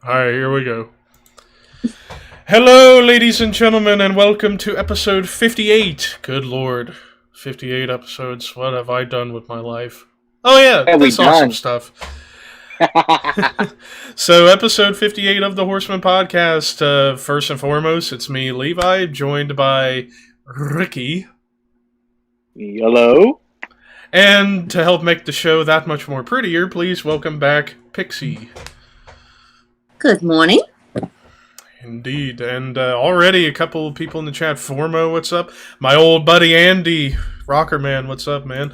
Alright, here we go. Hello, ladies and gentlemen, and welcome to episode 58. Good lord. 58 episodes. What have I done with my life? Oh yeah, this awesome stuff. So, episode 58 of the Horsemen Podcast. First and foremost, it's me, Levi, joined by Ricky. Hello. And to help make the show that much more prettier, please welcome back Pixie. Good morning. Indeed, and already a couple of people in the chat. Formo, what's up? My old buddy Andy, Rocker Man, what's up, man?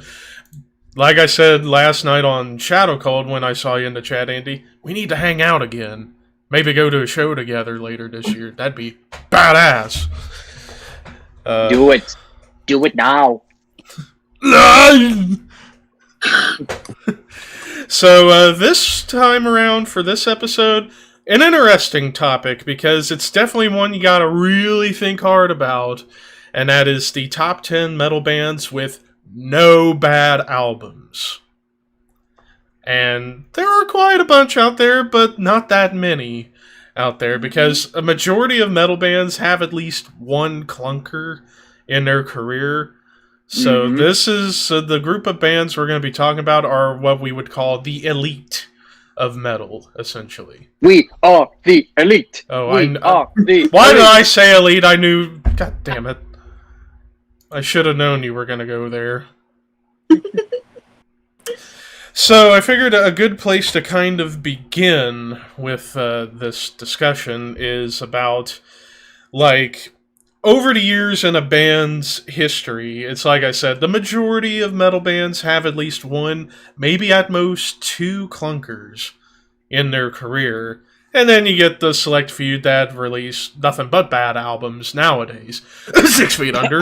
Like I said last night on Shadow Cold when I saw you in the chat, Andy, we need to hang out again. Maybe go to a show together later this year. That'd be badass. Do it. Do it now. So this time around for this episode, an interesting topic because it's definitely one you gotta really think hard about, and that is the top 10 metal bands with no bad albums. And there are quite a bunch out there, but not that many out there because a majority of metal bands have at least one clunker in their career. So this is the group of bands we're going to be talking about are what we would call the elite of metal, essentially. We are the elite. Oh, Why did I say elite? I knew. God damn it! I should have known you were going to go there. So I figured a good place to kind of begin with this discussion is about, like, over the years in a band's history, it's like I said, the majority of metal bands have at least one, maybe at most two clunkers in their career. And then you get the select few that release nothing but bad albums nowadays. 6 Feet Under.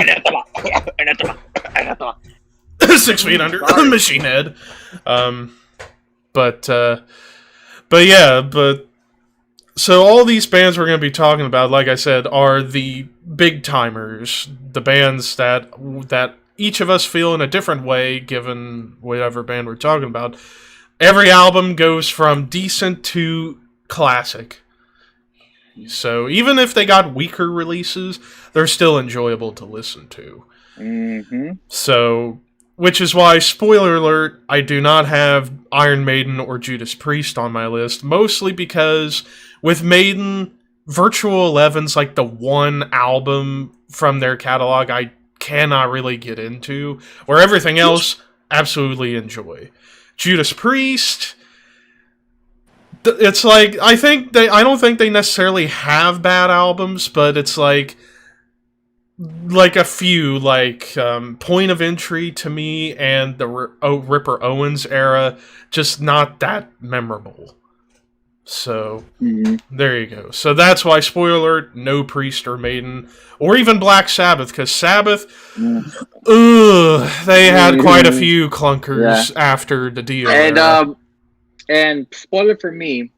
6 Feet Under. Machine Head. But so all these bands we're going to be talking about, like I said, are the big timers, the bands that each of us feel in a different way, given whatever band we're talking about. Every album goes from decent to classic. So even if they got weaker releases, they're still enjoyable to listen to. So, which is why, spoiler alert, I do not have Iron Maiden or Judas Priest on my list, mostly because with Maiden, Virtual Eleven's like the one album from their catalog I cannot really get into, where everything else, absolutely enjoy. Judas Priest, it's like, I don't think they necessarily have bad albums, but it's like a few, like Point of Entry to me and the Ripper Owens era, just not that memorable. So, there you go. So that's why, spoiler alert, no Priest or Maiden, or even Black Sabbath, because Sabbath, they had quite a few clunkers after the Dio era. And spoiler for me,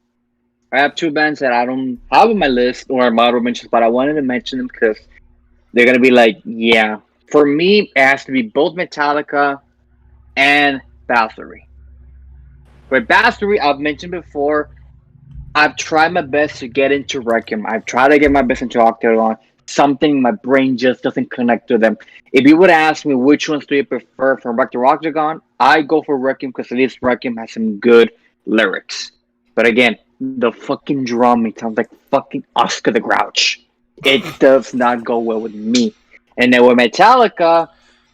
I have two bands that I don't have on my list, or model mentions, but I wanted to mention them because they're going to be like, yeah. For me, it has to be both Metallica and Bathory. For Bathory, I've mentioned before, I've tried my best to get into Requiem. I've tried to get my best into Octagon. Something, my brain just doesn't connect to them. If you would ask me which ones do you prefer from Back to Octagon, I go for Requiem because at least Requiem has some good lyrics. But again, the fucking drumming sounds like fucking Oscar the Grouch. It does not go well with me. And then with Metallica,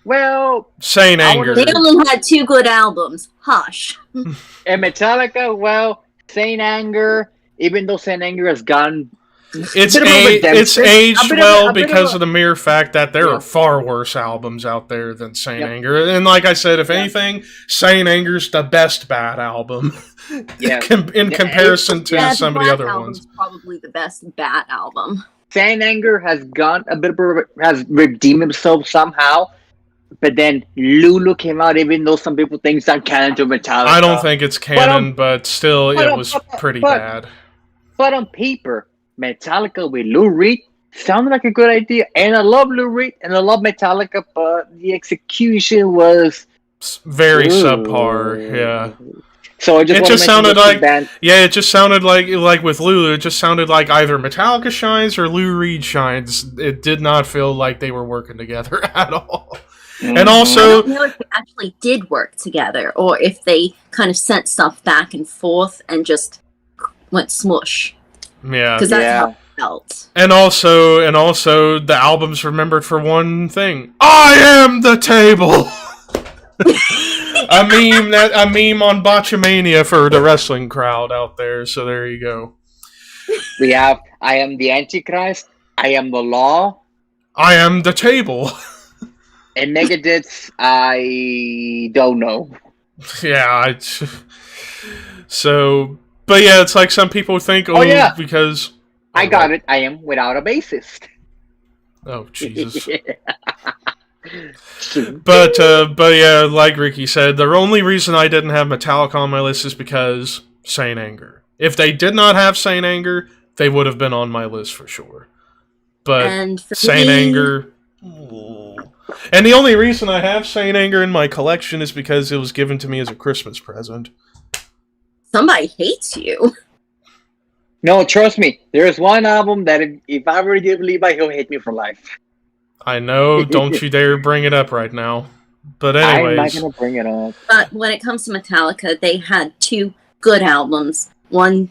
well, Saint Anger. They only had two good albums. Hush. And Metallica, well, Saint Anger, even though Saint Anger has gotten... It's aged well because of the mere fact that there are far worse albums out there than Saint Anger. And like I said, if anything, Saint Anger's the best bad album in comparison to some of the other ones. Probably the best bad album. Saint Anger has gone has redeemed himself somehow. But then Lulu came out, even though some people think it's not canon to Metallica. I don't think it's canon, but still, it was pretty bad. But on paper, Metallica with Lou Reed sounded like a good idea. And I love Lou Reed, and I love Metallica, but the execution was... very subpar, yeah. So I just It want to just mention sounded those two like, bands. yeah, it just sounded like with Lulu, it just sounded like either Metallica shines or Lou Reed shines. It did not feel like they were working together at all. And I also, don't know if they actually did work together or if they kind of sent stuff back and forth and just went smush. yeah, Because that's Yeah. how it felt. and also, the album's remembered for one thing: I am the table. a meme on Botchamania for the wrestling crowd out there. So there you go. We have I am the Antichrist, I am the law, I am the table. and Megadeth's I don't know. Yeah. So, but yeah, it's like some people think, Oh, yeah. because I got it. I am without a bassist. Oh Jesus. But yeah, like Ricky said, the only reason I didn't have Metallica on my list is because Saint Anger. If they did not have Saint Anger, they would have been on my list for sure. But And for Saint me, Anger, and the only reason I have Saint Anger in my collection is because it was given to me as a Christmas present. somebody hates you. No, trust me. There's one album that if I ever give Levi, he'll hate me for life. I know, don't you dare bring it up right now. But I'm not anyways, gonna bring it up. But when it comes to Metallica, they had 2 good albums. One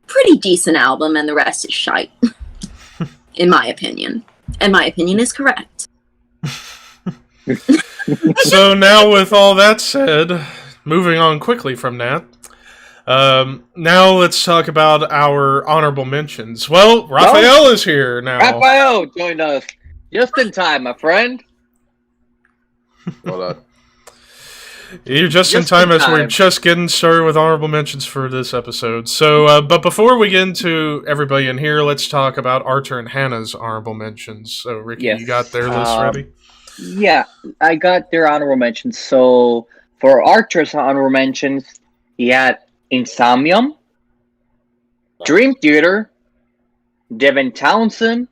pretty decent album, and the rest is shite. In my opinion. And my opinion is correct. so now with all that said, moving on quickly from that, now let's talk about our honorable mentions. Well, Raphael is here now. Raphael joined us just in time, my friend. Hold on. You're just in Just time in as we're time. just getting started with honorable mentions for this episode. So, but before we get into everybody in here, let's talk about Archer and Hannah's honorable mentions. So, Ricky, Yes. you got their list ready? Yeah, I got their honorable mentions. So for Archer's honorable mentions, he had Insomnium, Dream Theater, Devin Townsend,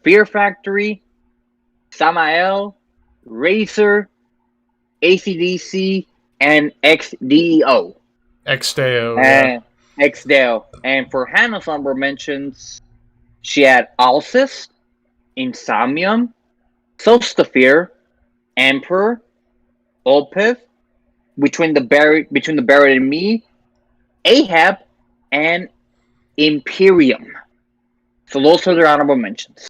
Fear Factory, Samael, Racer, AC/DC, and XDEO. Xdeo. And XDEO. And for Hannah's honorable mentions, she had Alcest, Insomnium, Solstafir, Emperor, Opeth, Between the Buried and Me, Ahab, and Imperium. So those are their honorable mentions.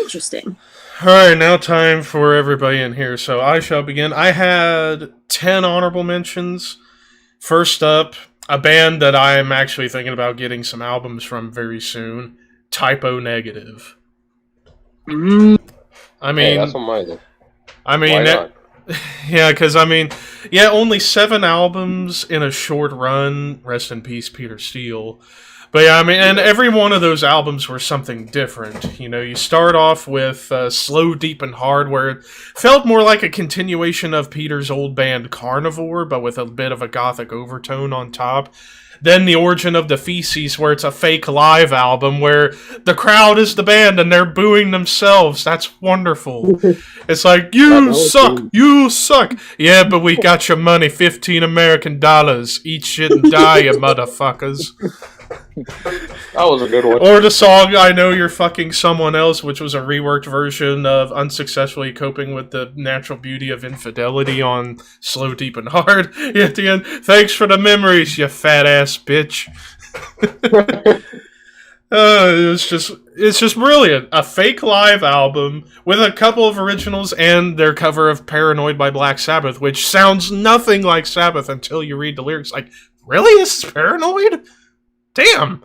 Interesting. Alright, now time for everybody in here. So I shall begin. I had 10 honorable mentions. First up, a band that I am actually thinking about getting some albums from very soon, Typo Negative. I mean, Hey, that's on my list. I mean, Why not? yeah, because only 7 albums in a short run. Rest in peace, Peter Steele. But yeah, and every one of those albums were something different. You know, you start off with Slow, Deep, and Hard, where it felt more like a continuation of Peter's old band Carnivore, but with a bit of a gothic overtone on top. Then The Origin of the Feces, where it's a fake live album, where the crowd is the band and they're booing themselves. That's wonderful. It's like, you suck, you suck. Yeah, but we got your money, $15 American. Eat shit and die, you motherfuckers. That was a good one. Or the song I Know You're Fucking Someone Else, which was a reworked version of Unsuccessfully Coping with the Natural Beauty of Infidelity on Slow, Deep, and Hard. At the end, thanks for the memories, you fat ass bitch. It's just brilliant. A fake live album with a couple of originals and their cover of Paranoid by Black Sabbath, which sounds nothing like Sabbath until you read the lyrics. Like, really? This is Paranoid? Damn.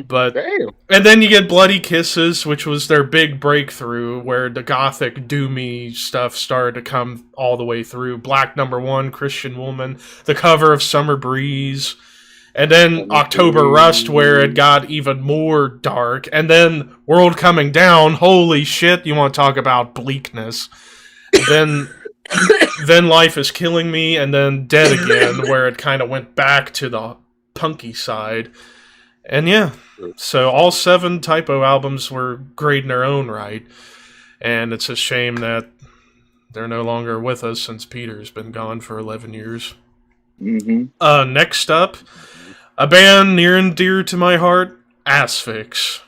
But Damn. and then you get Bloody Kisses, which was their big breakthrough, where the gothic doomy stuff started to come all the way through. Black Number 1, Christian Woman, the cover of Summer Breeze, and then October Rust, where it got even more dark, and then World Coming Down. Holy shit! You want to talk about bleakness? Then Life Is Killing Me, and then Dead Again, where it kind of went back to the punky side. And yeah, so all 7 Typo albums were great in their own right, and it's a shame that they're no longer with us since Peter's been gone for 11 years. Next up, a band near and dear to my heart, Asphyx.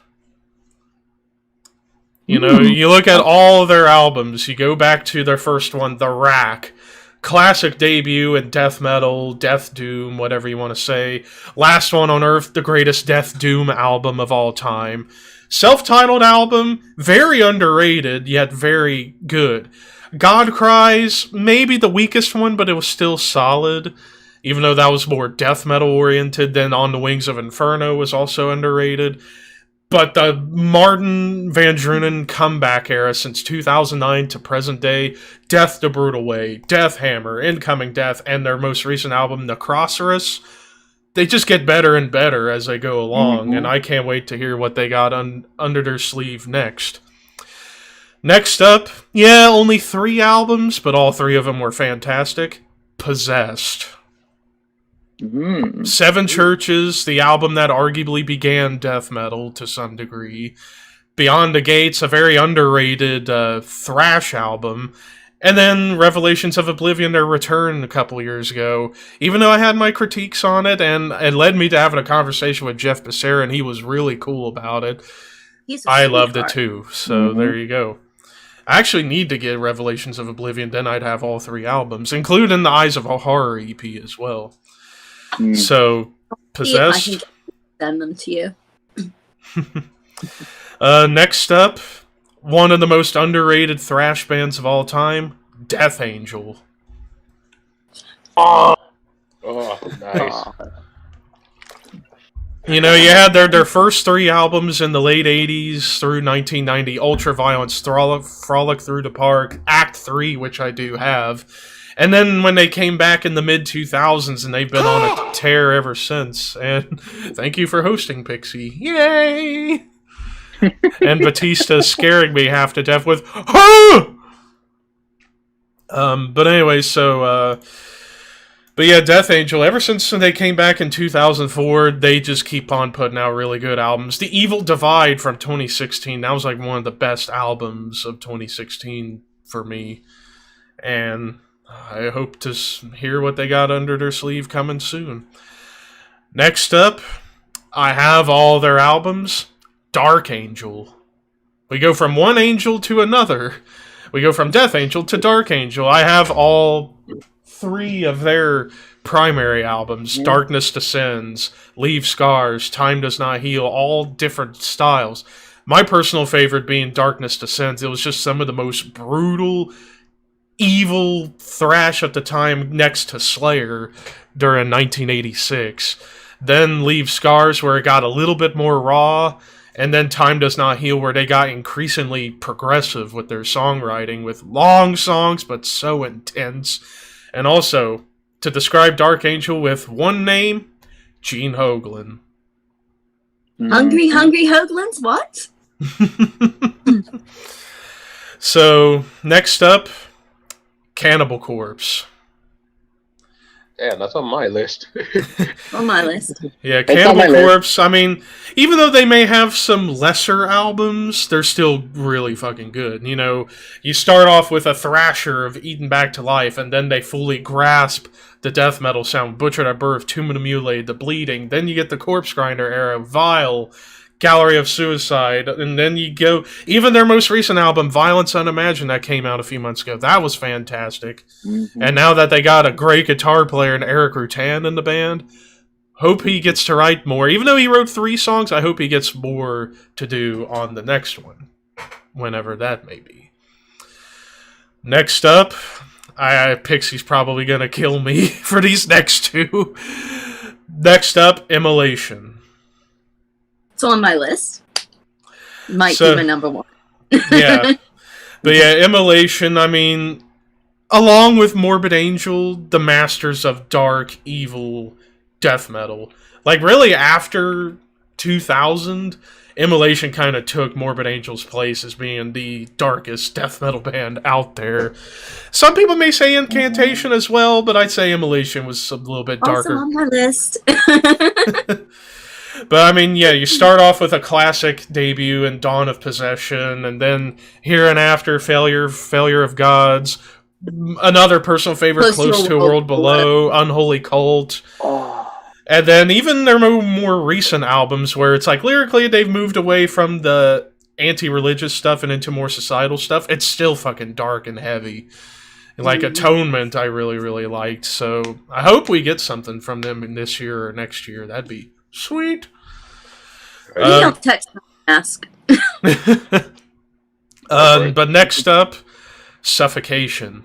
You know, you look at all of their albums, you go back to their first one, The Rack, classic debut in death metal, death doom, whatever you want to say. Last One on Earth, the greatest death doom album of all time. Self-titled album, very underrated, yet very good. God Cries, maybe the weakest one, but it was still solid. Even though that was more death metal oriented, then On the Wings of Inferno was also underrated. But the Martin Van Drunen comeback era since 2009 to present day, Death the Brutal Way, Death Hammer, Incoming Death, and their most recent album, Necrosaurus, they just get better and better as they go along, and I can't wait to hear what they got under their sleeve next. Next up, only 3 albums, but all 3 of them were fantastic. Possessed. 7 Churches, the album that arguably began death metal to some degree. Beyond the Gates, a very underrated thrash album. And then Revelations of Oblivion, their return a couple years ago. Even though I had my critiques on it, and it led me to having a conversation with Jeff Becerra, and he was really cool about it. I loved it too, so there you go. I actually need to get Revelations of Oblivion, then I'd have all 3 albums, including the Eyes of a Horror EP as well. So, Possessed. I can send them to you. Next up, one of the most underrated thrash bands of all time, Death Angel. Oh, nice. You know, you had their first 3 albums in the late 80s through 1990, Ultraviolence, Frolic Through the Park, Act 3, which I do have. And then when they came back in the mid-2000s, and they've been on a tear ever since. And thank you for hosting, Pixie. Yay! And Batista scaring me half to death with, "Ah!" But anyway, so... But yeah, Death Angel, ever since they came back in 2004, they just keep on putting out really good albums. The Evil Divide from 2016, that was like one of the best albums of 2016 for me. And... I hope to hear what they got under their sleeve coming soon. Next up, I have all their albums. Dark Angel. We go from one angel to another. We go from Death Angel to Dark Angel. I have all 3 of their primary albums. Darkness Descends, Leave Scars, Time Does Not Heal, all different styles. My personal favorite being Darkness Descends. It was just some of the most brutal, evil thrash at the time next to Slayer during 1986. Then Leave Scars, where it got a little bit more raw, and then Time Does Not Heal, where they got increasingly progressive with their songwriting, with long songs but so intense. And also, to describe Dark Angel with one name, Gene Hoglan. Hungry Hoglins? What? So, next up, Cannibal Corpse. Yeah, that's on my list. On my list. Yeah, Cannibal Corpse, I mean, even though they may have some lesser albums, they're still really fucking good. You know, you start off with a thrasher of Eaten Back to Life, and then they fully grasp the death metal sound, Butchered at Birth, Tomb of the Mutilated, The Bleeding. Then you get the Corpse Grinder era, Vile, Gallery of Suicide, and then you go, even their most recent album, Violence Unimagined, that came out a few months ago, that was fantastic. And now that they got a great guitar player in Eric Rutan in the band, hope he gets to write more. Even though he wrote 3 songs, I hope he gets more to do on the next one, whenever that may be. Next up, Pixie's probably gonna kill me for these next 2. Next up, Immolation. It's on my list. Might be my number 1. Yeah. But yeah, Immolation, I mean, along with Morbid Angel, the masters of dark, evil death metal. Like, really, after 2000, Immolation kind of took Morbid Angel's place as being the darkest death metal band out there. Some people may say Incantation as well, but I'd say Immolation was a little bit darker. Also on my list. But, I mean, yeah, you start off with a classic debut in Dawn of Possession, and then Hereinafter, Failure of Gods, another personal favorite, Close to a World Below, Unholy Cult. And then even their more recent albums where it's like lyrically they've moved away from the anti-religious stuff and into more societal stuff. It's still fucking dark and heavy. Like Atonement I really, really liked. So I hope we get something from them in this year or next year. That'd be sweet. We don't text ask. But next up, Suffocation.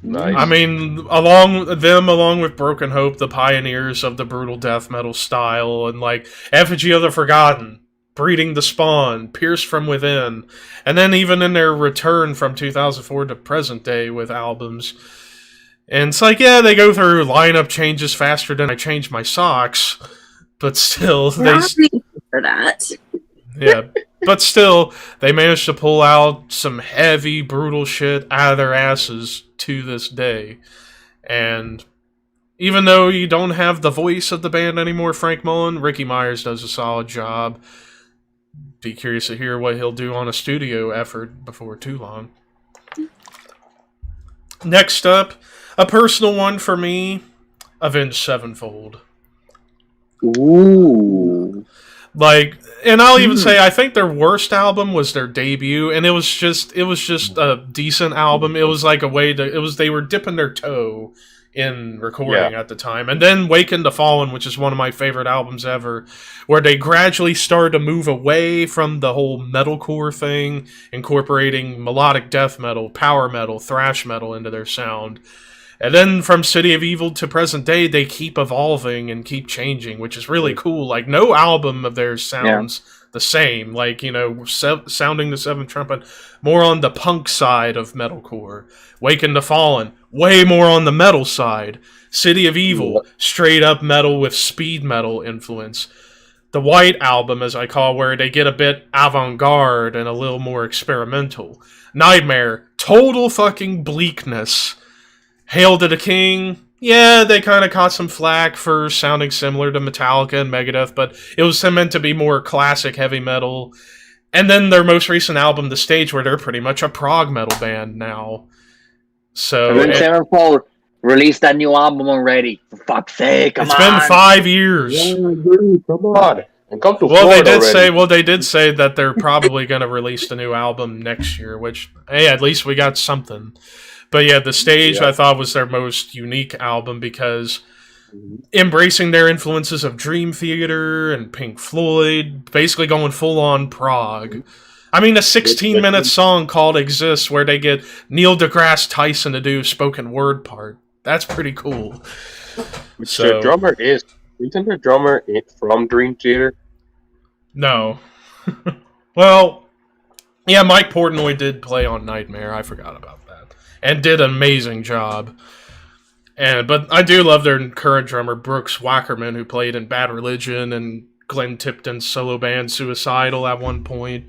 Nice. I mean, along with Broken Hope, the pioneers of the brutal death metal style, and like Effigy of the Forgotten, Breeding the Spawn, Pierced from Within, and then even in their return from 2004 to present day with albums. And it's like, yeah, they go through lineup changes faster than I change my socks, but still, for that. Yeah. But still, they managed to pull out some heavy, brutal shit out of their asses to this day. And even though you don't have the voice of the band anymore, Frank Mullen, Ricky Myers does a solid job. Be curious to hear what he'll do on a studio effort before too long. Next up, a personal one for me, Avenged Sevenfold. Ooh. Like, and I'll even say I think their worst album was their debut, and it was just a decent album. It was like a way to they were dipping their toe in recording at the time. And then Waken to Fallen, which is one of my favorite albums ever, where they gradually started to move away from the whole metalcore thing, incorporating melodic death metal, power metal, thrash metal into their sound. And then from City of Evil to present day, they keep evolving and keep changing, which is really cool. Like, no album of theirs sounds the same. Like, you know, sounding the Seventh Trumpet, more on the punk side of metalcore. Waken to Fallen, way more on the metal side. City of Evil, straight up metal with speed metal influence. The White Album, as I call, where they get a bit avant-garde and a little more experimental. Nightmare, total fucking bleakness. Hail to the King, yeah, they kind of caught some flack for sounding similar to Metallica and Megadeth, but it was meant to be more classic heavy metal. And then their most recent album, The Stage, where they're pretty much a prog metal band now. So Avenged Sevenfold released that new album already. For fuck's sake, come on. It's been 5 years. Yeah, dude, come on. And come to Well, Florida they did say that they're probably going to release the new album next year, which, hey, at least we got something. But yeah, The Stage, I thought, was their most unique album because embracing their influences of Dream Theater and Pink Floyd, basically going full-on prog. I mean, a 16-minute song called Exists where they get Neil deGrasse Tyson to do a spoken word part. That's pretty cool. Their drummer isn't their drummer from Dream Theater? No. Well, yeah, Mike Portnoy did play on Nightmare. I forgot about that. And did an amazing job. But I do love their current drummer, Brooks Wackerman, who played in Bad Religion and Glenn Tipton's solo band Suicidal at one point.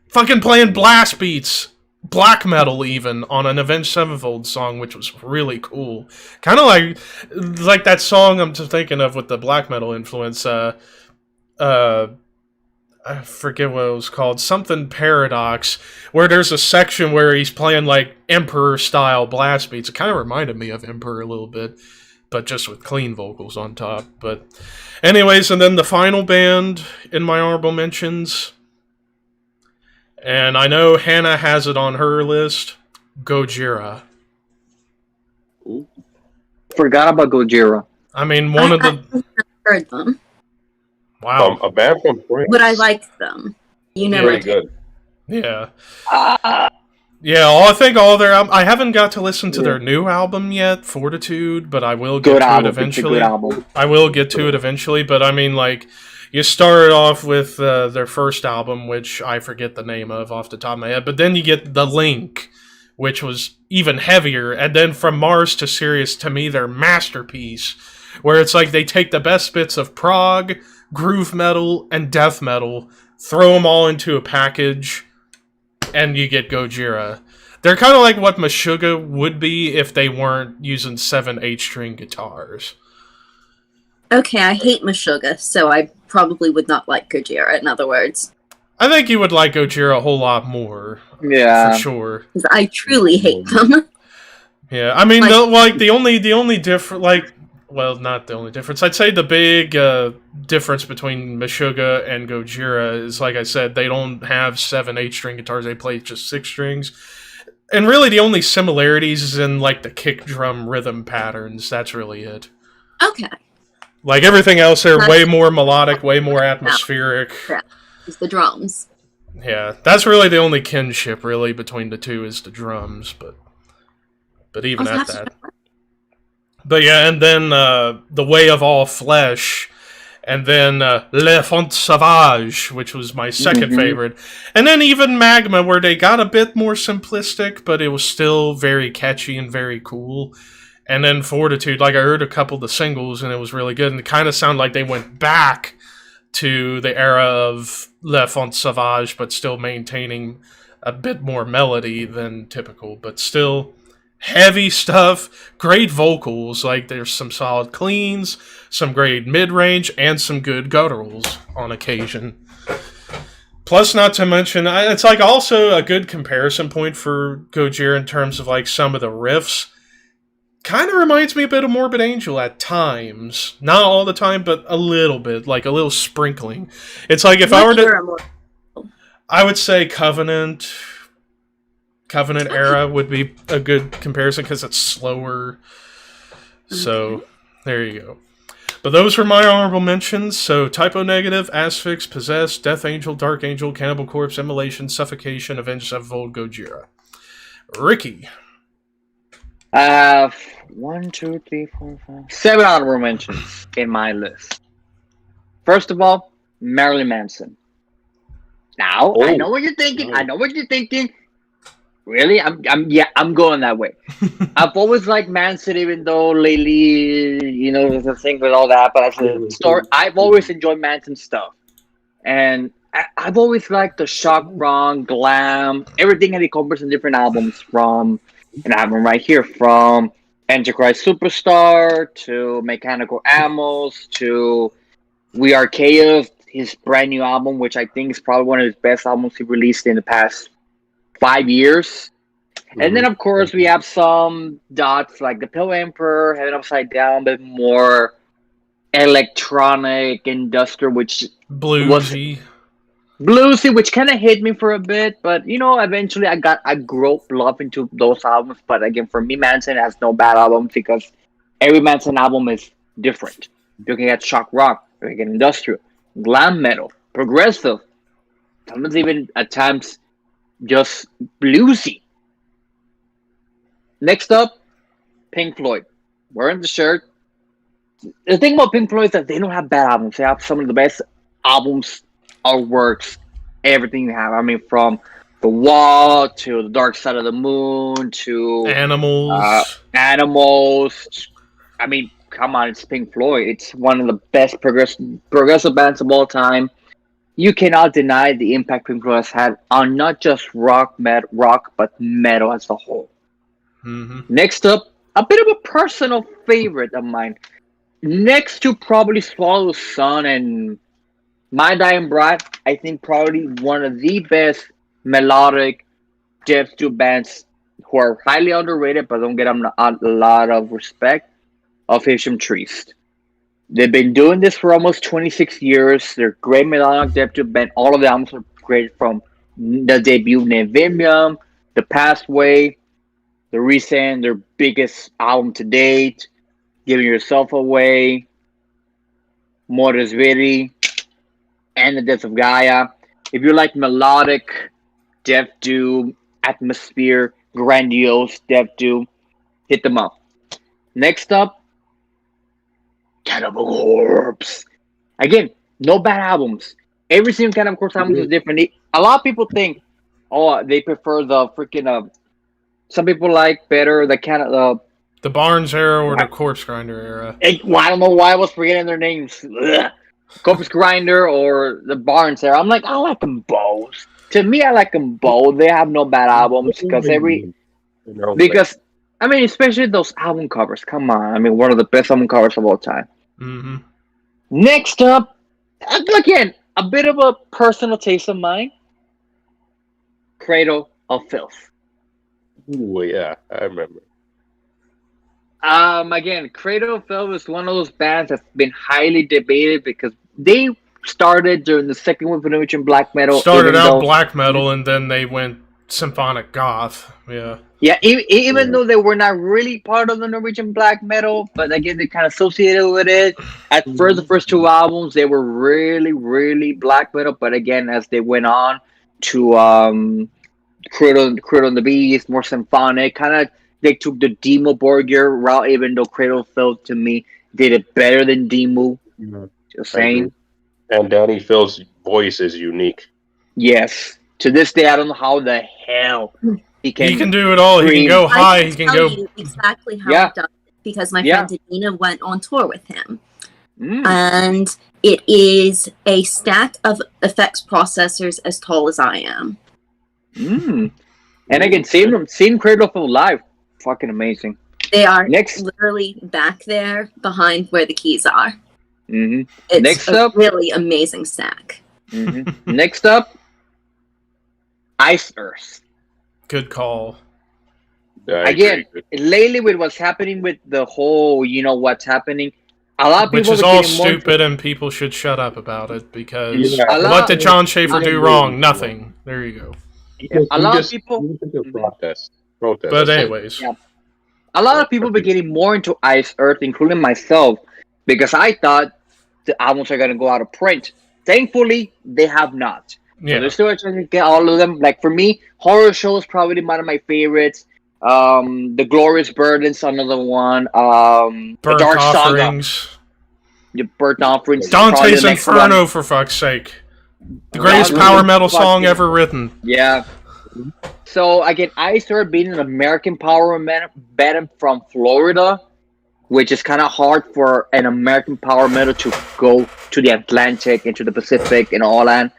Fucking playing blast beats, black metal even, on an Avenged Sevenfold song, which was really cool. Kind of like that song I'm just thinking of with the black metal influence, I forget what it was called, something Paradox, where there's a section where he's playing like Emperor-style blast beats. It kind of reminded me of Emperor a little bit, but just with clean vocals on top. But anyways, and then the final band in my honorable mentions, and I know Hannah has it on her list, Gojira. Forgot about Gojira. I mean, one of the... I've heard them. Wow. A band from France. But I liked them. You never Really did. good. Yeah. Yeah, I think all their... I haven't got to listen to their new album yet, Fortitude, but I will get to it eventually. It's a good album. I will get to it eventually, but I mean, like, you started off with their first album, which I forget the name of off the top of my head, but then you get The Link, which was even heavier, and then From Mars to Sirius, to me, their masterpiece, where it's like they take the best bits of prog, groove metal, and death metal, throw them all into a package, and you get Gojira. They're kind of like what Meshuggah would be if they weren't using 7 8-string guitars. Okay, I hate Meshuggah, so I probably would not like Gojira, in other words. I think you would like Gojira a whole lot more. Yeah. For sure. Because I truly hate them. Yeah, I mean, the only difference, well, not the only difference. I'd say the big difference between Meshuggah and Gojira is, like I said, they don't have 7 8-string guitars. They play just 6 strings. And really, the only similarities is in, like, the kick drum rhythm patterns. That's really it. Okay. Like, everything else, they're way more melodic, way more atmospheric. Yeah, it's the drums. Yeah, that's really the only kinship, really, between the two is the drums, but even at that. But yeah, and then The Way of All Flesh, and then Le Font Sauvage, which was my second favorite. And then even Magma, where they got a bit more simplistic, but it was still very catchy and very cool. And then Fortitude, like I heard a couple of the singles, and it was really good. And it kind of sounded like they went back to the era of Le Font Sauvage, but still maintaining a bit more melody than typical, but still heavy stuff, great vocals, like there's some solid cleans, some great mid-range, and some good gutturals on occasion. Plus, not to mention, it's like also a good comparison point for Gojira in terms of like some of the riffs. Kind of reminds me a bit of Morbid Angel at times. Not all the time, but a little bit, like a little sprinkling. It's like if I were to... I would say Covenant era would be a good comparison because it's slower. So, there you go. But those were my honorable mentions. So, Typo Negative, Asphyx, Possess, Death Angel, Dark Angel, Cannibal Corpse, Immolation, Suffocation, Avenged Sevenfold, Gojira. Ricky. 1, 2, 3, 4, 5, 7 honorable mentions in my list. First of all, Marilyn Manson. Now, I know what you're thinking. I know what you're thinking. Really? I'm going that way. I've always liked Manson, even though lately, there's a thing with all that. But as a story, I've always enjoyed Manson stuff, and I've always liked the shock rock, glam, everything that he covers in different albums. From an album right here, from Antichrist Superstar to Mechanical Animals to We Are Chaos, his brand new album, which I think is probably one of his best albums he released in the past 5 years. And then, of course, we have some dots like The Pill Emperor, Heaven Upside Down, but more electronic, industrial, which bluesy, which kind of hit me for a bit. But, eventually I grew love into those albums. But again, for me, Manson has no bad albums because every Manson album is different. You can get shock rock, you can get industrial, glam metal, progressive, sometimes even at times just bluesy. Next up, Pink Floyd. Wearing the shirt. The thing about Pink Floyd is that they don't have bad albums. They have some of the best albums or works, everything they have. I mean, from The Wall to The Dark Side of the Moon to Animals. I mean, come on, it's Pink Floyd. It's one of the best progressive bands of all time. You cannot deny the impact Pink Floyd has had on not just rock, but metal as a whole. Next up, a bit of a personal favorite of mine. Next to probably Swallow the Sun and My Dying Bride, I think probably one of the best melodic death metal bands who are highly underrated but don't get a lot of respect, of Hisham Trist. They've been doing this for almost 26 years. They're great melodic death metal band. All of the albums are great, from the debut Nevidium, The Pathway, the recent, their biggest album to date, Giving Yourself Away, Mortis Viri, and The Death of Gaia. If you like melodic, death doom, atmosphere, grandiose death doom, hit them up. Next up, Cannibal Corpse. Again, no bad albums. Every single Cannibal Corpse album is different. A lot of people think, they prefer the freaking. Some people like better the Barnes era or the Corpse Grinder era. I don't know why I was forgetting their names. Corpse Grinder or the Barnes era. I'm like, I like them both. To me, I like them both. They have no bad albums especially those album covers. Come on, I mean, one of the best album covers of all time. Next up, again, a bit of a personal taste of mine. Cradle of Filth. Ooh, yeah, I remember. Again, Cradle of Filth is one of those bands that's been highly debated because they started during the second wave of Norwegian black metal. Started out black metal and then they went symphonic goth. Yeah. Yeah, even though they were not really part of the Norwegian black metal, but again, they kind of associated with it. At first, the first two albums, they were really, really black metal. But again, as they went on to Cradle and the Beast, more symphonic, kind of they took the Demo Borgir route, even though Cradle of Filth, to me, did it better than Demo. Just saying. And Danny Phil's voice is unique. Yes. To this day, I don't know how the hell he can do it all. He can go high. He can go. You exactly how he does it because my friend Adina went on tour with him, and it is a stack of effects processors as tall as I am. And again, seeing Cradle of Filth live, fucking amazing. They are literally back there behind where the keys are. It's Next up, really amazing stack. Next up, Ice Earth. Good call. Again, lately with what's happening with the whole, what's happening, a lot of people, which is all stupid, and people should shut up about it because what did John Schaefer do wrong? Nothing. There you go. A lot of people protest. But anyways, a lot of people been getting more into Ice Earth, including myself, because I thought the albums are gonna go out of print. Thankfully, they have not. Yeah. So they're still trying to get all of them. Like for me, Horror Show is probably one of my favorites. The Glorious Burden's another one. The Dark Offerings. Saga. The Burnt Offerings. Dante's Inferno, for fuck's sake. The greatest power metal song ever written. Yeah. So again, Ice Earth being an American power band from Florida, which is kind of hard for an American power metal to go to the Atlantic and to the Pacific and all that.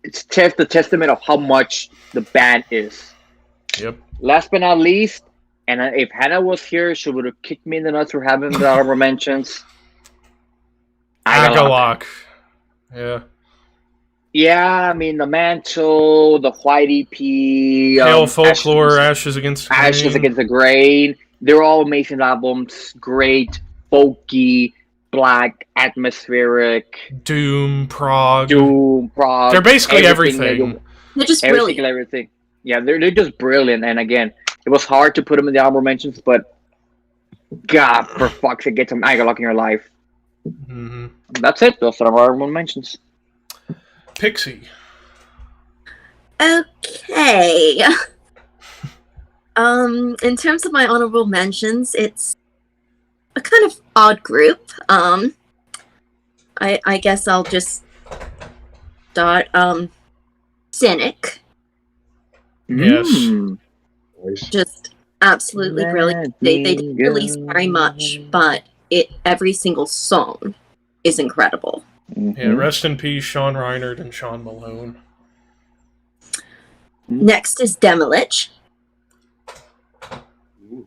It's the testament of how much the band is. Yep. Last but not least, and if Hannah was here, she would have kicked me in the nuts for having the honorable mentions. Agalok. Yeah. Yeah, I mean, the Mantle, the White EP, Hail Folklore, Ashes Against the Grain. They're all amazing albums. Great, folky, black, atmospheric. Doom, prog. They're basically everything. They're just brilliant. Everything. Yeah, they're just brilliant. And again, it was hard to put them in the honorable mentions, but God, for fuck's sake, get some Agalok in your life. That's it. Those are our honorable mentions. Pixie. Okay. In terms of my honorable mentions, it's a kind of odd group. I guess I'll just start. Cynic. Yes. Just absolutely brilliant. They didn't release very much, but every single song is incredible. Yeah, rest in peace, Sean Reinert and Sean Malone. Next is Demilich.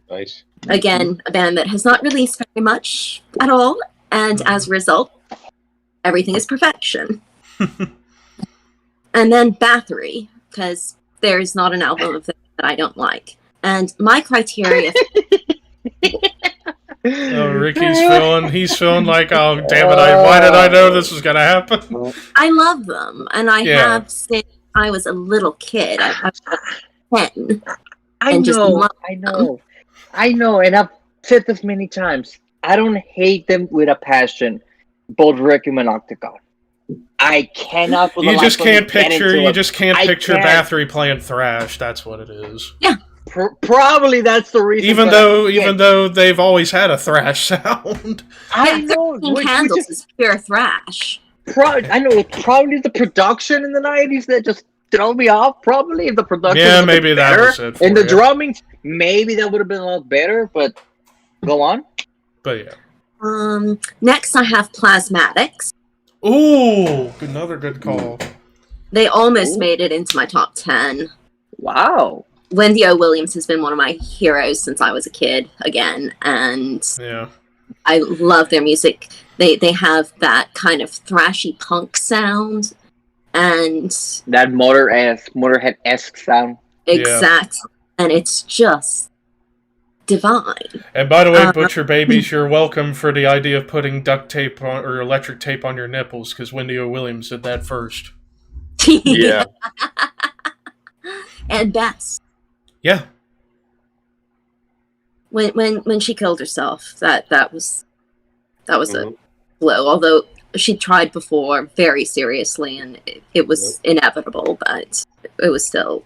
Nice. Again, a band that has not released very much at all, and as a result, everything is perfection. And then Bathory, because there is not an album of them that I don't like. And my criteria... Oh, Ricky's feeling like, oh, damn it, why did I know this was going to happen? I love them, and I have since I was a little kid. I was 10. I know, and I've said this many times. I don't hate them with a passion, both Requiem and Octagon. I cannot. You just can't picture Bathory playing thrash. That's what it is. Yeah. Probably that's the reason. Even though they've always had a thrash sound. I know. Candles is pure thrash. I know. Probably the production in the 90s that just throw me off. Probably if the production. Yeah, maybe that was it. And the drumming, maybe that would have been a lot better. But go on. But yeah. Next, I have Plasmatics. Ooh, another good call. They almost made it into my top 10. Wow. Wendy O. Williams has been one of my heroes since I was a kid again, and I love their music. They have that kind of thrashy punk sound, and that Motorhead-esque sound. Exact, and it's just divine. And by the way, Butcher Babies, you're welcome for the idea of putting duct tape on, or electric tape on your nipples, because Wendy O. Williams did that first. Yeah. And Bess. Yeah. When she killed herself, that was a blow. Although she tried before very seriously, and it was inevitable, but it was still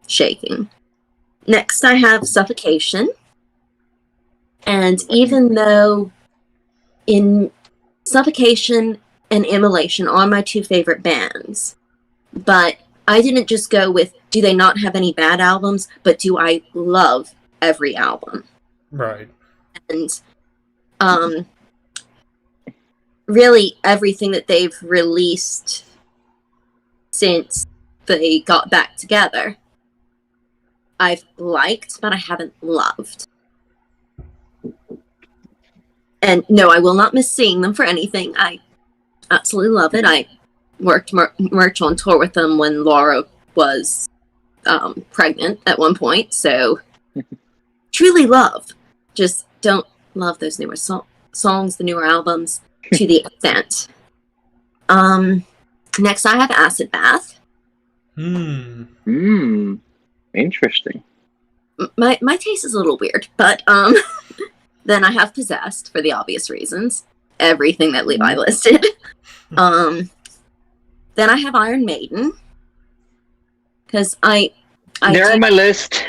shaking. Next, I have Suffocation. And even though in Suffocation and Immolation are my two favorite bands, but I didn't just go with, do they not have any bad albums, but do I love every album? Right. And really everything that they've released since they got back together, I've liked, but I haven't loved. And no, I will not miss seeing them for anything. I absolutely love it. I worked merch on tour with them when Laura was pregnant at one point, so truly love. Just don't love those newer songs, the newer albums, to the extent. Next, I have Acid Bath. Interesting. My taste is a little weird, but then I have Possessed for the obvious reasons. Everything that Levi listed. Then I have Iron Maiden. Because They're on my list.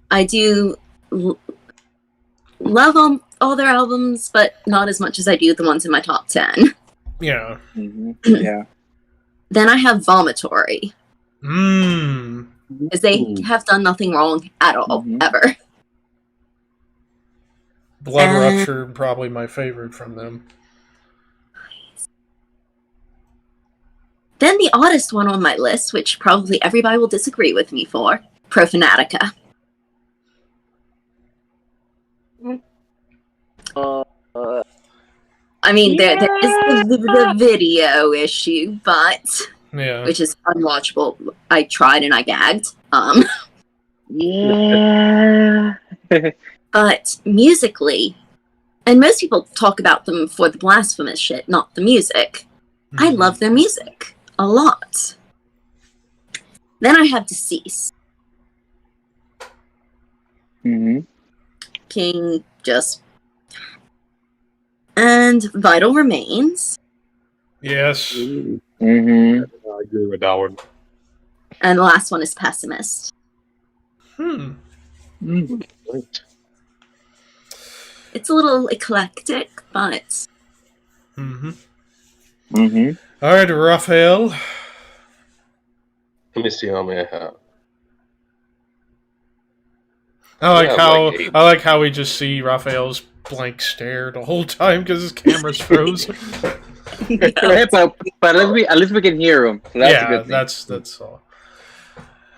I do love all their albums, but not as much as I do the ones in my top 10. Yeah. Yeah. Then I have Vomitory. Because they have done nothing wrong at all, ever. Blood Rupture, probably my favorite from them. Then the oddest one on my list, which probably everybody will disagree with me for, Profanatica. I mean, there is the video issue, but which is unwatchable. I tried and I gagged. Yeah. But musically, and most people talk about them for the blasphemous shit, not the music. I love their music a lot. Then I have Deceased. King just... And Vital Remains. Yes. I agree with that one. And the last one is Pessimist. It's a little eclectic, but... Alright, Raphael. Let me see how many I have. I like how we just see Raphael's blank stare the whole time because his camera's frozen. but at least we can hear him. So that's a good thing. That's all.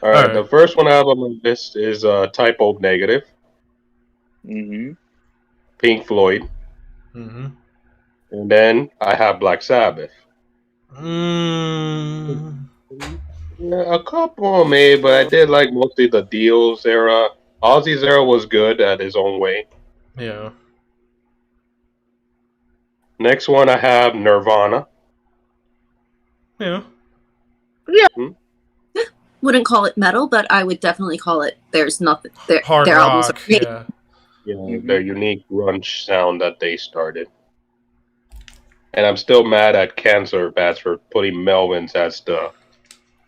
All right, the first one I have on my list is Typo Negative. Pink Floyd. And then I have Black Sabbath. Yeah, a couple maybe, but I did like mostly the Deals era. Ozzy's era was good at his own way. Yeah. Next one I have Nirvana. Yeah. Wouldn't call it metal, but I would definitely call it. There's nothing. Hard their rock. albums are great. Their unique grunge sound that they started. And I'm still mad at Cancer Bats for putting Melvins as the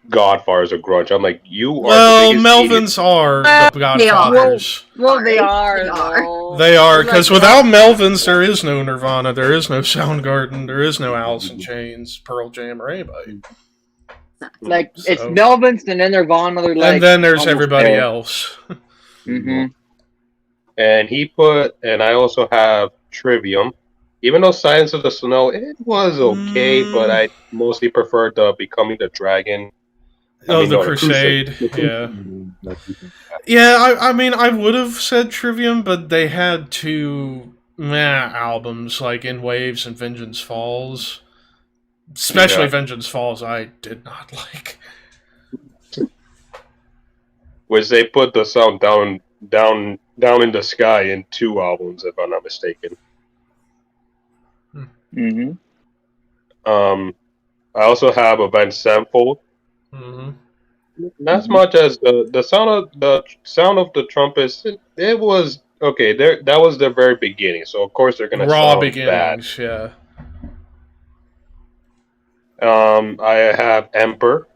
godfathers of grunge. I'm like, well, Melvins are the godfathers. Well, they are. They are, because without Melvins, there is no Nirvana, there is no Soundgarden, there is no Alice in Chains, Pearl Jam, or anybody. Like, it's Melvins, and then Nirvana, they're like... And then there's everybody else. And I also have Trivium. Even though Silence of the Snow, it was okay, but I mostly preferred the Becoming the Dragon. The Crusade. Yeah. I mean, I would have said Trivium, but they had to albums like In Waves and Vengeance Falls. Especially Vengeance Falls, I did not like. Which they put the sound down in the sky in 2 albums, if I'm not mistaken. Mm-hmm. I also have Avenged Sevenfold. Mm-hmm. Not as much as the sound of the trumpets. It was okay. That was the very beginning. So of course they're gonna Raw sound beginnings, bad. yeah. I have Emperor.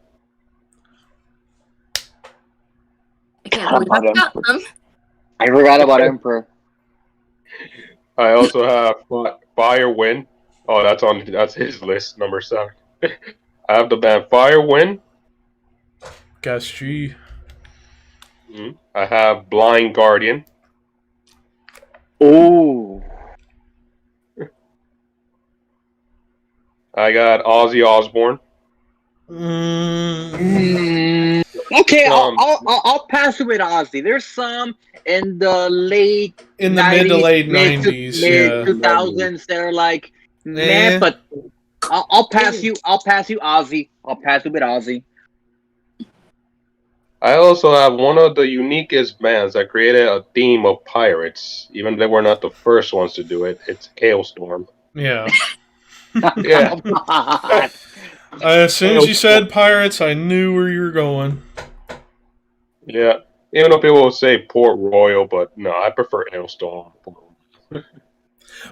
I can't believe I forgot them. I forgot about Emperor. I also have Fire Wind. Oh, that's his list, number 7. I have the band Fire Wind. Gas G. I have Blind Guardian. Ooh. I got Ozzy Osbourne. Okay, I'll pass with Ozzy. There's some in the mid to late 90s, mid yeah. 2000s. They're like, man, but I'll pass you. I'll pass you Ozzy. I'll pass you with Ozzy. I also have one of the uniquest bands that created a theme of pirates, even though they were not the first ones to do it. It's Hailstorm. Yeah. Yeah. As soon as you said pirates, I knew where you were going. Yeah. Even though people will say Port Royal, but no, I prefer Hailstorm.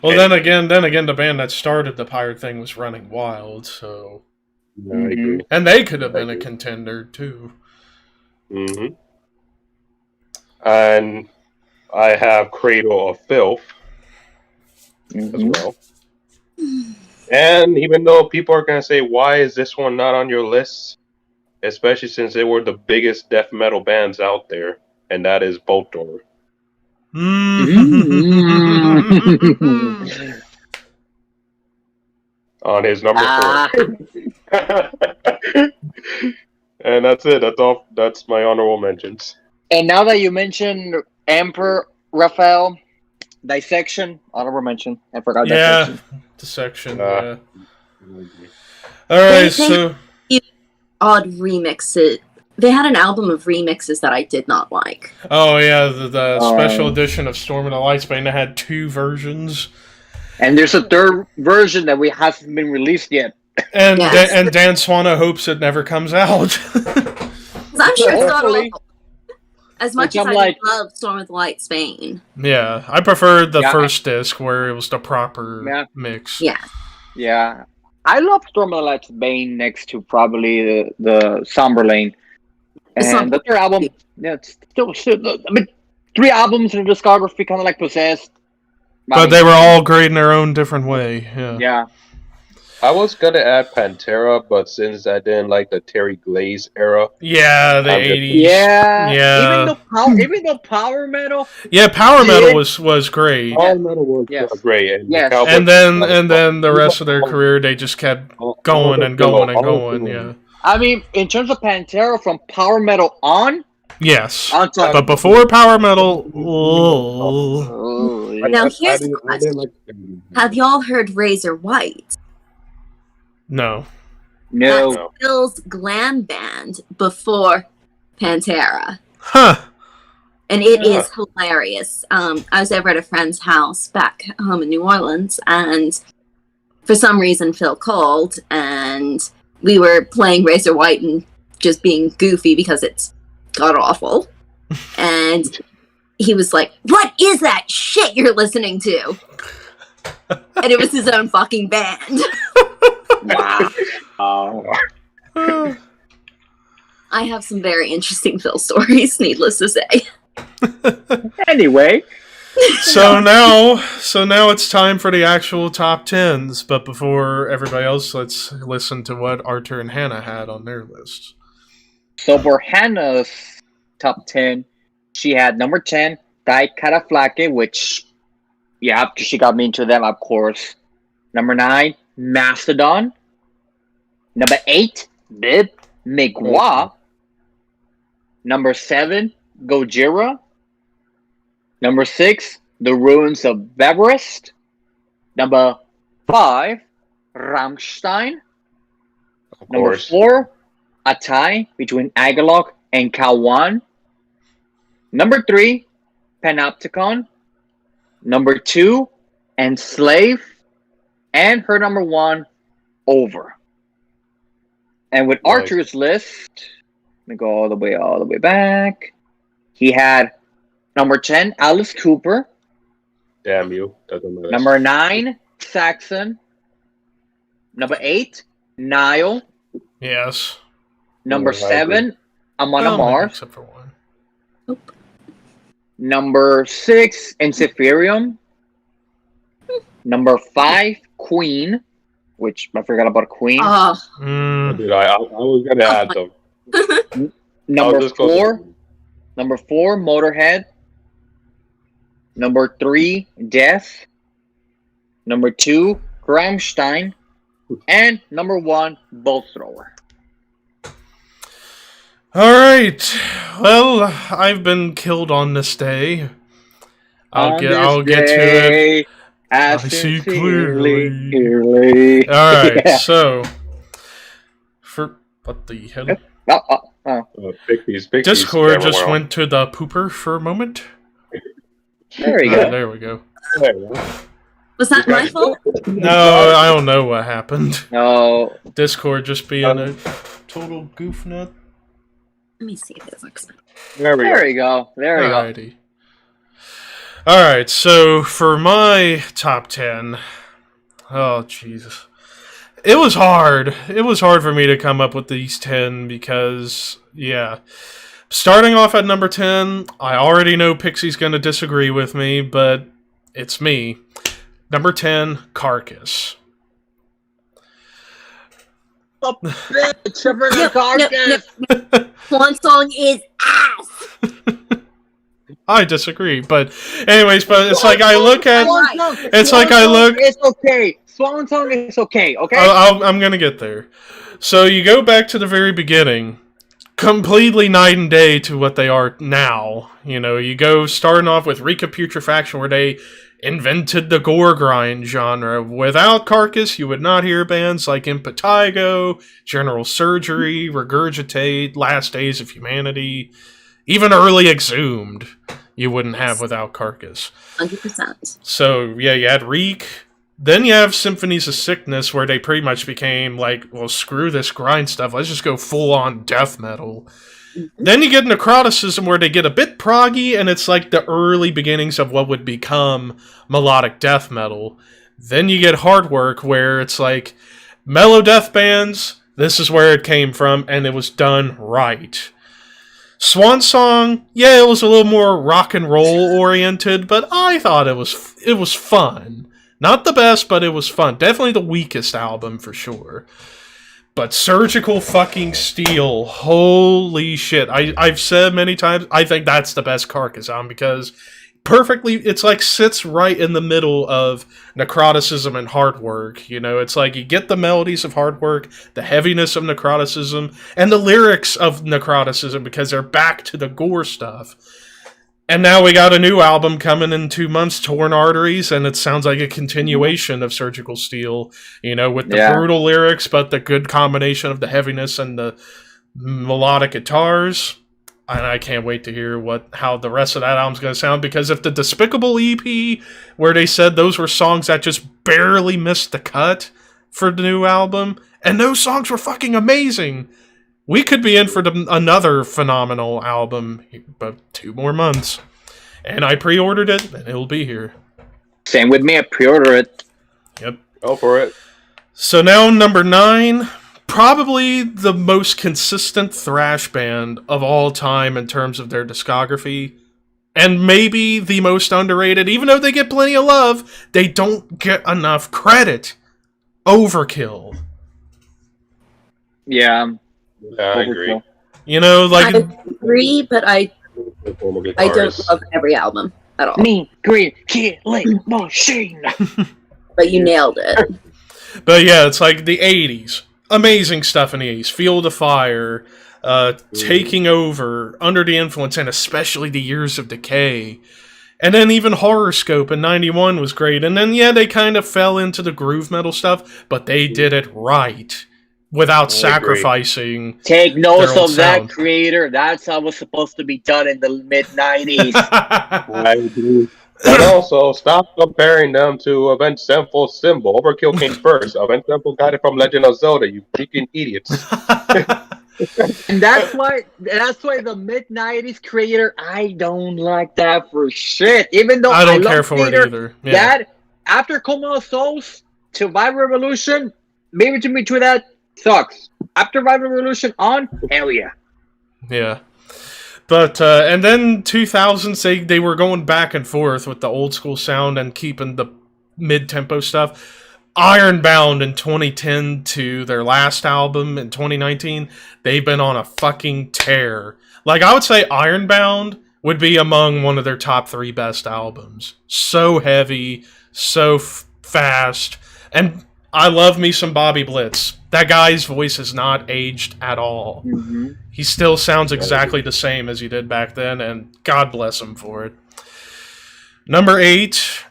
Well, then again, the band that started the pirate thing was Running Wild, so... Yeah, I agree. And they could have been a contender, too. Mm-hmm. And I have Cradle of Filth as well. And even though people are going to say, why is this one not on your list? Especially since they were the biggest death metal bands out there, and that is Bolt Door. On his number 4. And that's it. That's all. That's my honorable mentions. And now that you mentioned Emperor, Raphael, Dissection, honorable mention. I forgot Dissection. Dissection, yeah. Alright, so... Odd remixes. They had an album of remixes that I did not like. Oh, yeah, the special edition of Storm of the Lightsbane that had 2 versions. And there's a 3rd version that hasn't been released yet. And and Dan Swana hopes it never comes out. I'm sure it's not awful. As much as I love Storm of the Light Spain. Yeah, I preferred the first disc where it was the proper mix. Yeah. Yeah. I love Storm of the Light Spain next to probably the Somber Lane. And the 3rd album, it's still I mean, 3 albums in the discography, kind of like Possessed. But they were all great in their own different way. Yeah. I was gonna add Pantera, but since I didn't like the Terry Glaze era, the 80s, even though power metal, power metal was great. Power metal was great, and then the rest of their career they just kept going and going and going. Yeah, I mean, in terms of Pantera, from power metal on, yes, but before power metal, now here's the question: have y'all heard Razor White? No. That's Phil's glam band before Pantera. Huh. And it is hilarious. I was over at a friend's house back home in New Orleans, and for some reason Phil called, and we were playing Razor White and just being goofy because it's god-awful. And he was like, "What is that shit you're listening to?" And it was his own fucking band. Wow. I have some very interesting Phil stories, needless to say. Anyway. So now it's time for the actual top 10s, but before everybody else, let's listen to what Arthur and Hannah had on their list. So for Hannah's top 10, she had number 10, Dai Caraflaque, which, she got me into them, of course. Number 9, Mastodon. Number 8, Bib Migwa. Number 7, Gojira. Number 6, The Ruins of Everest. Number 5, Rammstein. Of Number course. 4, a tie between Agalok and Kawan. Number 3, Panopticon. Number 2, Enslave. And her number 1, Over. And with Nice. Archer's list, let me go all the way back. He had number 10, Alice Cooper. Damn you. Doesn't matter. Number 9, Saxon. Number 8, Nile. Yes. Number Oh, I 7, Amon Well, Amar. except for one. Number 6, Encepherium. Number 5, Queen. Which I forgot about Queen. Oh, Mm, Dude, I was gonna add them. Number I'll just go- 4, Motorhead. Number 3, Death. Number 2, Rammstein. And number 1, Bolt Thrower. all right. Well, I've been killed on this day. I'll get to it. I see clearly. All right. Yeah. So, for what the hell? Pixie's Discord camera just went went to the pooper for a moment. There you Oh, go. there we go. off. There you go. was that my fault? No, I don't know what happened. No. Discord just being a total goof nut. Let me see if this looks better. There we go. There you go. There you go. Alrighty. Alright, so for my top 10, oh Jesus. It was hard. It was hard for me to come up with these 10 because, yeah. Starting off at number 10, I already know Pixie's going to disagree with me, but it's me. Number 10, Carcass. One song is ass. I disagree, but anyways, but it's like I look at... It's like I look... It's okay. Swan Song is okay, okay? I'm gonna get there. So you go back to the very beginning, completely night and day to what they are now. You know, you go starting off with Rika Putrefaction, where they invented the gore grind genre. Without Carcass, you would not hear bands like Impetigo, General Surgery, Regurgitate, Last Days of Humanity, even early Exhumed. You wouldn't have without Carcass. 100%. So, yeah, you had Reek. Then you have Symphonies of Sickness, where they pretty much became like, well, screw this grind stuff. Let's just go full-on death metal. Then you get Necroticism, where they get a bit proggy, and it's like the early beginnings of what would become melodic death metal. Then you get Hardwork, where it's like mellow death bands. This is where it came from, and it was done right. Swan Song, yeah, it was a little more rock and roll oriented, but I thought it was fun. Not the best, but it was fun. Definitely the weakest album for sure. But Surgical fucking Steel, holy shit. I've said many times, I think that's the best Carcass album because perfectly, it's like sits right in the middle of Necroticism and Hardwork. You know, it's like you get the melodies of Hardwork, the heaviness of Necroticism, and the lyrics of Necroticism because they're back to the gore stuff. And now we got a new album coming in 2 months, Torn Arteries, and it sounds like a continuation of Surgical Steel, you know, with the brutal lyrics, but the good combination of the heaviness and the melodic guitars. And I can't wait to hear how the rest of that album's going to sound, because if the Despicable EP, where they said those were songs that just barely missed the cut for the new album, and those songs were fucking amazing, we could be in for another phenomenal album, but 2 more months. And I pre-ordered it, and it'll be here. Same with me, I pre-ordered it. Yep. Go for it. So now number 9, probably the most consistent thrash band of all time in terms of their discography. And maybe the most underrated, even though they get plenty of love, they don't get enough credit. Overkill. Yeah. Yeah, I agree. You know, like... I agree, but I don't love every album at all. Me, green, killing machine. But you nailed it. But yeah, it's like the 80s. Amazing stuff in the 80s. Field of Fire, Taking Over, Under the Influence, and especially the Years of Decay. And then even Horoscope in 91 was great. And then, yeah, they kind of fell into the groove metal stuff, but they did it right without sacrificing. Take notes their old of that, sound. creator. That's how it was supposed to be done in the mid-90s. I agree. But also, stop comparing them to Avenged Sevenfold Symbol. Overkill came first. Avenged Sevenfold got it from Legend of Zelda, you freaking idiots. And that's why the mid-90s creator, I don't like that for shit. Even though I don't love care for creator, it either. Yeah. That, after Coma of Souls to Vibe Revolution, maybe to me, to that sucks. After Vibe Revolution on, hell yeah. Yeah. But, and then 2000s, they were going back and forth with the old school sound and keeping the mid-tempo stuff. Ironbound in 2010 to their last album in 2019, they've been on a fucking tear. Like, I would say Ironbound would be among one of their top 3 best albums. So heavy, so fast, and I love me some Bobby Blitz. That guy's voice has not aged at all. Mm-hmm. He still sounds exactly the same as he did back then, and God bless him for it. Number 8.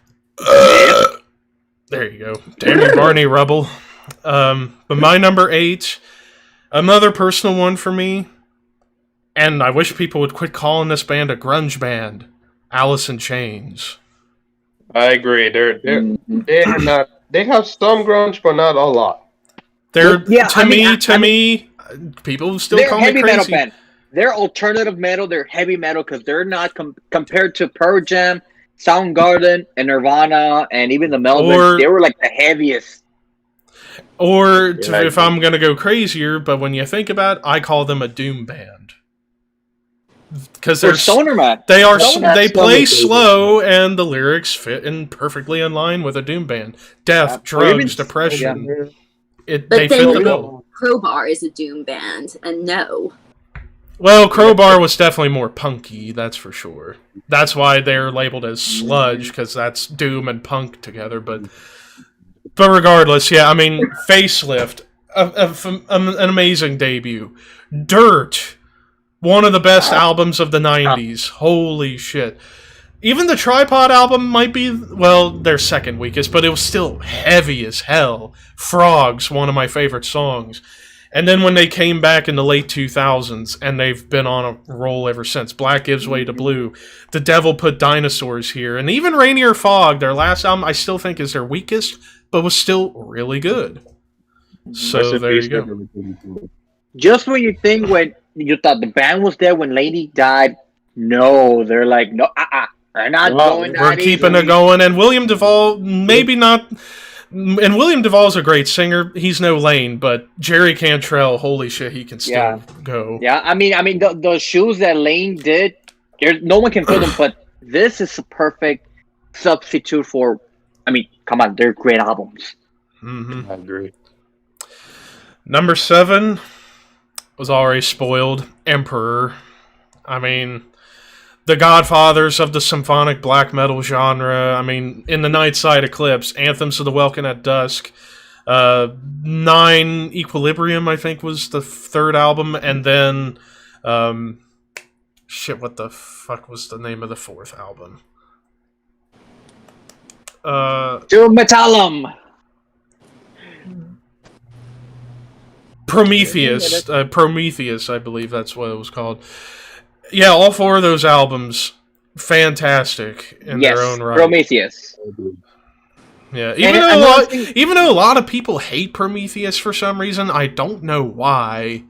There you go. Damn you, Barney Rubble. But my number 8, another personal one for me, and I wish people would quit calling this band a grunge band, Alice in Chains. I agree. They're not. They have some grunge, but not a lot. They're to me, people still they're call me heavy crazy. metal band. They're alternative metal. They're heavy metal because they're not compared to Pearl Jam, Soundgarden, and Nirvana, and even the Melvins. They were like the heaviest. Or if I'm gonna go crazier, but when you think about it, I call them a doom band because they're stoner man. They are. They play slow, and the lyrics fit in perfectly in line with a doom band. Death, drugs, depression. But they fit the bill. Crowbar is a doom band, and no. Well, Crowbar was definitely more punky, that's for sure. That's why they're labeled as sludge, because that's doom and punk together. But regardless, yeah, I mean, Facelift, an amazing debut. Dirt, one of the best albums of the 90s. Holy shit. Even the Tripod album might be, well, their second weakest, but it was still heavy as hell. Frogs, one of my favorite songs. And then when they came back in the late 2000s, and they've been on a roll ever since. Black Gives Way to Blue. The Devil Put Dinosaurs Here. And even Rainier Fog, their last album, I still think is their weakest, but was still really good. So there you go. Just when you think when you thought the band was there when Lady died, no, they're like, no, we're not going. We're keeping it going. And William Duvall, maybe not. And William Duvall's a great singer. He's no Lane, but Jerry Cantrell, holy shit, he can still go. Yeah, I mean, the shoes that Lane did, no one can fill them. But this is a perfect substitute for. I mean, come on, they're great albums. Mm-hmm. I agree. Number 7 was already spoiled. Emperor. I mean, the godfathers of the symphonic black metal genre. I mean, In the Nightside Eclipse, Anthems of the Welkin at Dusk, 9 Equilibrium, I think, was the third album, and then, what the fuck was the name of the fourth album? Doom Metallum. Prometheus. Prometheus, I believe that's what it was called. Yeah, all 4 of those albums, fantastic in their own right. Prometheus. Yeah, even though a lot of people hate Prometheus for some reason, I don't know why,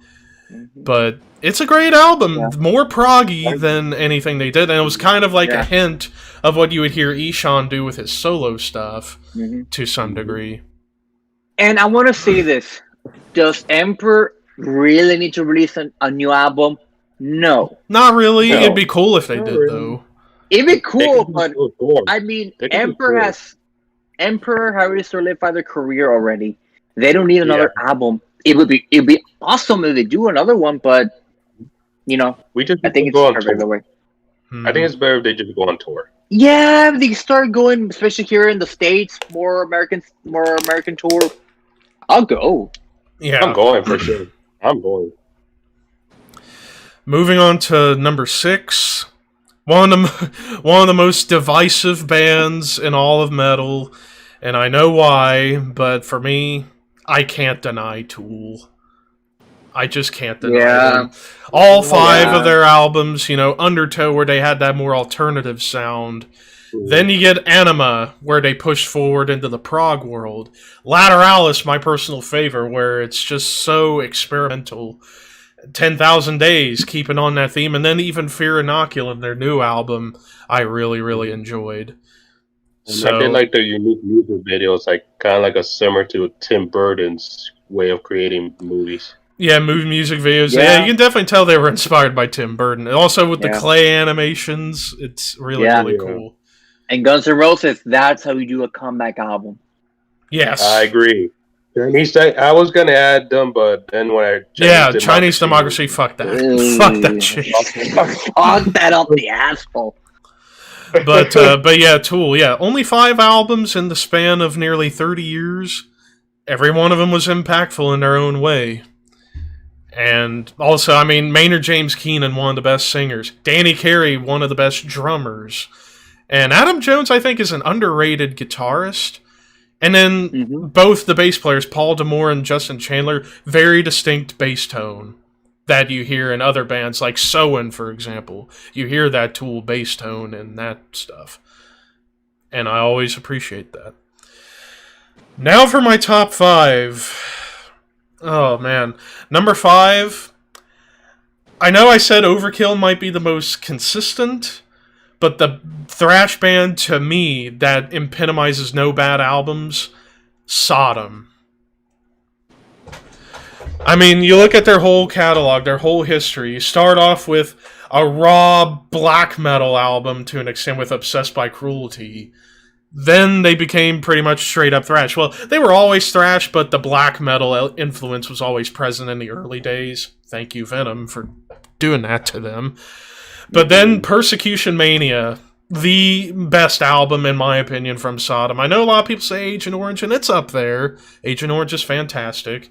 but it's a great album, more proggy than anything they did, and it was kind of like a hint of what you would hear Ishan do with his solo stuff to some degree. And I want to say this: does Emperor really need to release a new album? No. Not really. No. It'd be cool if they did, though. It'd be cool, but I mean, Emperor has already solidified their career already. They don't need another album. It'd be awesome if they do another one, but I think it's perfect the way. I think it's better if they just go on tour. Yeah, they start going, especially here in the States, more American tour. I'll go. Yeah, I'm going for sure. I'm going. Moving on to number 6, One of the most divisive bands in all of metal, and I know why, but for me, I can't deny Tool. I just can't deny them. All 5 of their albums, Undertow, where they had that more alternative sound. Then you get Anima, where they push forward into the prog world. Lateralis, my personal favorite, where it's just so experimental. 10,000 Days, keeping on that theme. And then even Fear Inoculum, their new album, I really, really enjoyed. I did like their unique music videos, like kind of like a similar to Tim Burton's way of creating movies. Yeah, movie music videos. Yeah, you can definitely tell they were inspired by Tim Burton. And also with the clay animations, it's really, really cool. And Guns N' Roses, that's how you do a comeback album. Yes. I agree. I was going to add them, but then when Chinese Democracy, fuck that. Fuck that shit. Fuck that up the asshole. But yeah, Tool, only 5 albums in the span of nearly 30 years. Every one of them was impactful in their own way. And also, Maynard James Keenan, one of the best singers. Danny Carey, one of the best drummers. And Adam Jones, I think, is an underrated guitarist. And then both the bass players, Paul D'Amour and Justin Chandler, very distinct bass tone that you hear in other bands, like Soen, for example. You hear that Tool bass tone and that stuff. And I always appreciate that. Now for my top 5. Oh, man. Number 5. I know I said Overkill might be the most consistent, but the thrash band, to me, that epitomizes no bad albums, Sodom. You look at their whole catalog, their whole history. You start off with a raw black metal album to an extent with Obsessed by Cruelty. Then they became pretty much straight up thrash. Well, they were always thrash, but the black metal influence was always present in the early days. Thank you, Venom, for doing that to them. But then Persecution Mania, the best album, in my opinion, from Sodom. I know a lot of people say Agent Orange, and it's up there. Agent Orange is fantastic.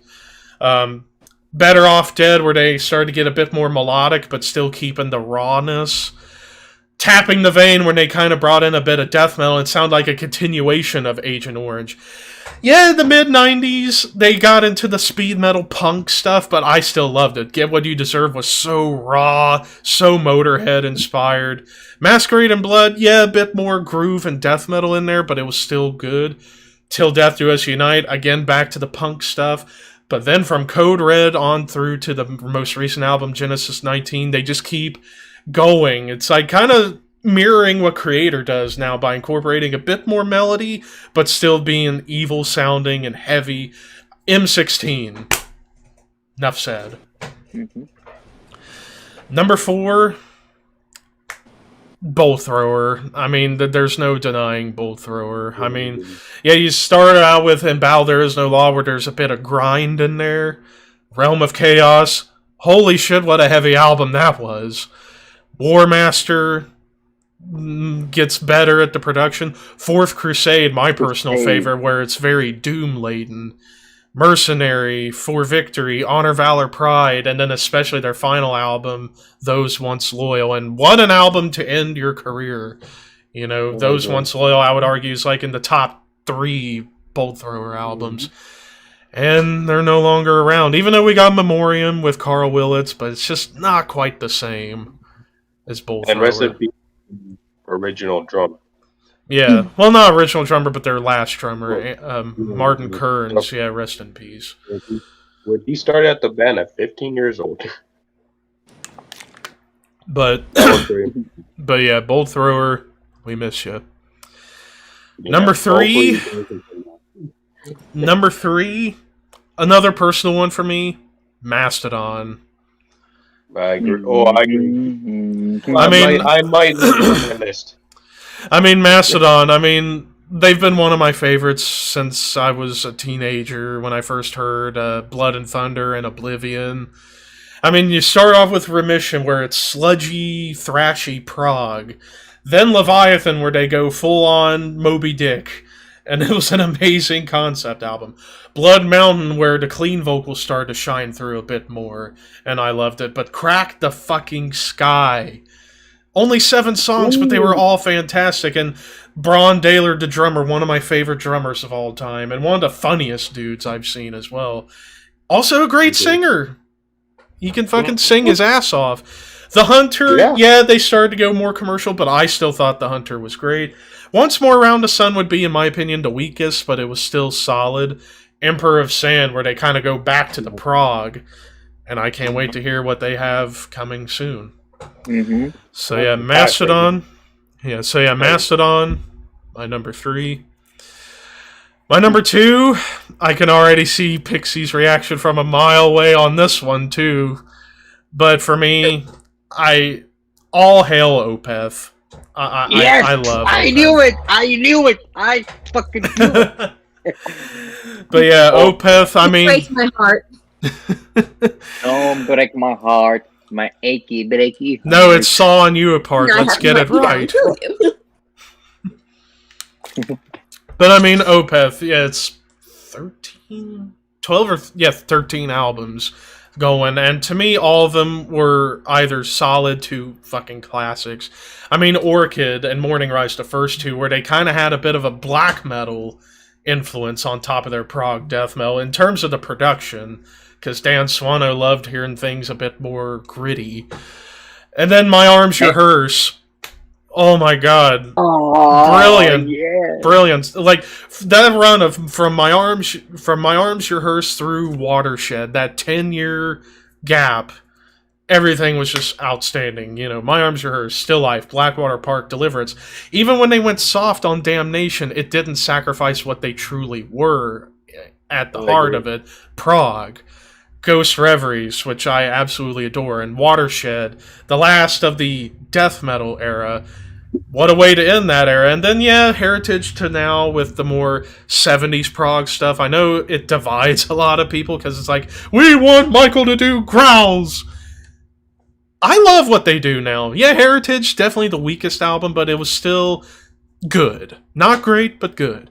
Better Off Dead, where they started to get a bit more melodic, but still keeping the rawness. Tapping the Vein, when they kind of brought in a bit of death metal, it sounded like a continuation of Agent Orange. Yeah, in the mid-90s, they got into the speed metal punk stuff, but I still loved it. Get What You Deserve was so raw, so Motorhead-inspired. Masquerade in Blood, a bit more groove and death metal in there, but it was still good. Till Death Do Us Unite, again, back to the punk stuff. But then from Code Red on through to the most recent album, Genesis 19, they just keep going. It's like kind of mirroring what Creator does now by incorporating a bit more melody, but still being evil sounding and heavy. M16. Enough said. Number 4, Bolt Thrower. There's no denying Bolt Thrower. You started out with In Battle There Is No Law, where there's a bit of grind in there. Realm of Chaos. Holy shit, what a heavy album that was. War Master gets better at the production. Fourth Crusade, my personal favorite, where it's very doom-laden. Mercenary, For Victory, Honor, Valor, Pride, and then especially their final album, Those Once Loyal. And what an album to end your career. Those Once Loyal, I would argue, is like in the top 3 Bolt Thrower albums. And they're no longer around. Even though we got Memoriam with Carl Willits, but it's just not quite the same as Bolt Thrower. And rest in peace, original drummer. Yeah, well, not original drummer, but their last drummer, Martin Kearns. Yeah, rest in peace. He started at the band at 15 years old. But yeah, Bolt Thrower, we miss you. Number 3, another personal one for me, Mastodon. I agree. I agree. I might leave on my list. Mastodon, they've been one of my favorites since I was a teenager when I first heard Blood and Thunder and Oblivion. You start off with Remission, where it's sludgy, thrashy prog. Then Leviathan, where they go full-on Moby Dick. And it was an amazing concept album. Blood Mountain, where the clean vocals started to shine through a bit more. And I loved it. But Crack the Fucking Sky. Only 7 songs, but they were all fantastic. And Braun Daler, the drummer, one of my favorite drummers of all time, and one of the funniest dudes I've seen as well. Also a great singer. He can fucking sing his ass off. The Hunter, yeah, they started to go more commercial, but I still thought The Hunter was great. Once More Around the Sun would be, in my opinion, the weakest, but it was still solid. Emperor of Sand, where they kind of go back to the prog, and I can't wait to hear what they have coming soon. Mm-hmm. So yeah, Mastodon. Mastodon, my number 3. My number 2, I can already see Pixie's reaction from a mile away on this one too. But for me, all hail Opeth. I love Opeth. I knew it! I fucking knew it! But yeah, Opeth, I mean... Break my heart. Don't break my heart. My achy, breaky heart. No, it's sawing you apart. Let's get it right. But I mean, Opeth, yeah, it's 13 albums going, and to me, all of them were either solid to fucking classics. I mean, Orchid and Morning Rise, the first two, where they kind of had a bit of a black metal influence on top of their prog death metal in terms of the production, because Dan Swano loved hearing things a bit more gritty. And then My Arms, Your Hearse. Oh my god. Brilliant. Yeah. Brilliant. Like that run of from My Arms Your Hearse through Watershed, that 10-year gap, everything was just outstanding. You know, My Arms Your Hearse, Still Life, Blackwater Park, Deliverance. Even when they went soft on Damnation, it didn't sacrifice what they truly were at the heart of it. Prog. Ghost Reveries, which I absolutely adore, and Watershed, the last of the death metal era. What a way to end that era. And then, yeah, Heritage to now with the more 70s prog stuff. I know it divides a lot of people because it's like, we want Michael to do growls. I love what they do now. Yeah, Heritage, definitely the weakest album, but it was still good. Not great, but good.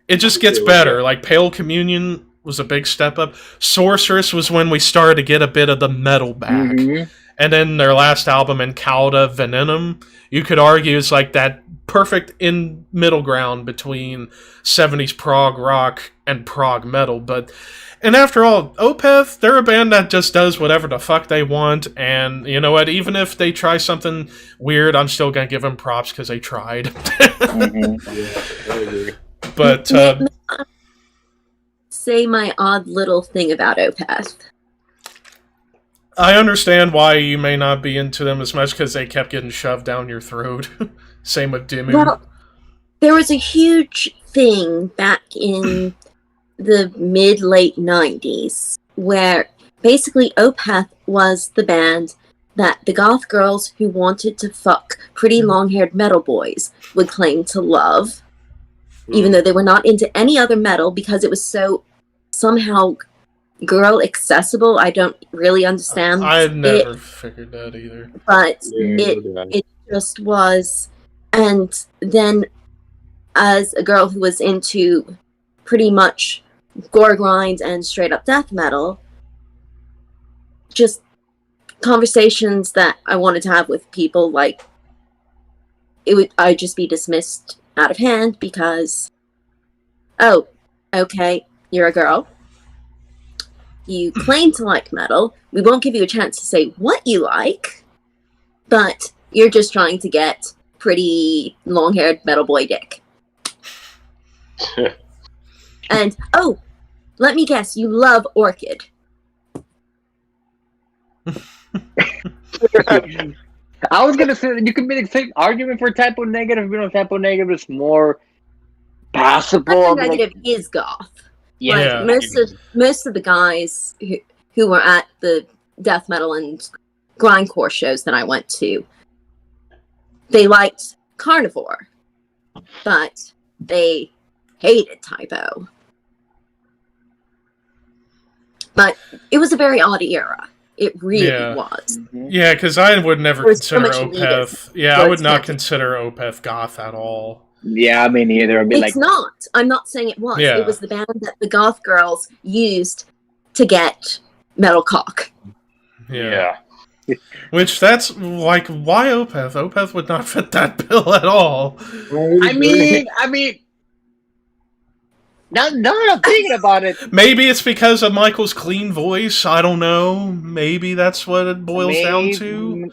It just gets better. Like, Pale Communion was a big step up. Sorceress was when we started to get a bit of the metal back. Mm-hmm. And then their last album, Incauda Venenum, you could argue is like that perfect in middle ground between 70s prog rock and prog metal. And after all, Opeth, they're a band that just does whatever the fuck they want. And you know what? Even if they try something weird, I'm still going to give them props because they tried. Mm-hmm. Yeah, I agree. But say my odd little thing about Opeth. I understand why you may not be into them as much because they kept getting shoved down your throat. Same with Dimmu. Well, there was a huge thing back in the mid-late 90s where basically Opeth was the band that the goth girls who wanted to fuck pretty long-haired metal boys would claim to love, even though they were not into any other metal because it was so somehow girl accessible. I don't really understand. I never figured that either. But it just was. And then as a girl who was into pretty much gore grind and straight up death metal, just conversations that I wanted to have with people, like I'd just be dismissed out of hand because, oh, okay, you're a girl. You claim to like metal. We won't give you a chance to say what you like, but you're just trying to get pretty long-haired metal boy dick. And, oh, let me guess, you love Orchid. I was going to say that you could make the same argument for Typo Negative, but Typo Negative is more passable. Typo Negative is goth. Yeah, like most of the guys who were at the death metal and grindcore shows that I went to, they liked Carnivore, but they hated Typo. But it was a very odd era. It really was. Yeah, because I would never consider Opeth. Yeah, I would not consider Opeth goth at all. Yeah, me neither. It's not. I'm not saying it was. Yeah. It was the band that the goth girls used to get metal cock. Yeah. Which that's like why Opeth? Opeth would not fit that bill at all. I mean, now that I'm thinking about it, Maybe it's because of Michael's clean voice. I don't know. Maybe that's what it boils down to.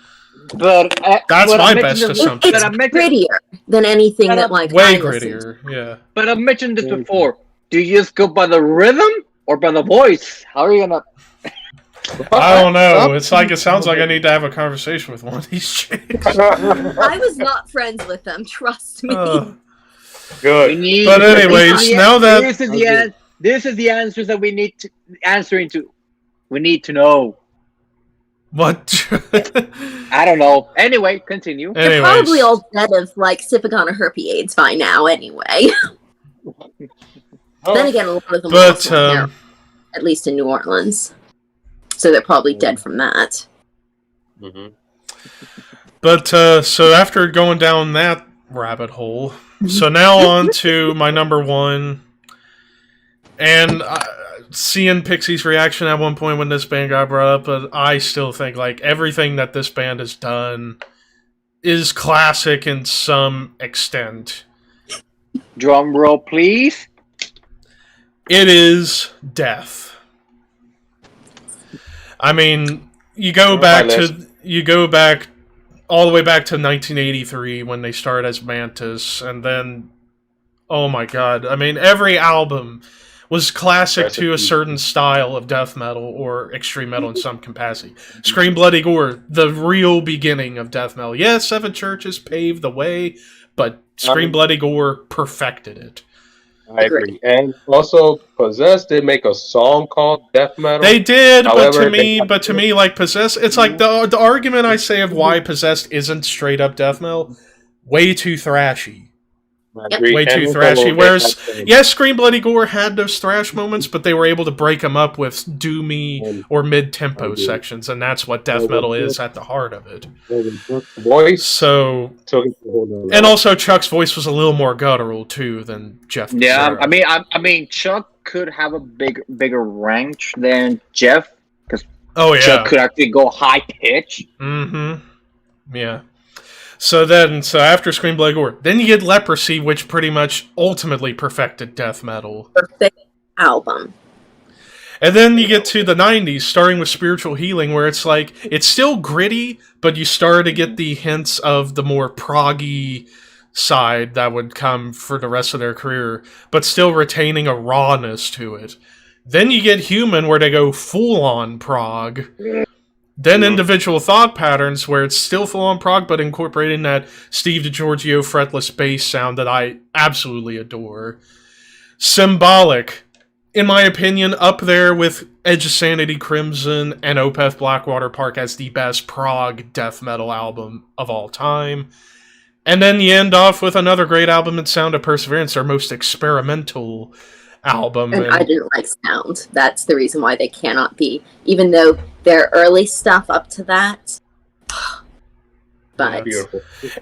But That's but my I best mentioned this- assumption. but It's I mentioned- grittier than anything But that like Way I listened grittier, yeah. But I mentioned this before. Do you just go by the rhythm or by the voice? How are you gonna? I don't know. It sounds like I need to have a conversation with one of these chicks. I was not friends with them, trust me. Good. But anyways, now that this is the answers that we need to answering to. We need to know. what? I don't know. Anyway, continue. They're probably all dead of like syphilitis or herpes AIDS by now anyway. Then again, a lot of them were also there, at least in New Orleans. So they're probably dead from that. Mm-hmm. But so after going down that rabbit hole, so now on to my number one, and seeing Pixie's reaction at one point when this band got brought up, but I still think like everything that this band has done is classic in some extent. Drum roll, please. It is Death. I mean, you go back all the way back to 1983 when they started as Mantis, and then, oh my god, I mean, every album was classic to a certain style of death metal or extreme metal in some capacity. Scream Bloody Gore, the real beginning of death metal. Yes, Seven Churches paved the way, but Scream Bloody Gore perfected it. I agree. And also, Possessed did make a song called Death Metal. They did, However, but to me, like Possessed, it's like the argument I say of why Possessed isn't straight up death metal, way too thrashy. I agree. Way too thrashy. Whereas, yes, Scream Bloody Gore had those thrash moments, but they were able to break them up with doomy or mid-tempo sections, and that's what death metal is at the heart of it. Voice. So, and also Chuck's voice was a little more guttural too than Jeff. Yeah, Becerra. I mean, Chuck could have a bigger range than Jeff because Chuck could actually go high pitch. Mm-hmm. Yeah. So after Scream Bloody Gore, then you get Leprosy, which pretty much ultimately perfected death metal. Perfect album. And then you get to the 90s, starting with Spiritual Healing, where it's like, it's still gritty, but you start to get the hints of the more proggy side that would come for the rest of their career, but still retaining a rawness to it. Then you get Human, where they go full-on prog. Then Individual Thought Patterns, where it's still full-on prog, but incorporating that Steve DiGiorgio fretless bass sound that I absolutely adore. Symbolic, in my opinion, up there with Edge of Sanity Crimson and Opeth Blackwater Park as the best prog death metal album of all time. And then you end off with another great album in Sound of Perseverance, their most experimental album. And I didn't like Sound. That's the reason why they cannot be, even though their early stuff up to that. But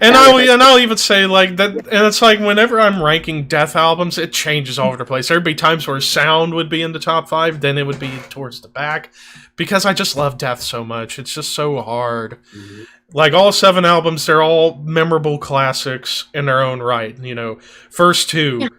and I'll even say like that, and it's like whenever I'm ranking death albums, it changes all over the place. There'd be times where Sound would be in the top 5, then it would be towards the back, because I just love Death so much. It's just so hard. Mm-hmm. Like all 7 albums, they're all memorable classics in their own right. You know, first 2.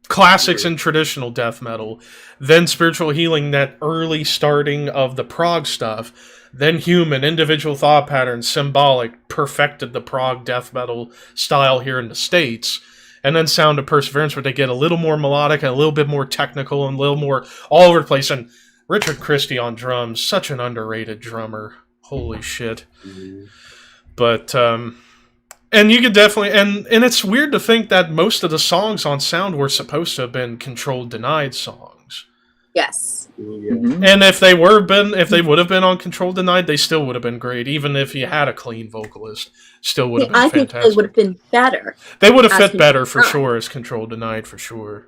Classics in traditional death metal, then Spiritual Healing, that early starting of the prog stuff, then Human, Individual Thought Patterns, Symbolic, perfected the prog death metal style here in the States, and then Sound of Perseverance, where they get a little more melodic and a little bit more technical and a little more all over the place. And Richard Christie on drums, such an underrated drummer. Holy shit. But, and you could definitely, and it's weird to think that most of the songs on Sound were supposed to have been Controlled Denied songs. Yes. Mm-hmm. And if they would have been on Controlled Denied, they still would have been great. Even if you had a clean vocalist, still would have been fantastic. I think they would have been better. They would have fit better for sure as Controlled Denied for sure.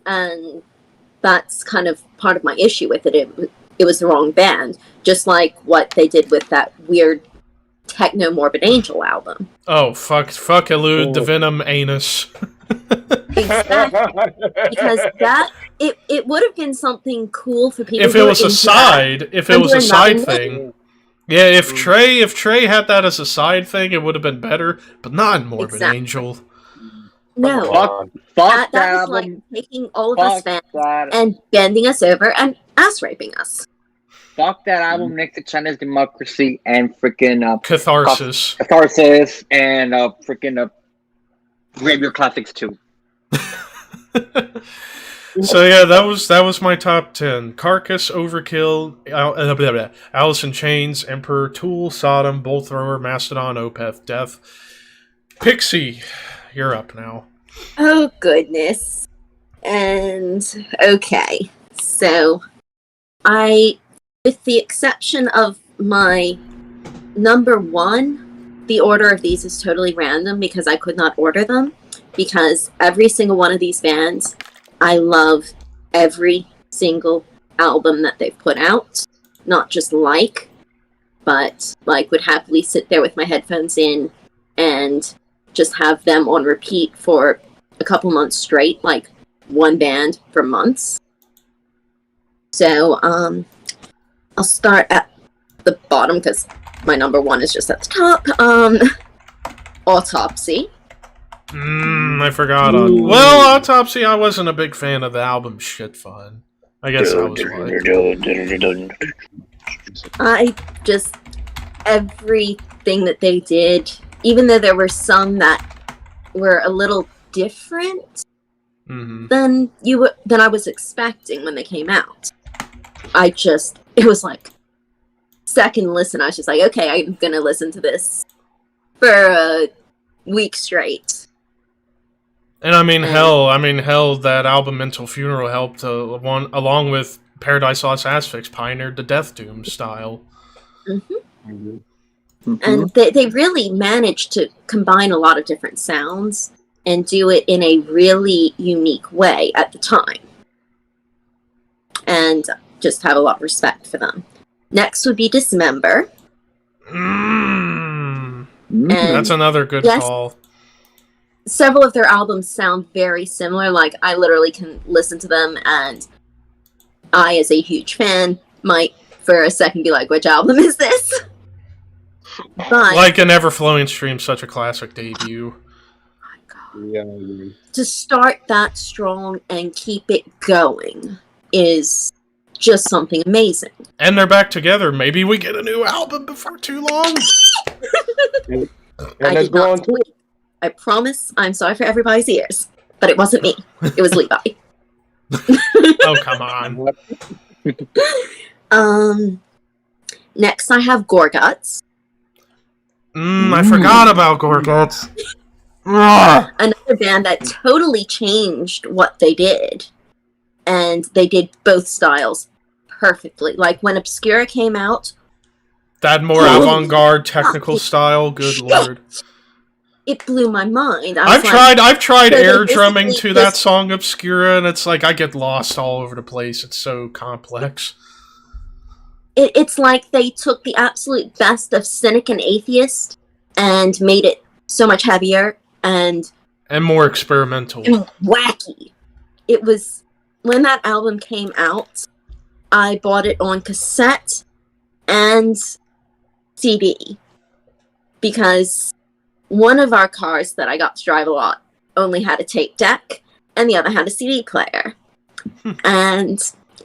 And that's kind of part of my issue with it. It was the wrong band, just like what they did with that weird Techno Morbid Angel album. Oh, fuck Elude the Venom Anus. Exactly. Because that it would have been something cool for people if it was a side thing. Yeah, if Trey had that as a side thing, it would have been better, but not in Morbid Exactly. Angel. No. Fuck That was like taking all of us fans and bending us over and ass raping us. Fuck that album next to China's Democracy and freaking Catharsis. Catharsis and freaking Graveyard Classics 2. So yeah, that was my top 10. Carcass, Overkill, Alice in Chains, Emperor, Tool, Sodom, Bull Thrower, Mastodon, Opeth, Death. Pixie, you're up now. Oh, goodness. And, okay. So, with the exception of my number 1, the order of these is totally random because I could not order them. Because every single one of these bands, I love every single album that they've put out. Not just but would happily sit there with my headphones in and just have them on repeat for a couple months straight, like one band for months. So, I'll start at the bottom because my number 1 is just at the top. Autopsy. I forgot. Well, Autopsy, I wasn't a big fan of the album Shit Fun. I guess I was everything that they did, even though there were some that were a little different than I was expecting when they came out. It was like second listen, I was just like, okay, I'm gonna listen to this for a week straight. And hell, that album Mental Funeral helped along with Paradise Lost Asphyx, pioneered the Death Doom style. And they really managed to combine a lot of different sounds and do it in a really unique way at the time. And just have a lot of respect for them. Next would be Dismember. That's another good call. Several of their albums sound very similar. Like, I literally can listen to them, and I, as a huge fan, might for a second be like, which album is this? But like an Ever-Flowing Stream, such a classic debut. Yeah, to start that strong and keep it going is just something amazing. And they're back together. Maybe we get a new album before too long. and I did not tweet. I promise. I'm sorry for everybody's ears, but it wasn't me. It was Levi. Oh, come on. Next I have Gorguts. I forgot about Gorguts. Another band that totally changed what they did. And they did both styles perfectly. Like, when Obscura came out... That more avant-garde technical style, good lord. It blew my mind. I've tried air drumming to that song Obscura, and it's like I get lost all over the place. It's so complex. It's like they took the absolute best of Cynic and Atheist and made it so much heavier and more experimental. And wacky. It was... When that album came out, I bought it on cassette and CD. Because one of our cars that I got to drive a lot only had a tape deck, and the other had a CD player. And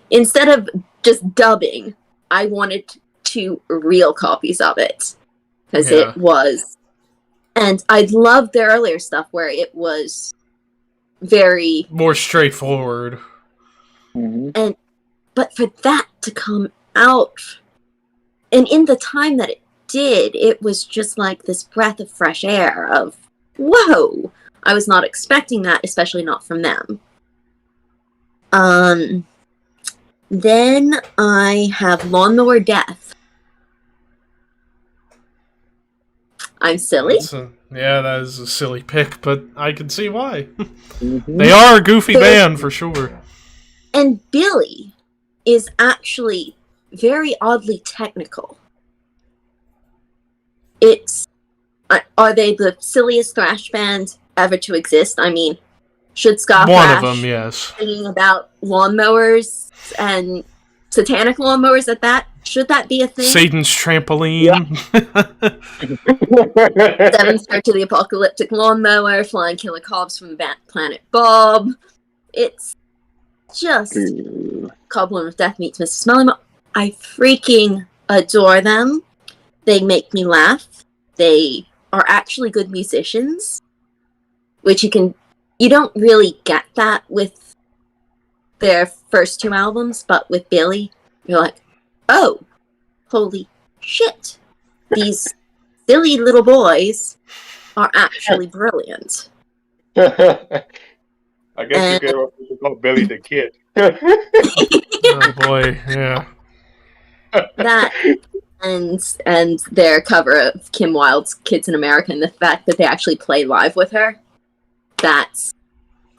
instead of just dubbing, I wanted 2 real copies of it. Because it was... And I loved their earlier stuff where it was very... more straightforward. But for that to come out, and in the time that it did, it was just like this breath of fresh air of, whoa! I was not expecting that, especially not from them. Then I have Lawnmower Death. I'm silly. That is a silly pick, but I can see why. They are a goofy band, for sure. And Billy is actually very oddly technical. Are they the silliest thrash band ever to exist? I mean, should Ska One Thrash of them, yes. singing about lawnmowers and satanic lawnmowers at that. Should that be a thing? Satan's trampoline. Seven Start to the Apocalyptic Lawnmower, Flying Killer Cobs from Planet Bob. It's just Cobbling with Death meets Mrs. Smelly Mo. I freaking adore them. They make me laugh. They are actually good musicians, which you don't really get that with their first two albums, but with Billy, you're like, oh, holy shit. These silly little boys are actually brilliant. I guess you could call Billy the Kid. Oh boy, yeah. That and their cover of Kim Wilde's Kids in America, and the fact that they actually play live with her, that's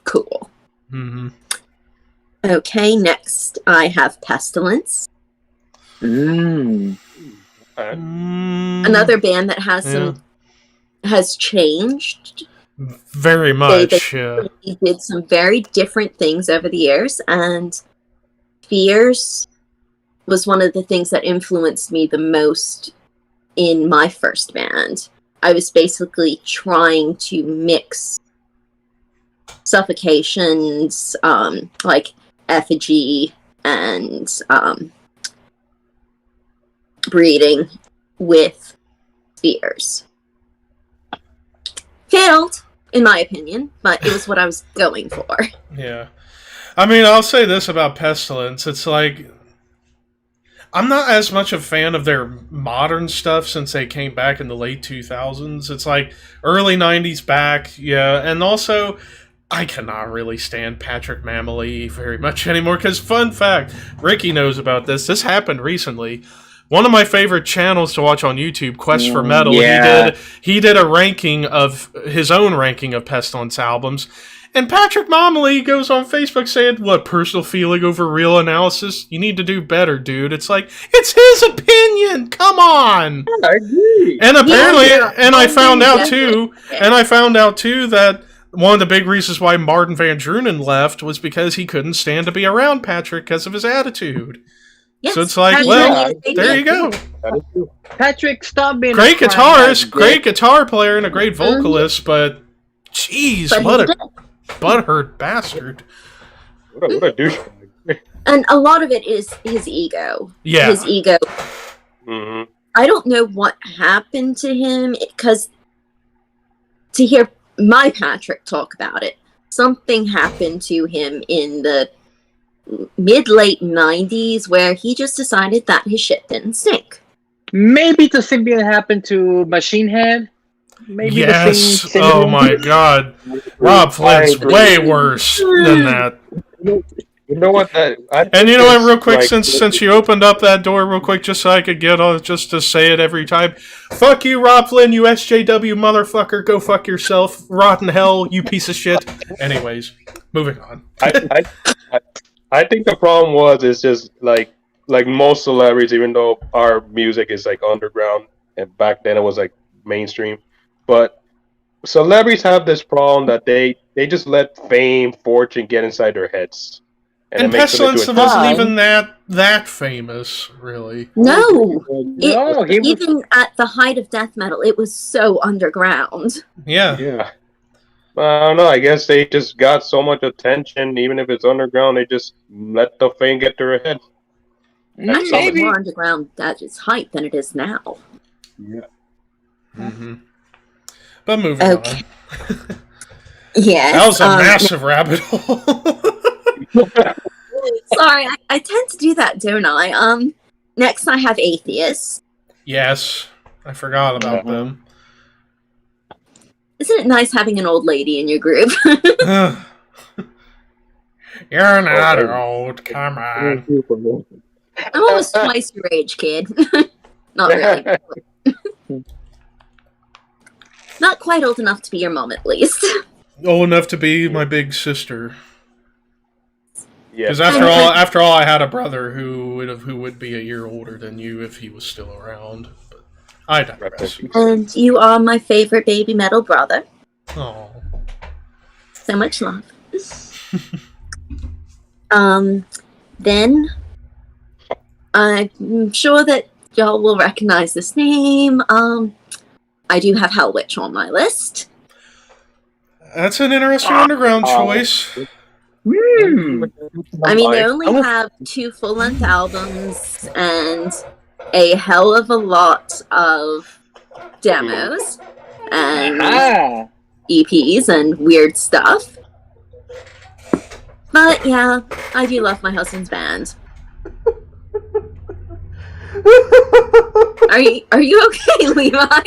cool. Mm-hmm. Okay, next I have Pestilence. Another band that has changed very much. They did some very different things over the years, and Fears was one of the things that influenced me the most in my first band. I was basically trying to mix Suffocation's like Effigy and Breeding with Fears. Failed, in my opinion, but it was what I was going for. Yeah. I mean, I'll say this about Pestilence. It's like, I'm not as much a fan of their modern stuff since they came back in the late 2000s. It's like early 90s back, yeah. And also, I cannot really stand Patrick Mamely very much anymore. Because, fun fact, Ricky knows about this. This happened recently. One of my favorite channels to watch on YouTube, Quest for Metal, he did a ranking of his own ranking of Pestilence albums. And Patrick Mamely goes on Facebook saying, what, personal feeling over real analysis? You need to do better, dude. It's like, it's his opinion! Come on! I agree. And apparently, I found out too that one of the big reasons why Martin Van Drunen left was because he couldn't stand to be around Patrick because of his attitude. Yes, so it's like, well, there you go. Patrick, stop being great guitarist, great guitar player, and a great vocalist, but jeez, what a butthurt bastard. What a douchebag. And a lot of it is his ego. Yeah. His ego. Mm-hmm. I don't know what happened to him, because to hear my Patrick talk about it, something happened to him in the mid-late 90s where he just decided that his shit didn't stink. Maybe the same thing happened to Machine Head. Maybe yes. The same oh my god. Rob Flynn's way worse than that. You know what? And you know what, real quick, like, since you opened up that door real quick, just so I could get on, just to say it every time. Fuck you, Rob Flynn, you SJW motherfucker. Go fuck yourself. Rotten hell, you piece of shit. Anyways, moving on. I think the problem is just like most celebrities, even though our music is like underground, and back then it was like mainstream, but celebrities have this problem that they just let fame, fortune get inside their heads. And Pestilence wasn't even that famous, really. No, even at the height of death metal, it was so underground. Yeah. I don't know. I guess they just got so much attention, even if it's underground. They just let the fame get to their head. Actually, it's more underground at its height than it is now. Yeah. Mm-hmm. But moving on. Yeah, that was a massive rabbit hole. Sorry, I tend to do that, don't I? Next I have Atheists. Yes, I forgot about them. Isn't it nice having an old lady in your group? You're not old, come on. I'm almost twice your age, kid. Not really. Not quite old enough to be your mom, at least. Old enough to be my big sister. Yeah. Because after all, I had a brother who would be a year older than you if he was still around. But I digress. And you are my favorite baby metal brother. Oh. So much love. Then I'm sure that y'all will recognize this name. I do have Hell Witch on my list. That's an interesting underground choice. I mean, they only have 2 full-length albums and a hell of a lot of demos and EPs and weird stuff. But yeah, I do love my husband's band. Are you okay, Levi?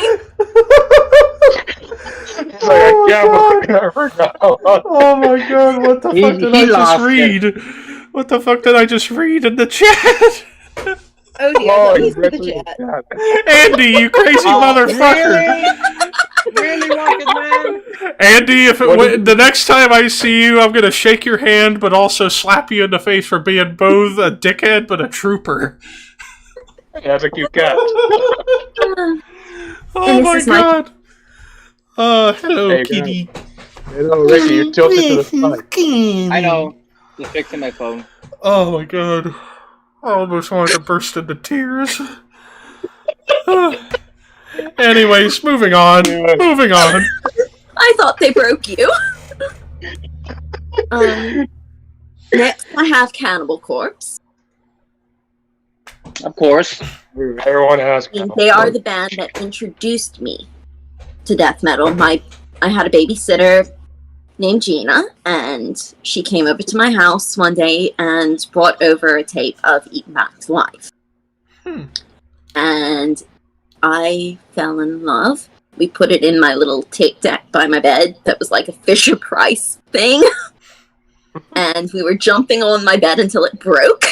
He's like, I forgot. Oh my god, what the fuck did I just read? What the fuck did I just read in the chat? Oh dear, let me see the chat. Andy, you crazy motherfucker! Really, Rocket Man? Andy, if the next time I see you, I'm gonna shake your hand, but also slap you in the face for being both a dickhead but a trooper. That's a cute cat. Oh my god! Hello, kitty. Hello, Ricky, you're tilted to the side. I know. Just fixing my phone. Oh my god. I almost wanted to burst into tears. Anyways, moving on. I thought they broke you. Next, I have Cannibal Corpse. Of course. Everyone has. They are the band that introduced me to death metal. I had a babysitter named Gina, and she came over to my house one day and brought over a tape of Eaten Back to Life. And I fell in love. We put it in my little tape deck by my bed that was like a Fisher-Price thing. And we were jumping on my bed until it broke.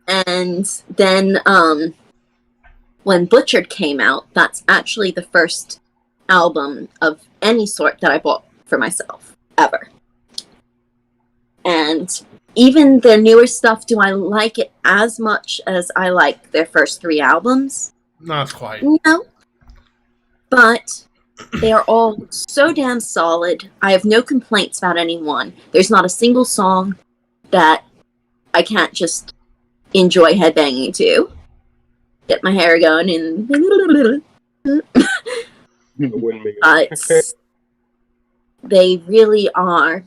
And then when Butchered came out, that's actually the first album of any sort that I bought for myself, ever. And even their newer stuff, do I like it as much as I like their first 3 albums? Not quite. No. But they are all so damn solid. I have no complaints about any one. There's not a single song that I can't just enjoy headbanging to. Get my hair going and... But they really are,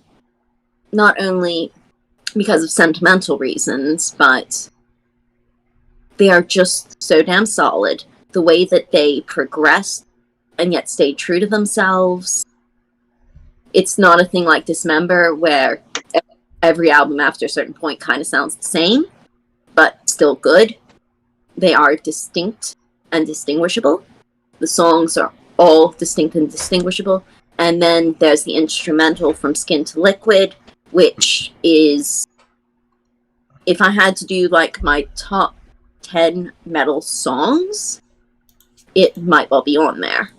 not only because of sentimental reasons, but they are just so damn solid. The way that they progressed and yet stayed true to themselves. It's not a thing like Dismember where every album after a certain point kind of sounds the same, but still good. They are distinct and distinguishable. The songs are all distinct and distinguishable. And then there's the instrumental from Skin to Liquid, which is, if I had to do like my top 10 metal songs, it might well be on there.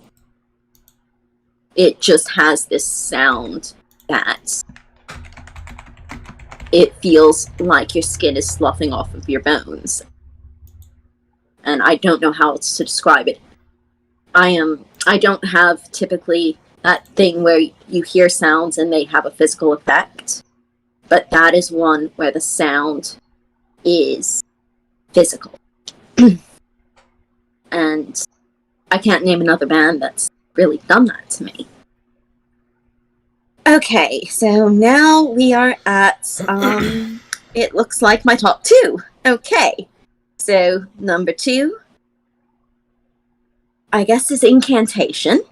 It just has this sound that it feels like your skin is sloughing off of your bones. And I don't know how else to describe it. I don't have typically that thing where you hear sounds and they have a physical effect. But that is one where the sound is physical. And I can't name another band that's really done that to me. Okay, so now we are at, it looks like my top 2. Okay, so number 2, I guess, is Incantation.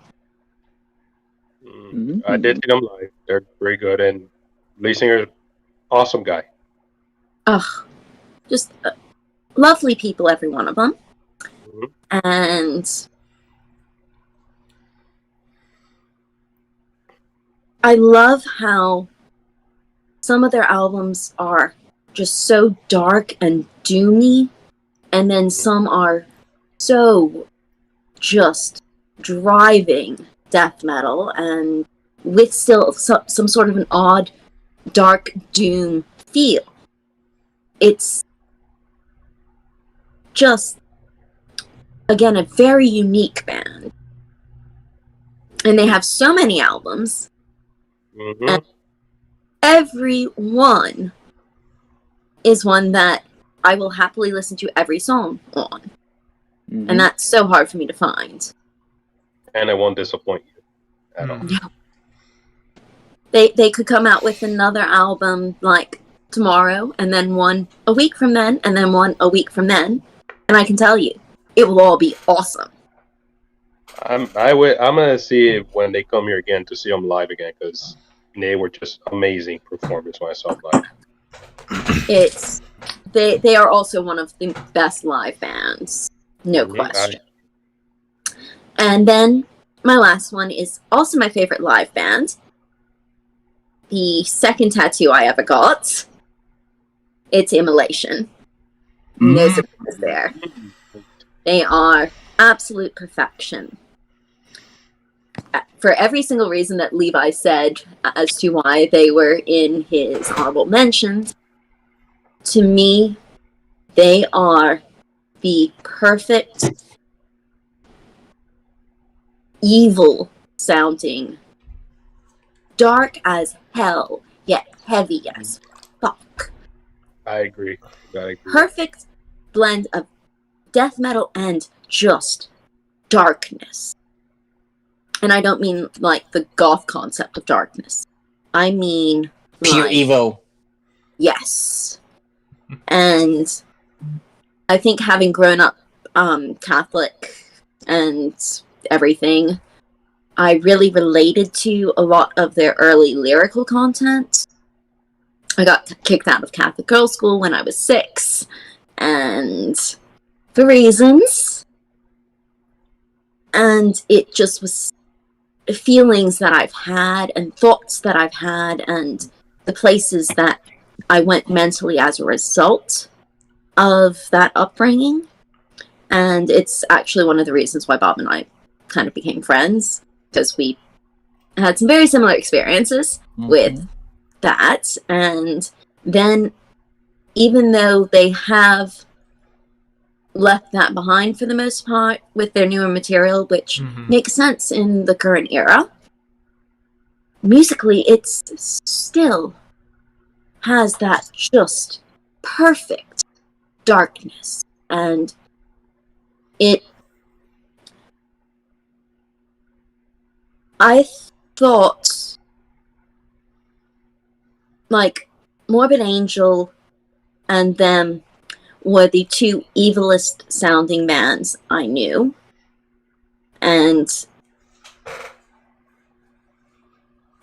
I did see them live. They're very good, and lead singer, awesome guy. Ugh, just lovely people, every one of them. And I love how some of their albums are just so dark and doomy, and then some are so just driving death metal, and with still some sort of an odd dark doom feel. It's just, again, a very unique band. And they have so many albums. And every one is one that I will happily listen to every song on. Mhm. And that's so hard for me to find. And it won't disappoint you at all. Mhm. They could come out with another album like tomorrow, and then one a week from then, and then one a week from then, and I can tell you, it will all be awesome. I'm gonna see it when they come here again to see them live again, because they were just amazing performance when I saw them live. It's they are also one of the best live bands, no question. And then my last one is also my favorite live band. The second tattoo I ever got. It's Immolation. No surprise there. They are absolute perfection. For every single reason that Levi said as to why they were in his honorable mentions, to me, they are the perfect evil sounding, dark as hell, yet heavy as fuck. I agree. Perfect blend of death metal and just darkness. And I don't mean like the goth concept of darkness. I mean pure evil. Yes. And I think having grown up Catholic and everything, I really related to a lot of their early lyrical content. I got kicked out of Catholic girls' school when I was 6, and for reasons. And it just was feelings that I've had and thoughts that I've had and the places that I went mentally as a result of that upbringing. And it's actually one of the reasons why Bob and I kind of became friends, because we had some very similar experiences with that. And then, even though they have left that behind for the most part with their newer material, which makes sense in the current era, musically it's still has that just perfect darkness. And I thought like Morbid Angel and them were the two evilest sounding bands I knew. And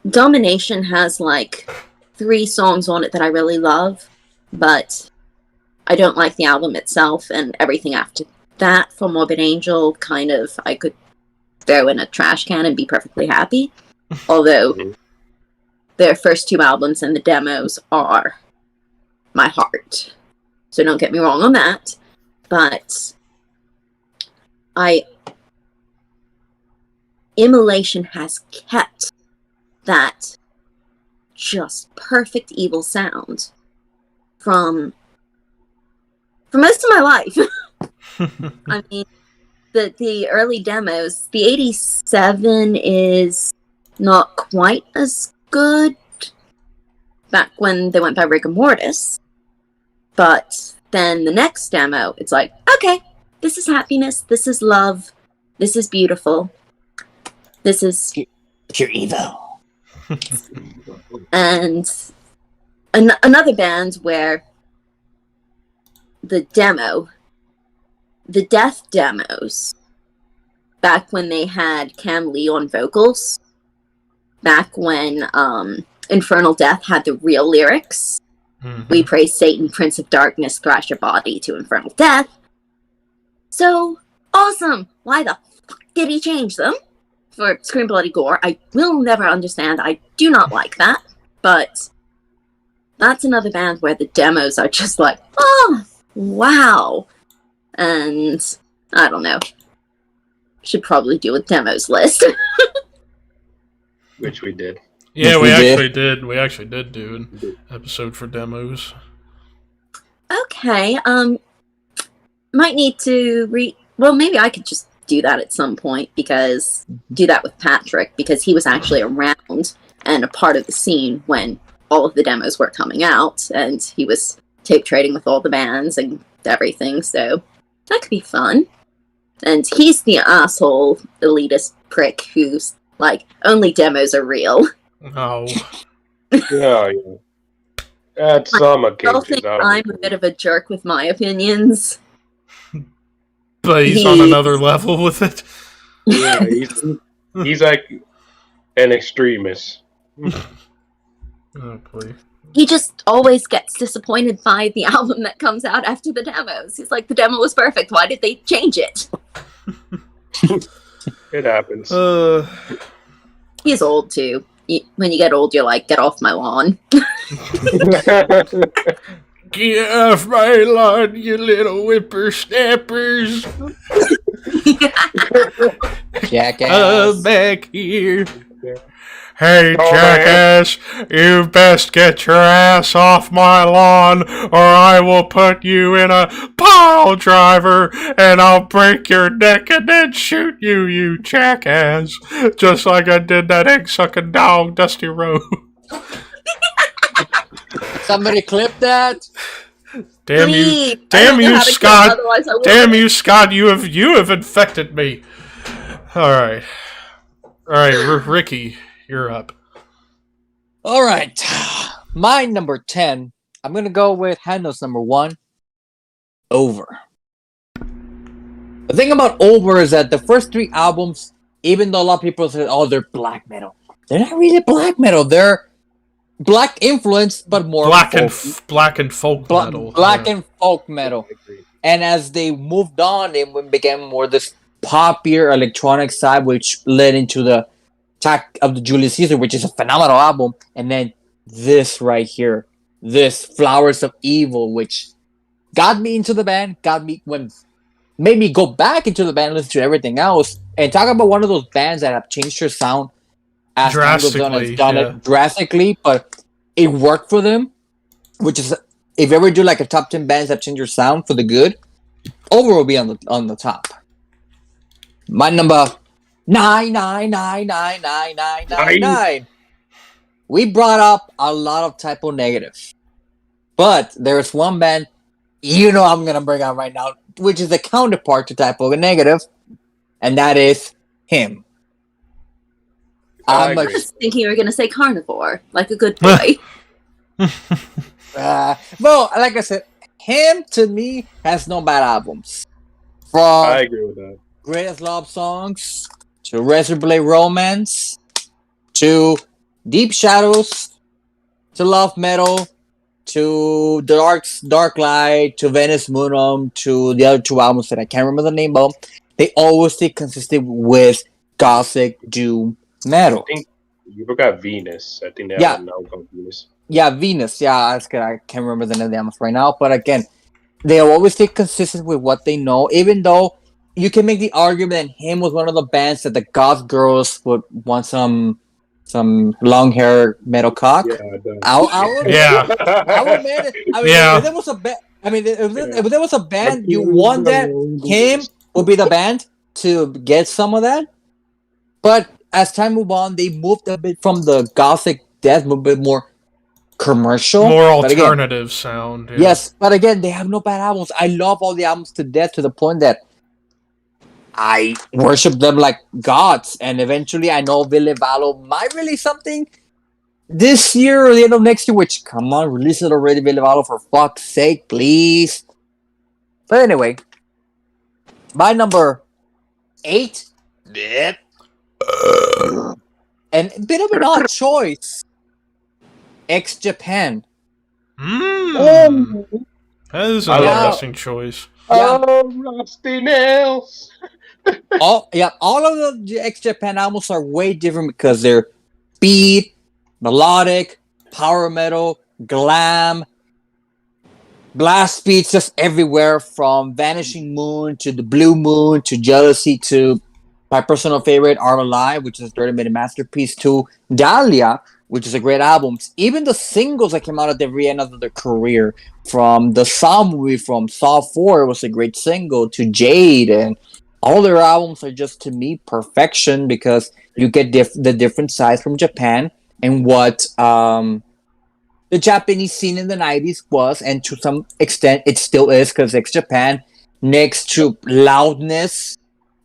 Domination has like 3 songs on it that I really love, but I don't like the album itself, and everything after that from Morbid Angel kind of I could throw in a trash can and be perfectly happy. Although their first 2 albums and the demos are my heart. So don't get me wrong on that. But Immolation has kept that just perfect evil sound for most of my life. I mean, the early demos, the 87 is not quite as good back when they went by Rigor Mortis. But then the next demo, it's like, okay, this is happiness, this is love, this is beautiful, this is pure evil. And another band where the death demos, back when they had Cam Lee on vocals, back when Infernal Death had the real lyrics, we praise Satan, Prince of Darkness, thrash your body to Infernal Death. So awesome! Why the fuck did he change them for Scream Bloody Gore? I will never understand. I do not like that. But that's another band where the demos are just like, oh, wow. And I don't know. Should probably do a demos list. Which we did. Yeah, we actually did do an episode for demos. Okay, might need to well, maybe I could just do that at some point, because do that with Patrick, because he was actually around and a part of the scene when all of the demos were coming out, and he was tape trading with all the bands and everything, so that could be fun. And he's the asshole elitist prick who's like, only demos are real. Oh. Yeah. At some I occasions. think I'm a bit of a jerk with my opinions. But he's on another level with it. Yeah, he's like an extremist. Oh, please. He just always gets disappointed by the album that comes out after the demos. He's like, the demo was perfect. Why did they change it? It happens. He's old, too. When you get old, you're like, get off my lawn. Get off my lawn, you little whippersnappers. Jackass. Back here. Hey, jackass, you best get your ass off my lawn, or I will put you in a pile driver, and I'll break your neck and then shoot you, you jackass. Just like I did that egg-sucking dog, Dusty Road. Somebody clip that. Damn Please. you, damn you, Scott! Otherwise I Damn you, Scott! You have infected me. All right, Ricky, you're up. All right. My number 10. I'm going to go with Handel's number 1. Over. The thing about Over is that the first 3 albums, even though a lot of people say, oh, they're black metal. They're not really black metal. They're black influenced, but more black and folk metal. Black and folk metal. And as they moved on, it became more this poppier electronic side, which led into the Attack of the Julius Caesar, which is a phenomenal album. And then this right here, this Flowers of Evil, which got me into the band, made me go back into the band and listen to everything else. And talk about one of those bands that have changed their sound as time goes on, has done it drastically, but it worked for them. Which is, if you ever do like a top 10 bands that change your sound for the good, Over will be on the top. My number 9. We brought up a lot of typo negatives, but there's one band I'm gonna bring out right now, which is the counterpart to typo negative, and that is him. I was thinking you were going to say Carnivore, like a good boy. Well, like I said, him to me has no bad albums. From I agree with that. Greatest Love Songs to Razor Blade Romance to Deep Shadows to Love Metal to Dark Light to Venice Moonum to the other 2 albums that I can't remember the name of. They always stay consistent with Gothic Doom metal. I think you forgot Venus. I think they have an album called Venus. Yeah, Venus. Yeah, that's good. I can't remember the name of the album right now. But again, they always stay consistent with what they know, even though you can make the argument that him was one of the bands that the goth girls would want some long hair metal cock. Yeah, I would admit it. If there was a band, if there was a band you want that, him would be the band to get some of that. But as time moved on, they moved a bit from the gothic death, a bit more commercial, more alternative sound. Yeah. Yes, but again, they have no bad albums. I love all the albums to death, to the point that I worship them like gods. And eventually, I know Ville Valo might release something this year or the end of next year. Which, come on, release it already, Ville Valo, for fuck's sake, please. But anyway, my number 8. And a bit of an odd choice. X-Japan. That is an interesting choice. Rusty Nails. All of the X-Japan albums are way different because they're beat, melodic, power metal, glam, blast beats just everywhere, from Vanishing Moon to The Blue Moon to Jealousy to my personal favorite, Art Alive, which is a 30-minute masterpiece, to Dahlia, which is a great album. Even the singles that came out at the very end of their career, from the Saw movie, from Saw 4 was a great single, to Jade, and all their albums are just, to me, perfection, because you get the different sides from Japan and what the Japanese scene in the 90s was, and to some extent it still is, because Japan, next to Loudness,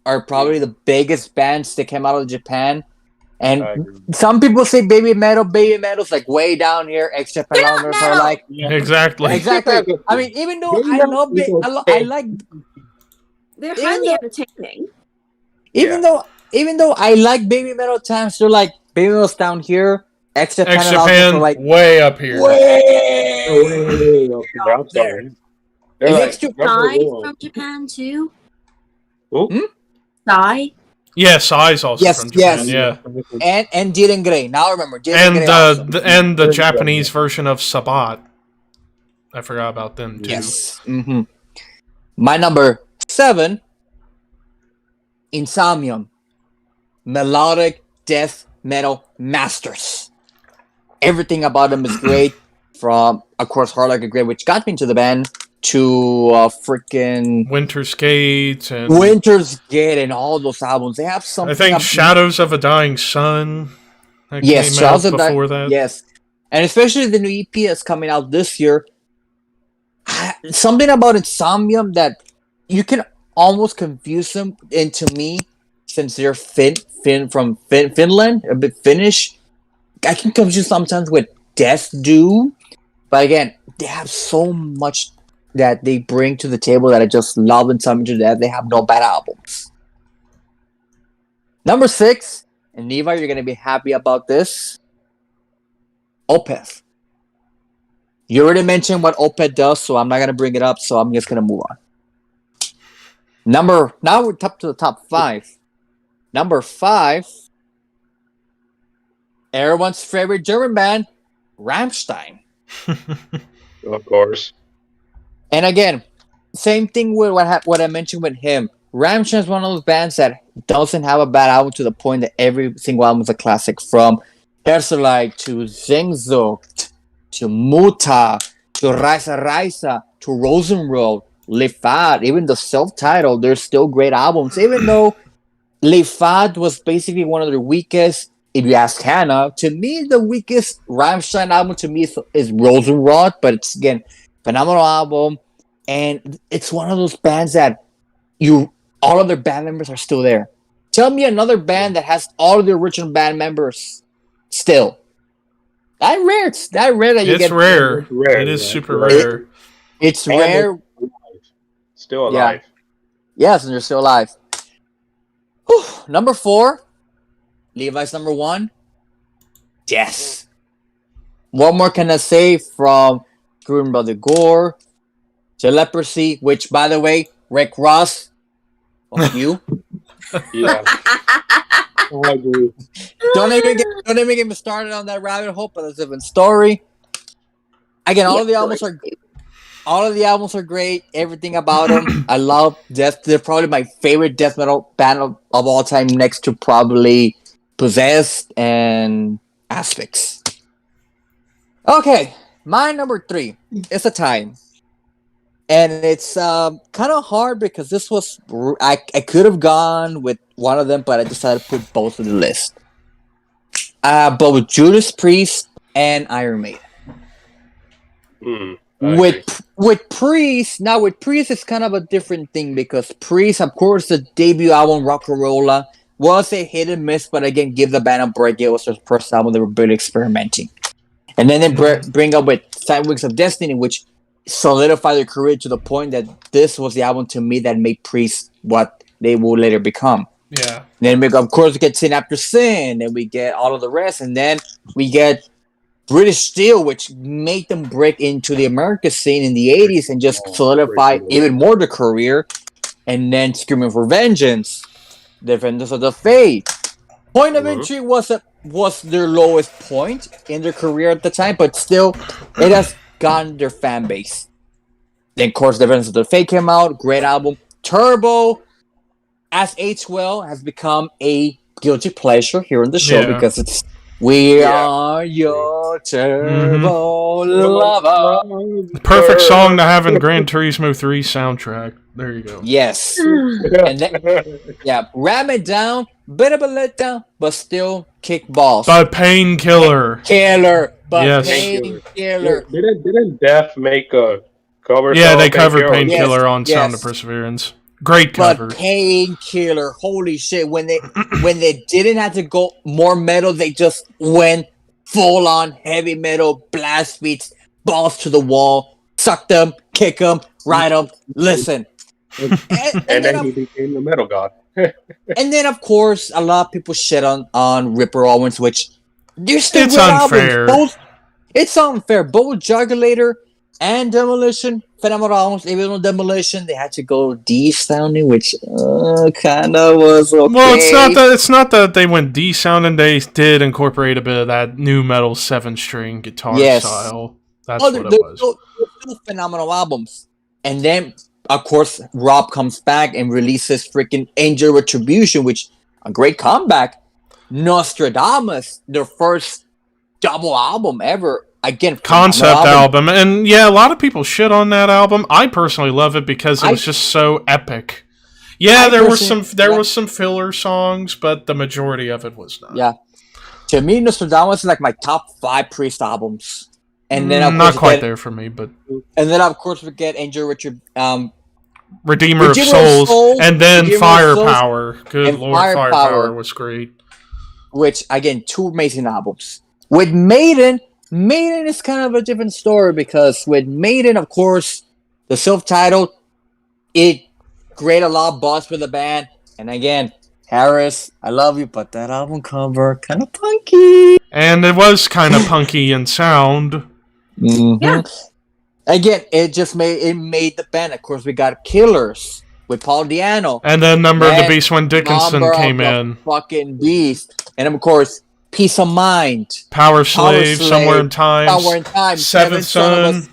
are probably the biggest bands that came out of Japan. And some people say baby metal's like way down here. Japan Loudness are like Exactly. I mean, even though I like, They're highly entertaining. even though I like baby metal times, they're like baby metal's down here. Japan are like way up here. Way up there. They're next to Sai from Japan too. Who? Sai. Yeah, Sai's also from Japan. Yeah, and Jiren Grey. Now remember, and the Japanese version of Sabat. I forgot about them too. Yes. Mm-hmm. My number 7, Insomnium, melodic death metal masters. Everything about them is great. From, of course, Hard Like a Grave, which got me into the band, to freaking Winter's Gate and all those albums. They have something. I think Shadows of a Dying Sun. Yes, Shadows of before that. Yes, and especially the new EP that's coming out this year. Something about Insomnium that you can almost confuse them into me, since they're from Finland, a bit Finnish. I can confuse sometimes with Death Doom, but again, they have so much that they bring to the table that I just love and something to that. They have no bad albums. Number 6, and Levi, you're gonna be happy about this. Opeth. You already mentioned what Opeth does, so I'm not gonna bring it up. So I'm just gonna move on. Now we're up to the top 5. Number 5, everyone's favorite German band, Rammstein. Of course. And again, same thing with what I mentioned with him. Rammstein is one of those bands that doesn't have a bad album, to the point that every single album is a classic. From Herzeleid to Sehnsucht to Muta to Reise to Rosenroad, Levi, even the self-titled, they're still great albums. Even though Levi was basically one of their weakest. If you ask Hannah, to me, the weakest Rammstein album to me is Rosenrod, but it's, again, phenomenal album, and it's one of those bands that all of their band members are still there. Tell me another band that has all of the original band members still. That rare. It's rare that you it's get. Rare. It's rare. It is super rare. It's rare. Still alive. Yeah. Yes, and they're still alive. Whew. Number 4. Levi's number 1. Yes. What more can I say from Green Brother Gore to Leprosy, which, by the way, Rick Ross, fuck you. Yeah. I agree. Don't even get me started on that rabbit hole, but that's a different story. Again, all of the albums are great. Everything about them, I love. They're probably my favorite death metal band of all time, next to probably Possessed and Asphyx. Okay, my number 3 is a tie, and it's kind of hard because this was I could have gone with one of them, but I decided to put both on the list. But with Judas Priest and Iron Maiden. With Priest, it's kind of a different thing, because Priest, of course, the debut album Rock'n'Rolla was a hit and miss, but again, give the band a break. It was their first album; they were really experimenting. And then they bring up with 7 Weeks of Destiny, which solidified their career to the point that this was the album to me that made Priest what they will later become. Yeah. And then of course we get Sin After Sin, and we get all of the rest, and then we get British Steel, which made them break into the America scene in the 80s and just solidify even more their career. And then Screaming for Vengeance, Defenders of the Faith. Point of Entry was their lowest point in their career at the time, but still, it has gotten their fan base. Then, of course, Defenders of the Faith came out, great album. Turbo, as aged well, has become a guilty pleasure here on the show because it's We are your turbo lover. Perfect song to have in Gran Turismo 3 soundtrack. There you go. Yes. And then, ram it down, bit of a letdown, but still kick balls. The Painkiller. Killer. But Yes. Painkiller. Didn't Def make a cover? Yeah, song, they covered Painkiller? Painkiller on Sound of yes. Perseverance. Great cover. But Painkiller, holy shit! When they didn't have to go more metal, they just went full on heavy metal, blast beats, balls to the wall, suck them, kick them, ride them, listen. And then he became the metal god. And then, of course, a lot of people shit on Ripper Owens, which they're still It's good unfair. albums. It's unfair. Both Juggulator and Demolition, phenomenal albums. Even with Demolition, they had to go D-sounding, which kind of was okay. Well, it's not that they went D-sounding. They did incorporate a bit of that new metal 7-string guitar style. That's what it was. They're still phenomenal albums. And then, of course, Rob comes back and releases freaking Angel Retribution, which a great comeback. Nostradamus, their first double album ever. Again, concept album. And yeah, a lot of people shit on that album. I personally love it because it was just so epic. Yeah, there was some filler songs, but the majority of it was not. Yeah. To me, Nostradamus is like my top 5 Priest albums. And then not quite there for me, but and then of course we get Angel Richard Redeemer of Souls, and then Redeemer Firepower. Good and Lord, Firepower was great. Which again, 2 amazing albums. With Maiden is kind of a different story because with Maiden, of course, the self-titled, it created a lot of buzz for the band. And again, Harris, I love you, but that album cover kind of punky. And it was kind of punky in sound. Mm-hmm. Yeah. Again, it made the band. Of course, we got Killers with Paul Di'Anno. And then Number of the Beast when Dickinson came in. Fucking Beast. And of course, Peace of Mind. Power Slave, Somewhere in Time. Seventh Son.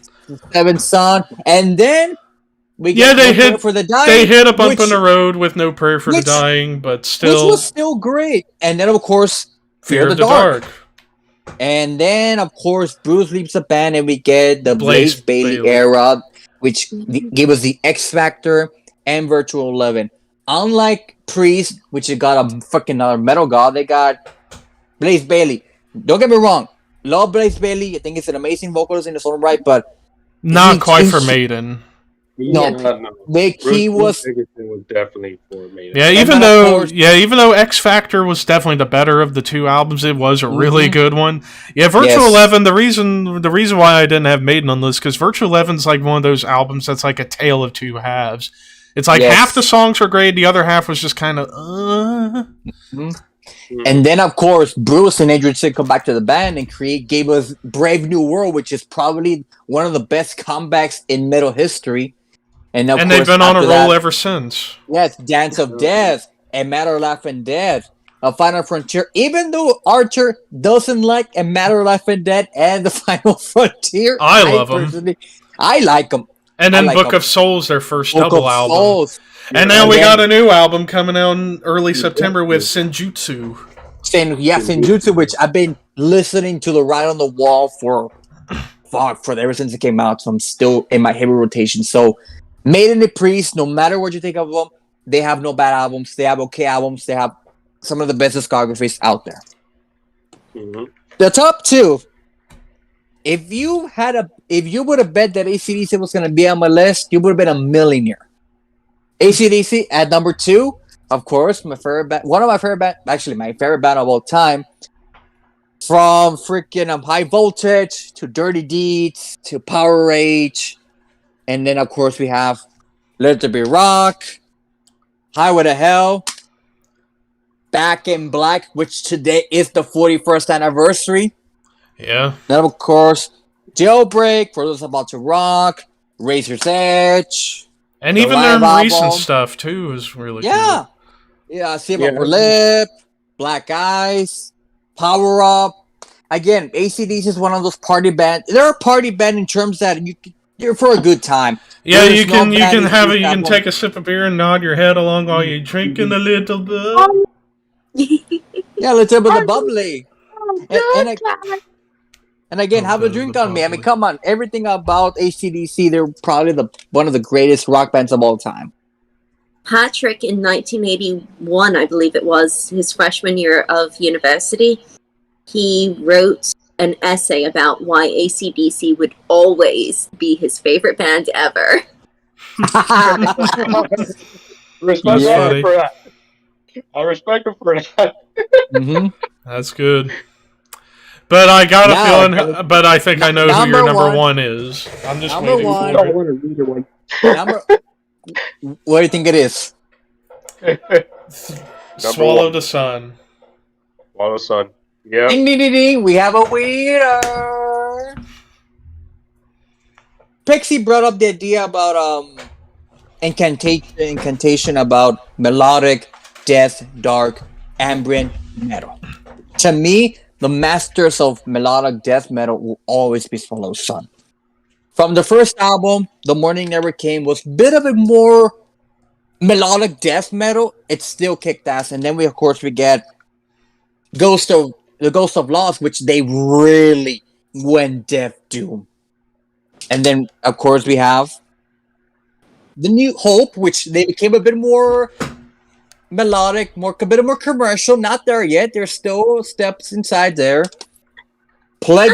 Seventh Son. And then we get hit for the Dying. They hit a bump in the road with No Prayer for the Dying, but still. Which was still great. And then, of course, Fear of the Dark. And then, of course, Bruce leaves the band and we get the Blaze Bayley era, which gave us the X Factor and Virtual 11. Unlike Priest, which got a fucking another metal god, they got Blaze Bayley. Don't get me wrong. Love Blaze Bayley. I think he's an amazing vocalist in his own right, but not quite for Maiden. No, he was definitely for Maiden. Yeah, even though X Factor was definitely the better of the 2 albums, it was a really good one. Yeah, Virtual 11. The reason why I didn't have Maiden on this because Virtual 11's like one of those albums that's like a tale of 2 halves. It's like half the songs were great, the other half was just kind of. And then, of course, Bruce and Adrian Sid come back to the band and gave us Brave New World, which is probably one of the best comebacks in metal history. And they've been on a roll ever since. Yes, Dance of Death, A Matter of Life and Death, A Final Frontier. Even though Archer doesn't like A Matter of Life and Death and The Final Frontier, I love them. I like them. And then Book of Souls, their first double album. And now we got a new album coming out in early September with Senjutsu. Senjutsu, which I've been listening to the Ride on the Wall for ever since it came out. So I'm still in my heavy rotation. So Maiden and Priest, no matter what you think of them, they have no bad albums. They have okay albums. They have some of the best discographies out there. Mm-hmm. The top 2. If you would have bet that AC/DC was going to be on my list, you would have been a millionaire. AC/DC at number 2, of course, my favorite band, my favorite band of all time. From freaking High Voltage to Dirty Deeds to Power Rage. And then, of course, we have Let There Be Rock, Highway to Hell, Back in Black, which today is the 41st anniversary. Yeah. Then, of course, Jailbreak, For Those About to Rock, Razor's Edge. And even their recent stuff, too, is really cool. Yeah, Save Upper Lip, Black Eyes, Power Up. Again, AC/DC is one of those party bands. They're a party band in terms that you're for a good time. Yeah, you can take a sip of beer and nod your head along while you're drinking a little bit. Yeah, a little bit of bubbly. And again, have a drink on me. I mean, come on. Everything about AC/DC, they're probably one of the greatest rock bands of all time. Patrick, in 1981, I believe it was, his freshman year of university, he wrote an essay about why AC/DC would always be his favorite band ever. Respect Yeah. him for that. I respect him for that. Mm-hmm. That's good. But I got a Now, feeling. But I think I know who your number number one. one is. I'm just Number waiting one. for I it. want to read the one. Number. What do you think it is? Swallow one. the Sun. Swallow Sun. Yeah. Ding ding ding ding! We have a winner. Pixie brought up the idea about incantation about melodic, death, dark, ambient metal. To me, the masters of melodic death metal will always be Swallow Sun. From the first album, The Morning Never Came was a bit of a more melodic death metal. It still kicked ass, and then we get Ghost of Lost, which they really went death doom. And then, of course, we have the New Hope, which they became a bit more melodic, a bit more commercial. Not there yet. There's still steps inside there. Plague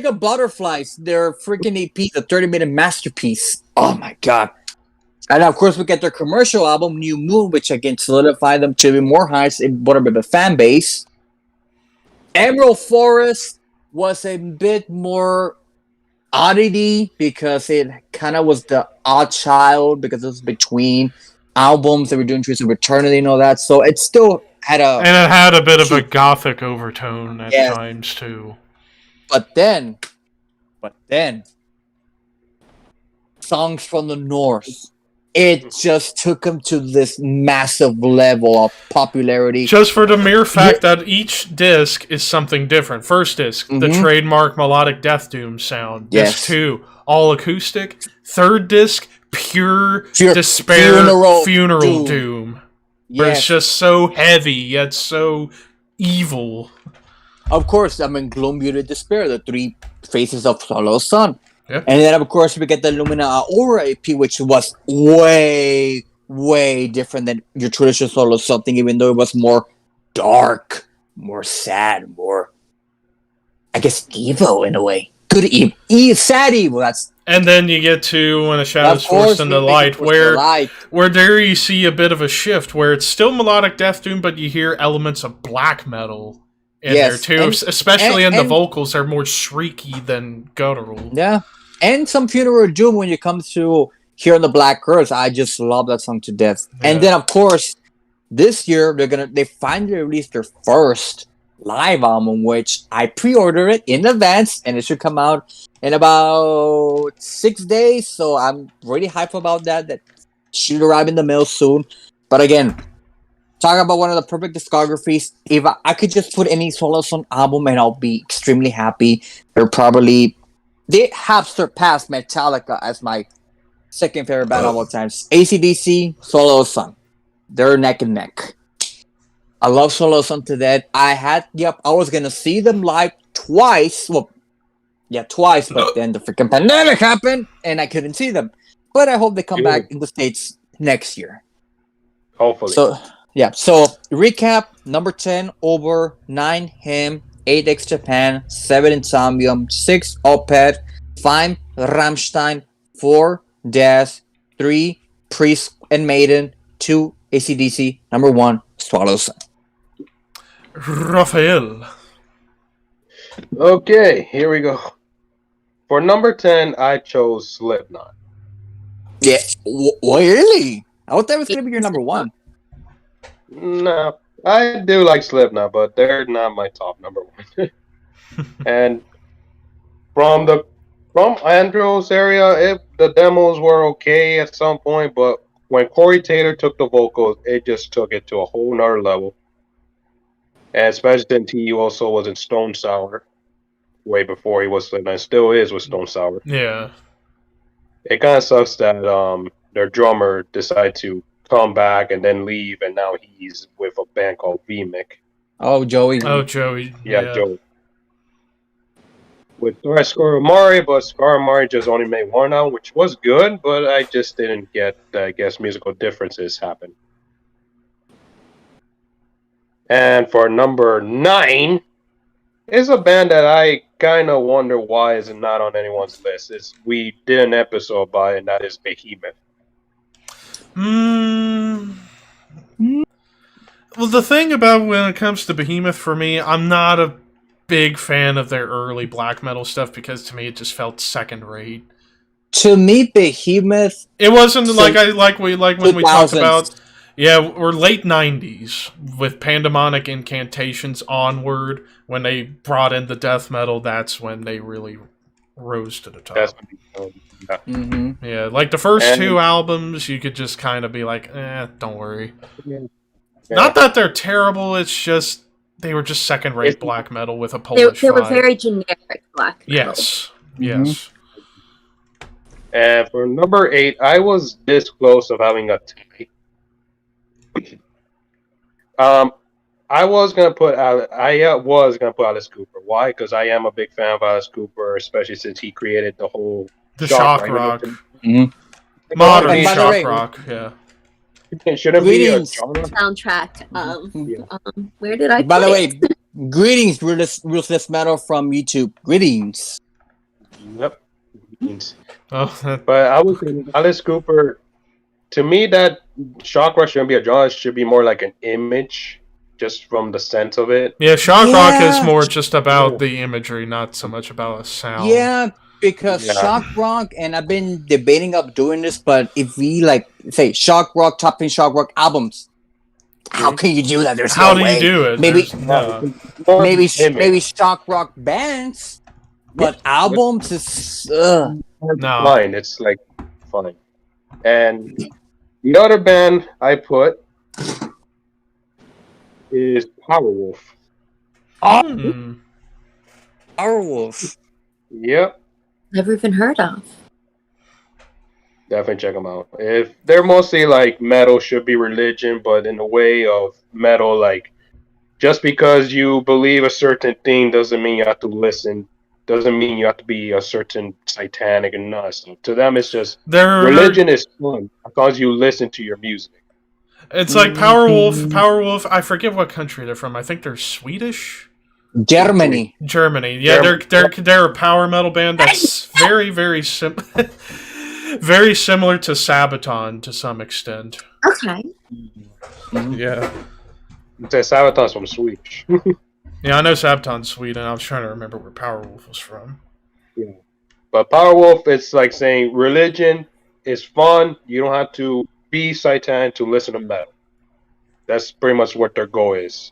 of Butterflies, their freaking EP, the 30-minute masterpiece. Oh my god. And of course, we get their commercial album, New Moon, which again solidified them to be more heights in what a bit of a fan base. Emerald Forest was a bit more oddity because it kind of was the odd child because it was between albums they were doing Trees of Eternity and all that. So it still had And it had a bit of a gothic overtone at times too. But then, Songs from the North. It just took them to this massive level of popularity. Just for the mere fact that each disc is something different. First disc, the trademark melodic death doom sound. Disc 2, all acoustic. Third disc, pure despair funeral doom. Where it's just so heavy, yet so evil. Of course, Gloom, Beauty, Despair, the three faces of Swallow Sun. Yep. And then, of course, we get the Lumina Aura EP, which was way, way different than your traditional Swallow Sun thing, even though it was more dark, more sad, more, I guess, evil in a way. Good evil. Sad evil, And then you get to When a Shadow's Forced into Light, where there you see a bit of a shift, where it's still melodic death doom, but you hear elements of black metal in there too, especially in the vocals. They're more shrieky than guttural. Yeah, and some funeral doom when it comes to Here on the Black Earth. I just love that song to death. Yeah. And then, of course, this year they finally released their first live album, which I pre-ordered it in advance, and it should come out in about 6 days. So I'm really hyped about that. That should arrive in the mail soon. But again, talk about one of the perfect discographies. If I could just put any Swallow Sun album and I'll be extremely happy. They have surpassed Metallica as my second favorite band of all time. AC/DC, Swallow Sun. They're neck and neck. I love Swallow Sun to death. I was gonna see them live twice. Well, twice, but then the freaking pandemic happened and I couldn't see them. But I hope they come back in the States next year. Hopefully. So recap: number 10, Over, 9, Him, 8, X Japan, 7, Insomnium, 6, Opeth, 5, Rammstein, 4, Death, 3, Priest and Maiden, 2, AC/DC, number 1, Swallow Sun. Raphael. Okay, here we go. For number 10, I chose Slipknot. Yeah, really? I thought that was going to be your number 1. No, I do like Slipknot, but they're not my top number 1. And from Andrew's area, the demos were okay at some point, but when Corey Taylor took the vocals, it just took it to a whole nother level. And especially since he also was in Stone Sour way before he was Slipknot, and still is with Stone Sour. Yeah. It kind of sucks that their drummer decided to come back and then leave, and now he's with a band called VMIC. Oh, Joey. Yeah, Joey. With Scar Amari, but Scar Amari just only made one album, which was good, but I just didn't get, musical differences happen. And for number 9, It's a band that I kind of wonder why is it not on anyone's list. We did an episode by it, and that is Behemoth. Well, the thing about when it comes to Behemoth for me, I'm not a big fan of their early black metal stuff because to me it just felt second rate. To me, Behemoth. It wasn't like when we talked 2000s. about. Yeah, we're late 90s with Pandemonic Incantations onward. When they brought in the death metal, that's when they really rose to the top. Mm-hmm. Yeah, like the first two albums, you could just kind of be like, don't worry. Yeah. Not that they're terrible, it's just they were just second-rate black metal with a Polish They were vibe. very generic black metal. Yes, Mm-hmm. yes. And for number 8, I was this close of having a tie. I was gonna put Alice Cooper. Why? Because I am a big fan of Alice Cooper, especially since he created the whole The shock rock. Mm-hmm. Modern And by the shock way- rock, yeah. It shouldn't be a Greetings. genre. Soundtrack of Yeah. where did I? By the put way, it? greetings, Ruthless Metal from YouTube. Greetings. Yep. Oh, But I would say Alice Cooper, to me, that shock rock shouldn't be a genre. It should be more like an image, just from the sense of it. yeah, shock rock is Yeah. more just about the imagery, not so much about a sound. Yeah, because Yeah. shock rock, and I've been debating of doing this, but if we like say shock rock, top 10 shock rock albums, how can you do that? There's How no do way. you do it? Maybe- There's no- Maybe Image. maybe shock rock bands, but albums is No. Fine, it's like fine. And the other band I put is Powerwolf. Hmm. Powerwolf. Yep, Never even heard of. definitely check them out. If they're mostly like metal, should be religion, but in a way of metal, like just because you believe a certain thing doesn't mean you have to listen. Doesn't mean you have to be a certain satanic and nuts. To them, it's just religion is fun as long as you listen to your music. It's like Powerwolf. Powerwolf. I forget what country they're from. I think they're Swedish. Germany. Germany. Yeah, they're a power metal band that's very very very similar to Sabaton to some extent. Okay. Yeah. It's a Sabaton's from Swedish. Yeah, I know Sabaton's Sweden. I was trying to remember where Powerwolf was from. But Powerwolf, it's like saying religion is fun. You don't have to be satanic to listen to metal. That's pretty much what their goal is.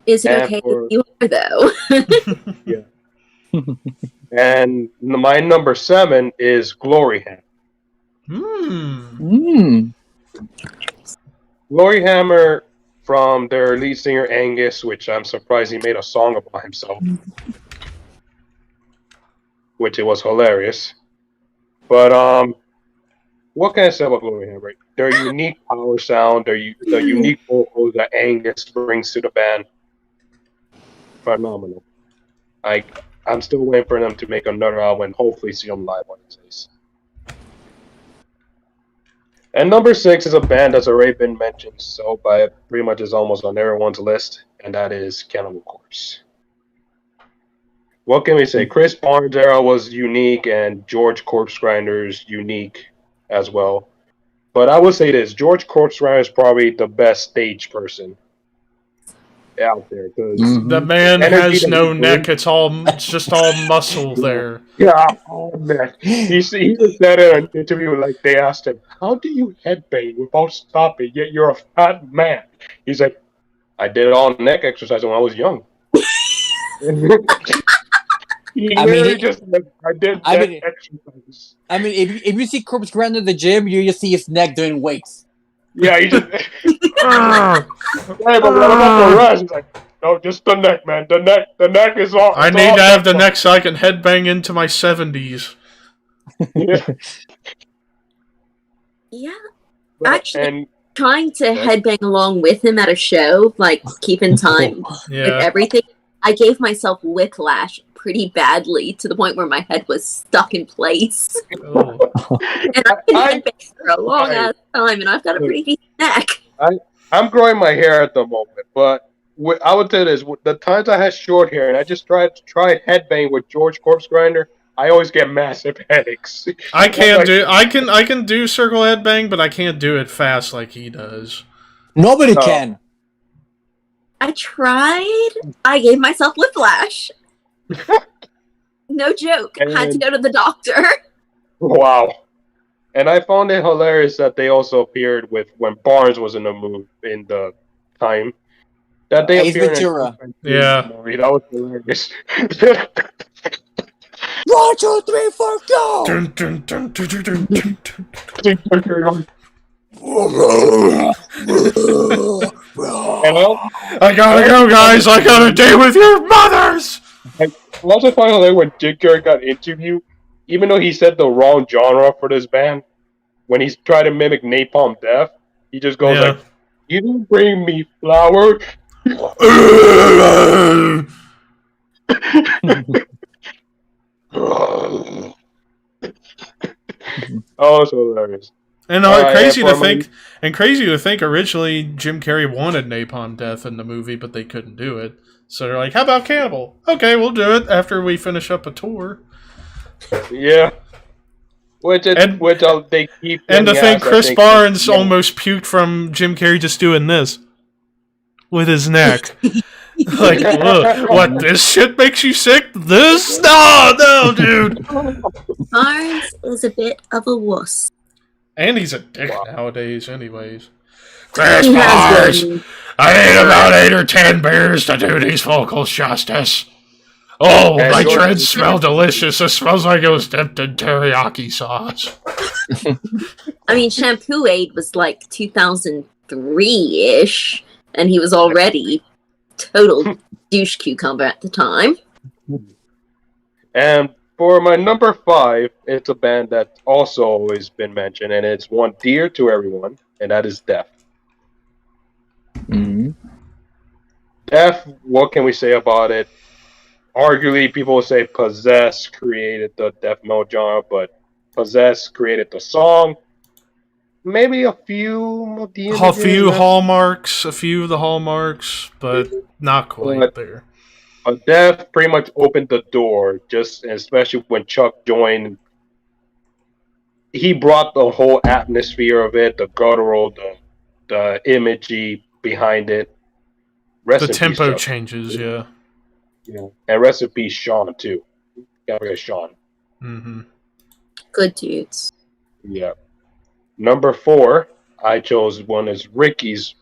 Is it And okay for- if you are though? And my number 7 is Glory Hammer. Hmm. Glory Hammer, from their lead singer Angus, which I'm surprised he made a song about himself, which it was hilarious. But what can I say about Glory Hammer? Their unique power sound, the unique vocals that Angus brings to the band, phenomenal. I'm still waiting for them to make another album and hopefully see them live one of these days. And number 6 is a band that's already been mentioned, so by pretty much is almost on everyone's list, and that is Cannibal Corpse. What can we say? Chris Barnes' era was unique, and George Corpse Grinder's unique as well. But I would say this: George Corpse Grinder is probably the best stage person out there. 'Cause The man Energy has that no he neck. brings. It's just all muscle there. Yeah, oh man. He just said in an interview, like they asked him, "How do you headbang without stopping? Yet you're a fat man." He's like, "I did all neck exercise when I was young." He I mean, literally just said, "I did neck exercise." I mean, if you see Corpse Grinder in the gym, you just see his neck doing weights. Yeah, he just. Hey, but what about the rest? He's like, "No, just the neck, man. The neck is all." I it's need all to have the neck." neck so I can headbang into my 70s. Yeah. Yeah. But- Actually- and Trying to headbang along with him at a show, like keeping time with Yeah. everything, I gave myself whiplash pretty badly to the point where my head was stuck in place. Oh. And I've been I- headbanging for a long ass time, and I've got a pretty decent neck. I'm growing my hair at the moment, but I would say this: the times I had short hair and I just tried headbang with George Corpse Grinder, I always get massive headaches. I can't do. I can do circle headbang, but I can't do it fast like he does. Nobody can. I tried. I gave myself whiplash. No joke. Had to go to the doctor. Wow. And I found it hilarious that they also appeared when Barnes was in the time. That they Ace appeared Yeah. Ventura. movie. That was hilarious. 1, 2, 3, 4, go! Dun, dun, dun, dun, dun, dun, dun, dun. I gotta go, guys. I got a date with your mothers. I also find hilarious when Jim Carrey got interviewed, even though he said the wrong genre for this band, when he's trying to mimic Napalm Death, he just goes like, "You don't bring me flowers." Oh, so hilarious. And crazy to think originally Jim Carrey wanted Napalm Death in the movie, but they couldn't do it. So they're like, how about Cannibal? Okay, we'll do it after we finish up a tour. Yeah. They keep. And to think Chris Barnes almost puked from Jim Carrey just doing this with his neck. Like, look, what, this shit makes you sick? This? No, dude. Barnes is a bit of a wuss. And he's a dick nowadays, anyways. Chris Barnes! I ate about 8 or 10 beers to do these vocals justice. Oh, my dreads smell delicious. It smells like it was dipped in teriyaki sauce. I mean, Shampoo Aid was like 2003-ish, and he was already total douche cucumber at the time. And for my number 5, it's a band that's also always been mentioned, and it's one dear to everyone, and that is Def. Mm-hmm. Def, what can we say about it? Arguably, people will say Possess created the death metal genre, but Possess created the song. Maybe a few of the hallmarks, a few of the hallmarks, but not quite there. Def pretty much opened the door, especially when Chuck joined. He brought the whole atmosphere of it, the guttural, the imagery behind it. The tempo changes, yeah. Yeah. And rest in peace, Sean, too. Gotta forget Sean. Mm-hmm. Good dudes. Yeah. Number 4, I chose one is Ricky's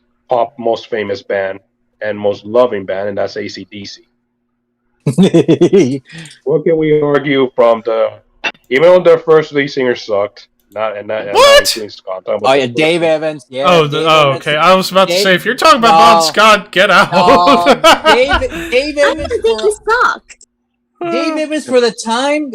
most famous band and most loving band, and that's AC/DC. What can we argue from even though their first lead singer sucked, what? Scott, Dave Evans. Yeah. Okay. I was about to say, if you're talking about Bon Scott, get out. Dave I Evans. didn't think he sucked. Dave Evans for the time,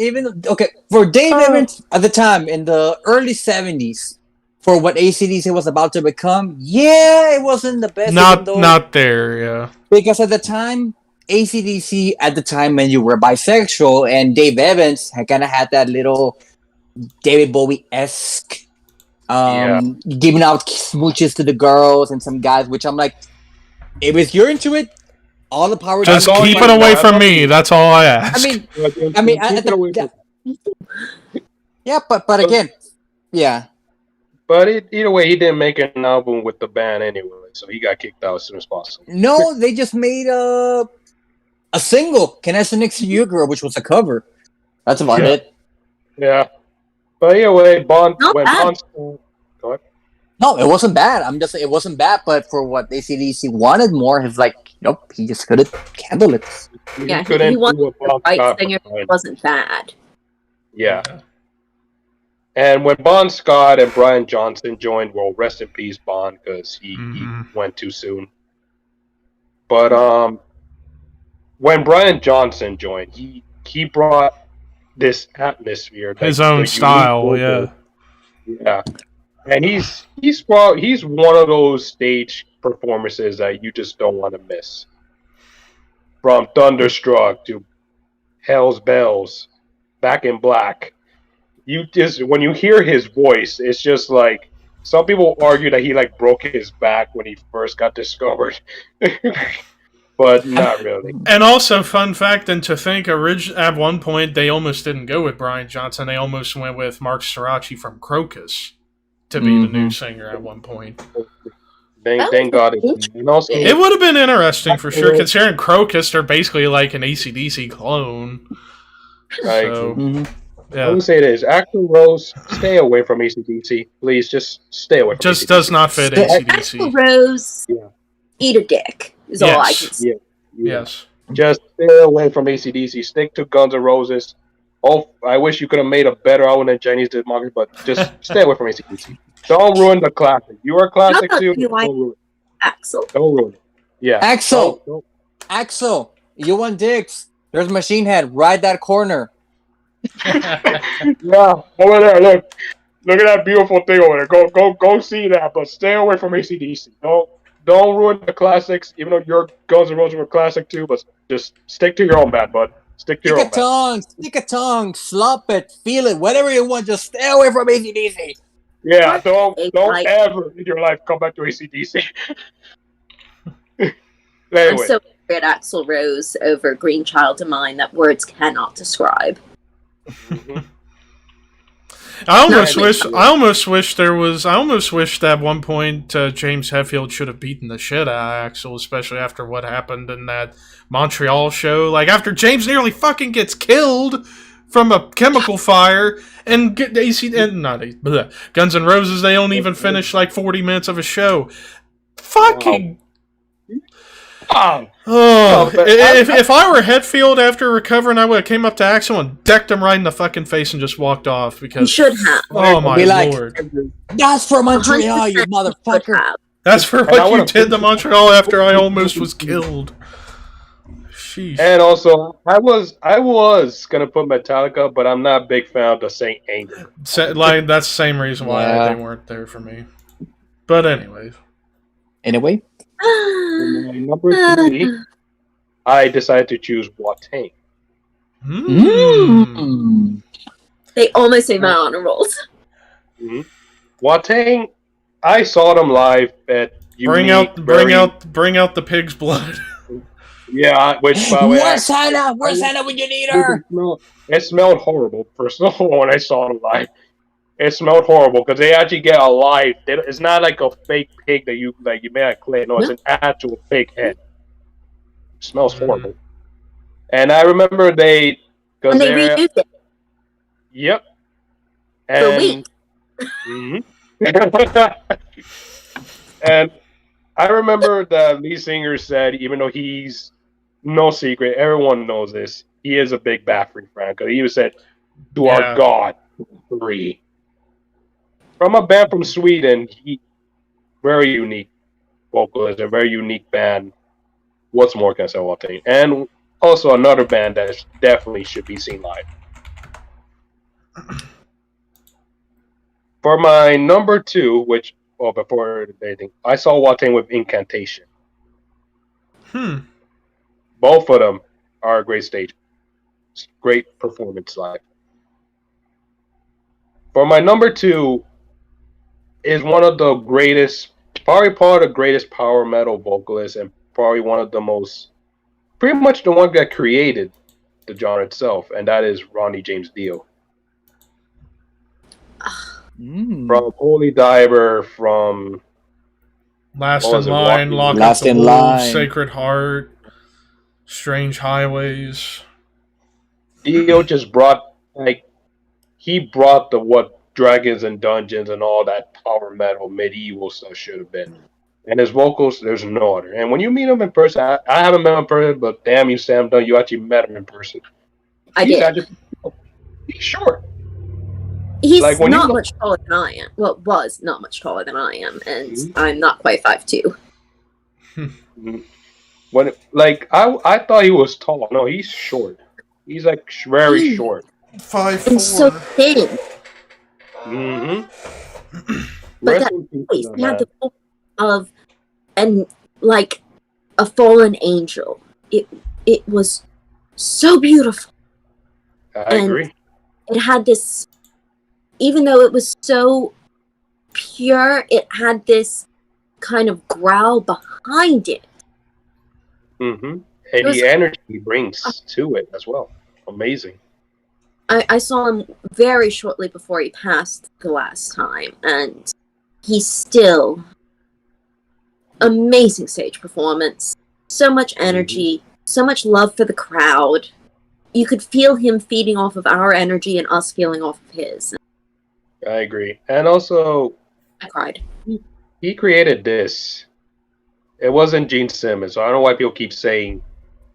for Dave Evans at the time in the early 70s, for what AC/DC was about to become, it wasn't the best. Not there, yeah. Because at the time, AC/DC at the time when you were bisexual, and Dave Evans had kind of had that little David Bowie-esque giving out smooches to the girls and some guys, which I'm like, if you're into it, all the power. Just keep it away from me. That's all I ask. But again, yeah. But either way, he didn't make an album with the band anyway, so he got kicked out as soon as possible. No, they just made a single, "Can I Sit Next to You, Girl," which was a cover. That's about it. Yeah. But anyway, Go ahead. No, it wasn't bad. It wasn't bad, but for what AC/DC wanted more, he's like, nope, he just couldn't handle it. Yeah, he wanted the right singer. It wasn't bad. Yeah. And when Bon Scott and Brian Johnson joined, well, rest in peace, Bon, because he went too soon. But when Brian Johnson joined, he brought this atmosphere, his own style, yeah. And he's one of those stage performances that you just don't want to miss. From Thunderstruck to Hell's Bells, Back in Black, when you hear his voice, it's just like, some people argue that he broke his back when he first got discovered. but not really. And also, fun fact, and to think, at one point, they almost didn't go with Brian Johnson. They almost went with Mark Storace from Crocus to be the new singer at one point. Thank God. And also, It would have been interesting for sure, considering Crocus are basically like an AC/DC clone. So, I would say this: Axl Rose, stay away from AC/DC, please. Just stay away from. Just AC/DC. does not fit AC/DC. Axl Rose, eat a dick is all I can say. Yeah. Yes. Just stay away from AC/DC. Stick to Guns N' Roses. Oh, I wish you could have made a better album than Chinese did, Margaret, but just stay away from AC/DC. Don't ruin the classic. You are a classic too. Don't ruin it. Axl. Don't ruin it. Yeah. Axl, you want dicks? There's Machine Head right that corner. Yeah, over there. Look at that beautiful thing over there. Go see that. But stay away from AC/DC. Don't ruin the classics. Even though your Guns N' Roses were classic too, but just stick to your own band, bud. Stick to your own band. Stick a tongue, slop it, feel it, whatever you want. Just stay away from AC/DC. Yeah, don't ever in your life come back to AC/DC. Anyway. I'm so angry at Axl Rose over Green Child of Mine that words cannot describe. I almost wish that at one point James Hetfield should have beaten the shit out of Axl, especially after what happened in that Montreal show. Like after James nearly fucking gets killed from a chemical fire, and Guns N' Roses, they don't even finish like 40 minutes of a show. Fucking. If I were Hetfield after recovering, I would have came up to Axl and decked him right in the fucking face and just walked off because. You should have. Oh my lord! That's for Montreal, you motherfucker. That's for what you did to Montreal after I almost was killed. Sheesh. And also, I was gonna put Metallica, but I'm not a big fan of the Saint Anger. Like that's the same reason why they weren't there for me. But anyways. Anyway. Number 3, I decided to choose Watane. They almost made my honor rolls. Watane, I saw them live at Bring out the pig's blood. Yeah, which by the way, where's Hannah when you need her? It smelled horrible. First of all, when I saw them live, it smelled horrible because they actually get a live. It's not like a fake pig that you made at clay. No, it's an actual pig head. It smells horrible. And I remember they reused it. Yep. For a week. And I remember the lead singer said, even though he's no secret, everyone knows this, he is a big Bathory fan. Because he said, "To our God, 3." From a band from Sweden, very unique vocalist, a very unique band. What's more can I say about it? And also another band that definitely should be seen live. For my number 2, which before anything, I saw Watane with Incantation. Both of them are a great stage, great performance live. For my number 2 is one of the greatest, probably part of the greatest power metal vocalists, and probably one of the most, pretty much the one that created the genre itself, and that is Ronnie James Dio. From Holy Diver, from Last in Line, Lock Up the Wolves, Sacred Heart, Strange Highways. Dio just brought, he brought what Dragons and Dungeons and all that power metal, medieval stuff should have been. And his vocals, there's no other. And when you meet him in person, I haven't met him in person, but damn you, Sam Dunn, you actually met him in person. Did. He's short. He's not much taller than I am. Well, was not much taller than I am, and I'm not quite 5'2". I thought he was tall. No, he's short. He's very short. 5'4". And so thin. But that voice, he had the voice of a fallen angel. It was so beautiful. I agree. It had this, even though it was so pure, it had this kind of growl behind it. Mm-hmm. And the energy he brings to it as well. Amazing. I saw him very shortly before he passed the last time, and he's still amazing stage performance. So much energy, so much love for the crowd. You could feel him feeding off of our energy and us feeling off of his. I agree. And also, I cried. he created this. It wasn't Gene Simmons, so I don't know why people keep saying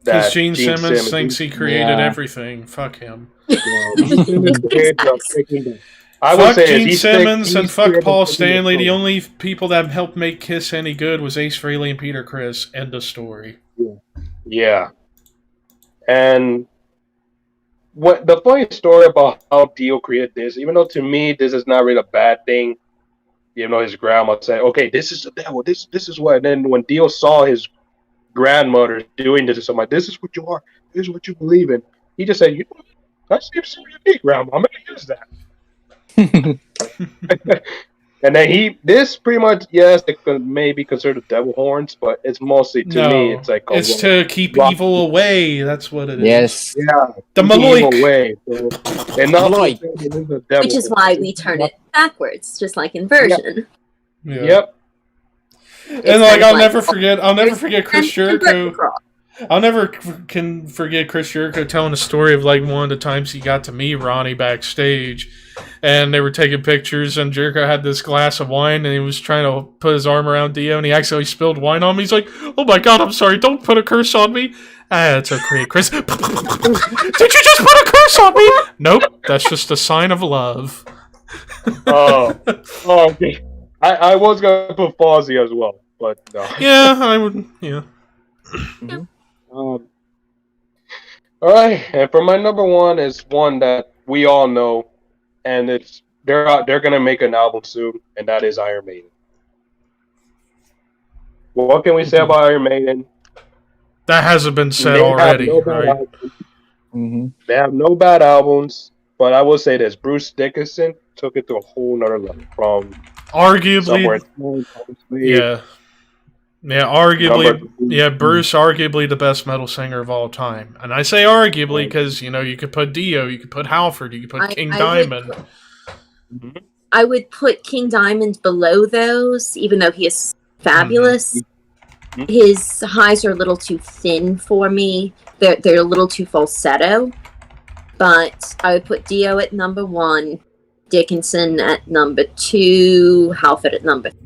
that. Because Gene Simmons thinks he created everything. Fuck him. Fuck Gene Simmons and fuck Paul Stanley. The only people that helped make Kiss any good was Ace Frehley and Peter Criss. End of story. Yeah. And what the funny story about how Dio created this, even though to me this is not really a bad thing, you know, his grandma said, okay, this is the devil, this is what. And then when Dio saw his grandmother doing this, I'm like, this is what you are, this is what you believe in. He just said, you know, that seems so unique, grandma, I'm gonna use that. And then this pretty much, yes, it could maybe considered devil horns, but it's mostly, to me, it's like it's to keep evil away. That's what it is. Yes. Yeah. The Maloik. Away. So, and not Which is why we turn it backwards, just like inversion. Yeah. Yep. And like I'll never forget Chris Jericho. I'll never forget Chris Jericho telling a story of like one of the times he got to meet Ronnie backstage, and they were taking pictures, and Jericho had this glass of wine, and he was trying to put his arm around Dio, and he accidentally spilled wine on me. He's like, "Oh my god, I'm sorry! Don't put a curse on me." It's okay, Chris. Did you just put a curse on me? Nope, that's just a sign of love. Okay. I was gonna put Fozzy as well, but no. Yeah, I would. Yeah. All right, and for my number one is one that we all know, and they're gonna make an album soon, and that is Iron Maiden. What can we say about Iron Maiden? That hasn't been said already, right? They have no bad albums, but I will say this: Bruce Dickinson took it to a whole nother level. From arguably, Bruce, arguably the best metal singer of all time. And I say arguably because, you know, you could put Dio, you could put Halford, you could put King Diamond. I would put King Diamond below those, even though he is fabulous. His highs are a little too thin for me. They're a little too falsetto. But I would put Dio at number 1, Dickinson at number 2, Halford at number 3.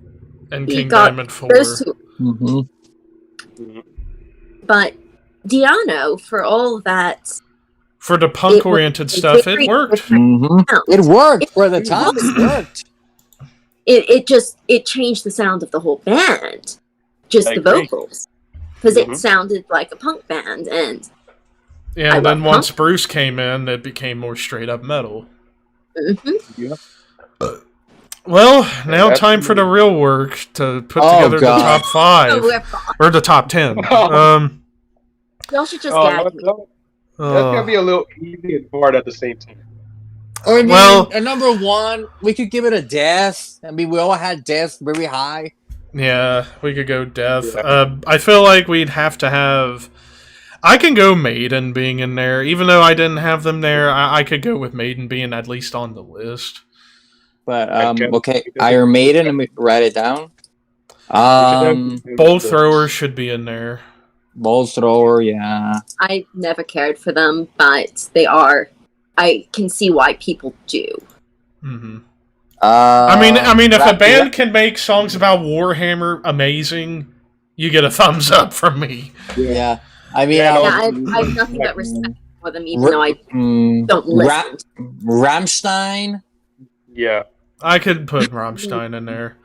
And King Diamond 4. Those two. But Diano, for all that, for the punk-oriented stuff, it worked. It worked for the time. It worked. It changed the sound of the whole band, just the vocals, because it sounded like a punk band. And then once Bruce came in, it became more straight-up metal. Well, now time for the real work to put together the top 5 or the top 10. Y'all should just gag me. That's gonna be a little easy and hard at the same time. Or at number 1, we could give it a Death. I mean, we all had Death very high. Yeah, we could go Death. I feel like we'd have to have. I can go Maiden being in there, even though I didn't have them there. I could go with Maiden being at least on the list. But okay, Iron Maiden, let me write it down. Bolt Thrower should be in there. Bolt Thrower, yeah. I never cared for them, but they are. I can see why people do. I mean, if a band can make songs about Warhammer amazing, you get a thumbs up from me. Yeah, I mean, I have nothing but respect for them, even though I don't listen. Rammstein. Yeah. I could put Rammstein in there.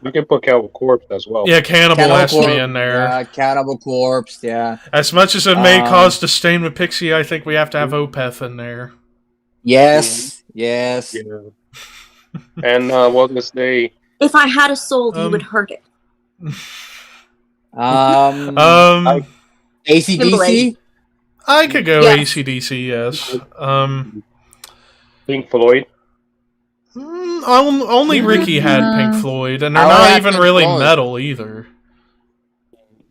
We can put Cannibal Corpse as well. Yeah, Cannibal has to be in there. Yeah, Cannibal Corpse, yeah. As much as it may cause disdain with Pixie, I think we have to have Opeth in there. Yes, yes. Yeah. And what was I say? If I had a soul, you would hurt it. AC/DC? I could go AC/DC, yes. Pink Floyd? Only Ricky had Pink Floyd, and they're not even really metal either.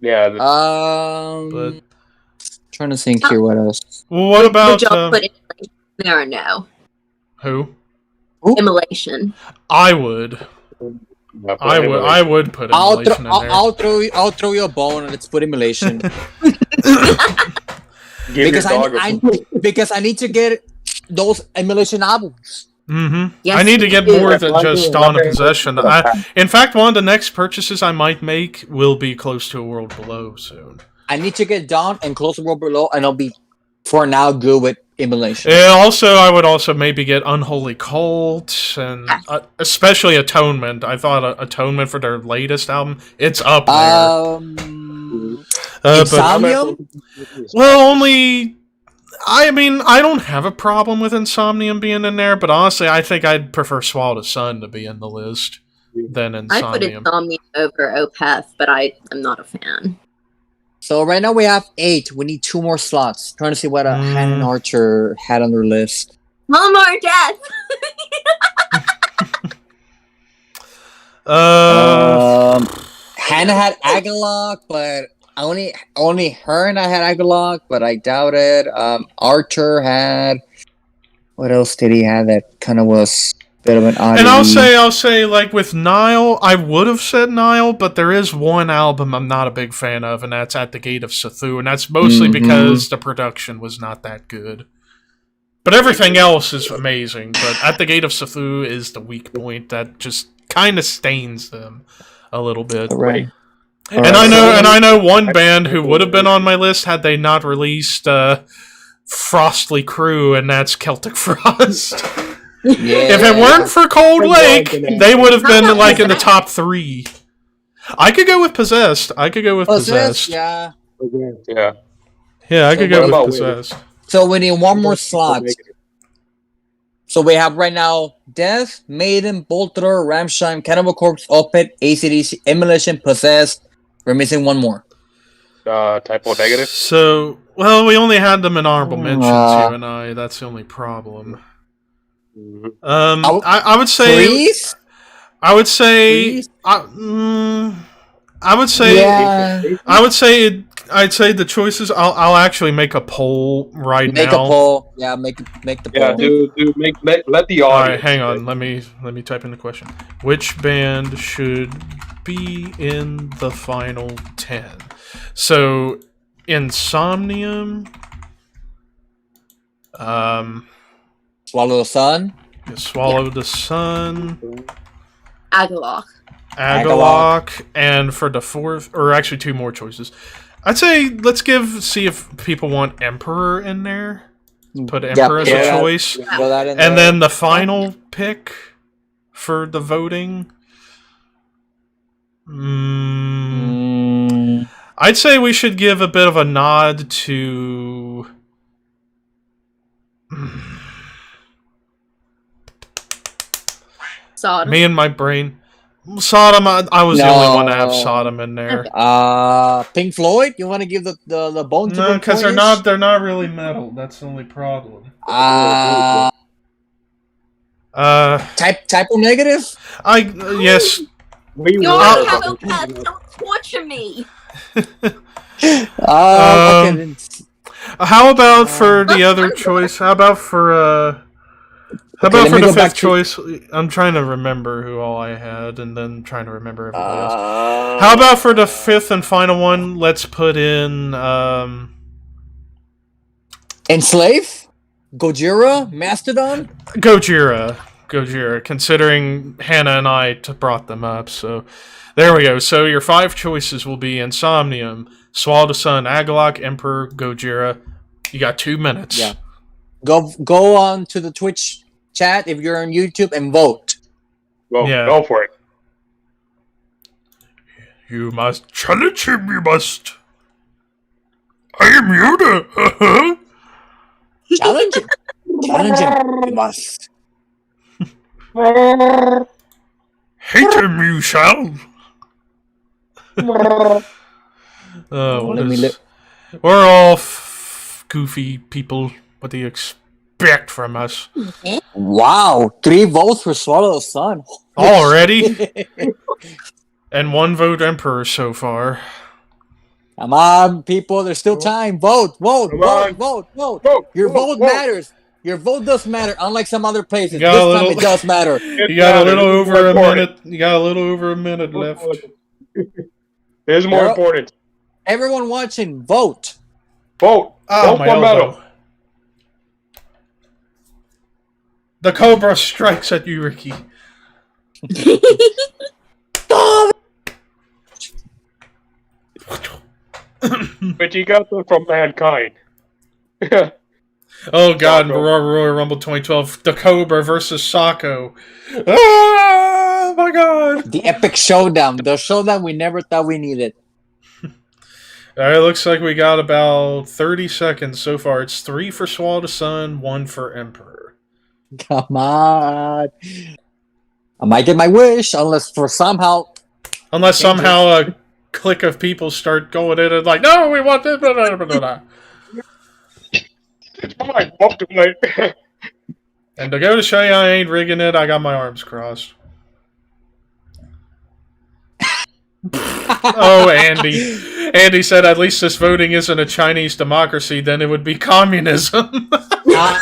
Yeah, But trying to think here. What else? well, what about Would y'all put immolation there or no? who? Immolation. I would. I would put immolation in there. I'll throw you a bone and let's put immolation. because I need to get those immolation albums. Mm-hmm. Yes, I need to get you do. more than just Dawn of Possession. In fact, one of the next purchases I might make will be Close to a World Below soon. I need to get Dawn and Close to World Below, and I'll be for now good with immolation. I would also maybe get Unholy Cult and especially Atonement. I thought Atonement for their latest album, it's up there. Insomnium? Well, only. I mean, I don't have a problem with Insomnium being in there, but honestly, I think I'd prefer Swallow the Sun to be in the list than Insomnium. I put Insomnium over Opeth, but I am not a fan. So right now we have 8. We need 2 more slots. Trying to see what Hannah and Archer had on their list. One more death! Hannah had Agalok, but only her and I had Agalok, but I doubt it. Archer had... What else did he have that kind of was a bit of an oddity? And I'll say, like, with Nile, I would have said Nile, but there is one album I'm not a big fan of, and that's At the Gate of Sethu, and that's mostly because the production was not that good. But everything else is amazing, but At the Gate of Sethu is the weak point that just kind of stains them a little bit. Right. And I know one band who would have been on my list had they not released Frostly Crew, and that's Celtic Frost. If it weren't for Cold Lake, they would have been like in the top 3. I could go with Possessed. Possessed. Yeah. Yeah, I could go with Possessed. So we need one more slot. So we have right now Death, Maiden, Bolt Thrower, Rammstein, Cannibal Corpse, Opeth, AC/DC, Immolation, Possessed. We're missing one more. Typo Negative. So, well, we only had them in honorable mentions, you and I. That's the only problem. I would say. Freeze? I would say. I would say. Yeah. I'd say the choices. I'll actually make a poll now. Make a poll. Yeah, make the poll. Yeah, let the audience. All right, hang on. Let me type in the question. Which band should be in the final 10? So, Insomnium. Swallow the Sun. Swallow the Sun. Agalok. And for the 4th, or actually 2 more choices. I'd say let's see if people want Emperor in there. Put Emperor as a choice. And then the final pick for the voting. I'd say we should give a bit of a nod to... Sodom. Me and my brain. Sodom, I was the only one to have Sodom in there. Pink Floyd? You want to give the bone to No, because they're not really metal. That's the only problem. Typo Negative? Yes. You already have Opeth. Don't torture me. Okay. How about for the other choice? How about for the 5th choice? I'm trying to remember who all I had, and then trying to remember everybody else. How about for the 5th and final one? Let's put in Enslave? Gojira? Mastodon? Gojira. Considering Hannah and I brought them up, so there we go. So your 5 choices will be Insomnium, Swallow the Sun, Agalok, Emperor, Gojira. You got 2 minutes. Yeah. Go on to the Twitch chat if you're on YouTube and vote. Well, go for it. You must challenge him, you must. I am Yoda. Challenge him. Challenge him. You must. Hate him, you shall. We're all goofy people. What do you expect from us? Wow, 3 votes for Swallow the Sun. Already? And 1 vote Emperor so far. Come on, people. There's still time. Vote. Vote, Your vote vote. matters. Your vote does matter, unlike some other places. You This got a time little- it does matter. You got a little over a minute. You got a little over a minute left. There's more Yep. important. Everyone watching, vote. Vote. Oh, Vote my for metal. elbow. The Cobra strikes at you, Ricky. But you got them from mankind. Oh God, Socko. Royal Rumble 2012, the Cobra versus Socko. Oh my God! The epic showdown. The showdown we never thought we needed. It looks like we got about 30 seconds so far. It's 3 for Swallow the Sun, 1 for Emperor. Come on. I might get my wish, unless somehow a clique of people start going in and like, no, we want this. Blah, blah, blah, blah, blah. It's fine. Vote tonight. And to go to show you I ain't rigging it, I got my arms crossed. Oh, Andy. Andy said at least this voting isn't a Chinese democracy, then it would be communism. That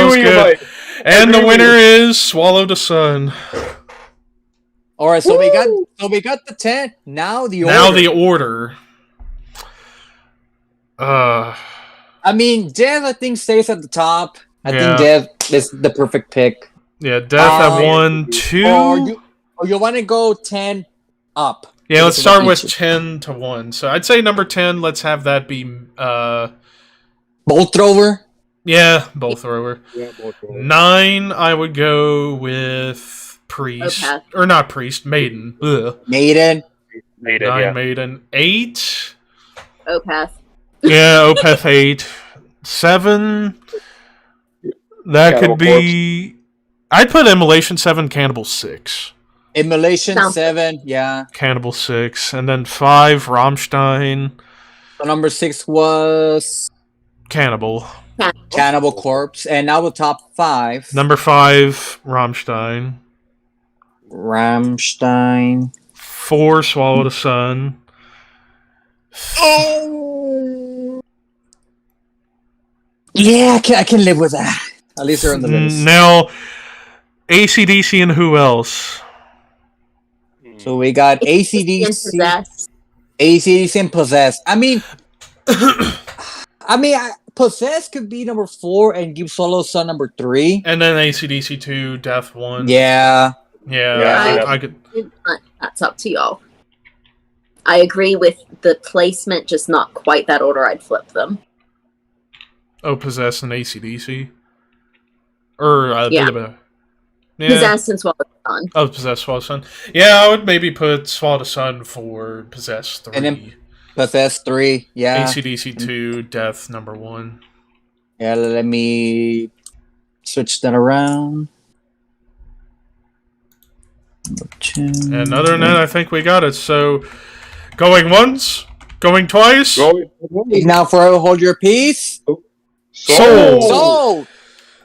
was good. And the winner is Swallow the Sun. All right, so we got the 10. Now the order. Now the order. I mean, Dev, I think, stays at the top. I Yeah. think Dev is the perfect pick. Yeah, Death at 1, 2. Or you want to go 10 up. Yeah, let's start with 10 to 1. So I'd say number 10, let's have that be Bolt thrower. yeah, both thrower. Yeah, vote for it. 9, I would go with Priest. Okay. Or not Priest, Maiden. Ugh. Maiden. Made it, 9 yeah. Maiden. 8. Opeth. Yeah, Opeth 8. 7. That Cannibal could be. I'd put Immolation 7, Cannibal 6. Immolation Sounds 7. Yeah. Cannibal 6. And then 5, Rammstein. So number 6 was Cannibal. Cannibal Corpse. And now the top 5. Number 5, Rammstein. Rammstein. 4, Swallow the Sun. Yeah, I can live with that. At least they're on the list. Now, AC/DC and who else? So we got And ACDC, Possessed. ACDC and Possessed. I mean, Possessed could be number 4 and give Solo Sun number 3. And then AC/DC 2, Death 1. Yeah. Yeah, I I could. That's up to y'all. I agree with the placement, just not quite that order I'd flip them. Oh, Possess and AC/DC. Or, Yeah. Yeah. Possessed and Swallow the Sun. Oh, Possess, Swallow the Sun. Yeah, I would maybe put Swallow the Sun for Possess 3. And then Possessed 3. Yeah. AC/DC 2, Death number 1. Yeah, let me switch that around. Number 2. And other than that, I think we got it. So, going once, going twice. Now for Hold Your Peace. Sold. Sold!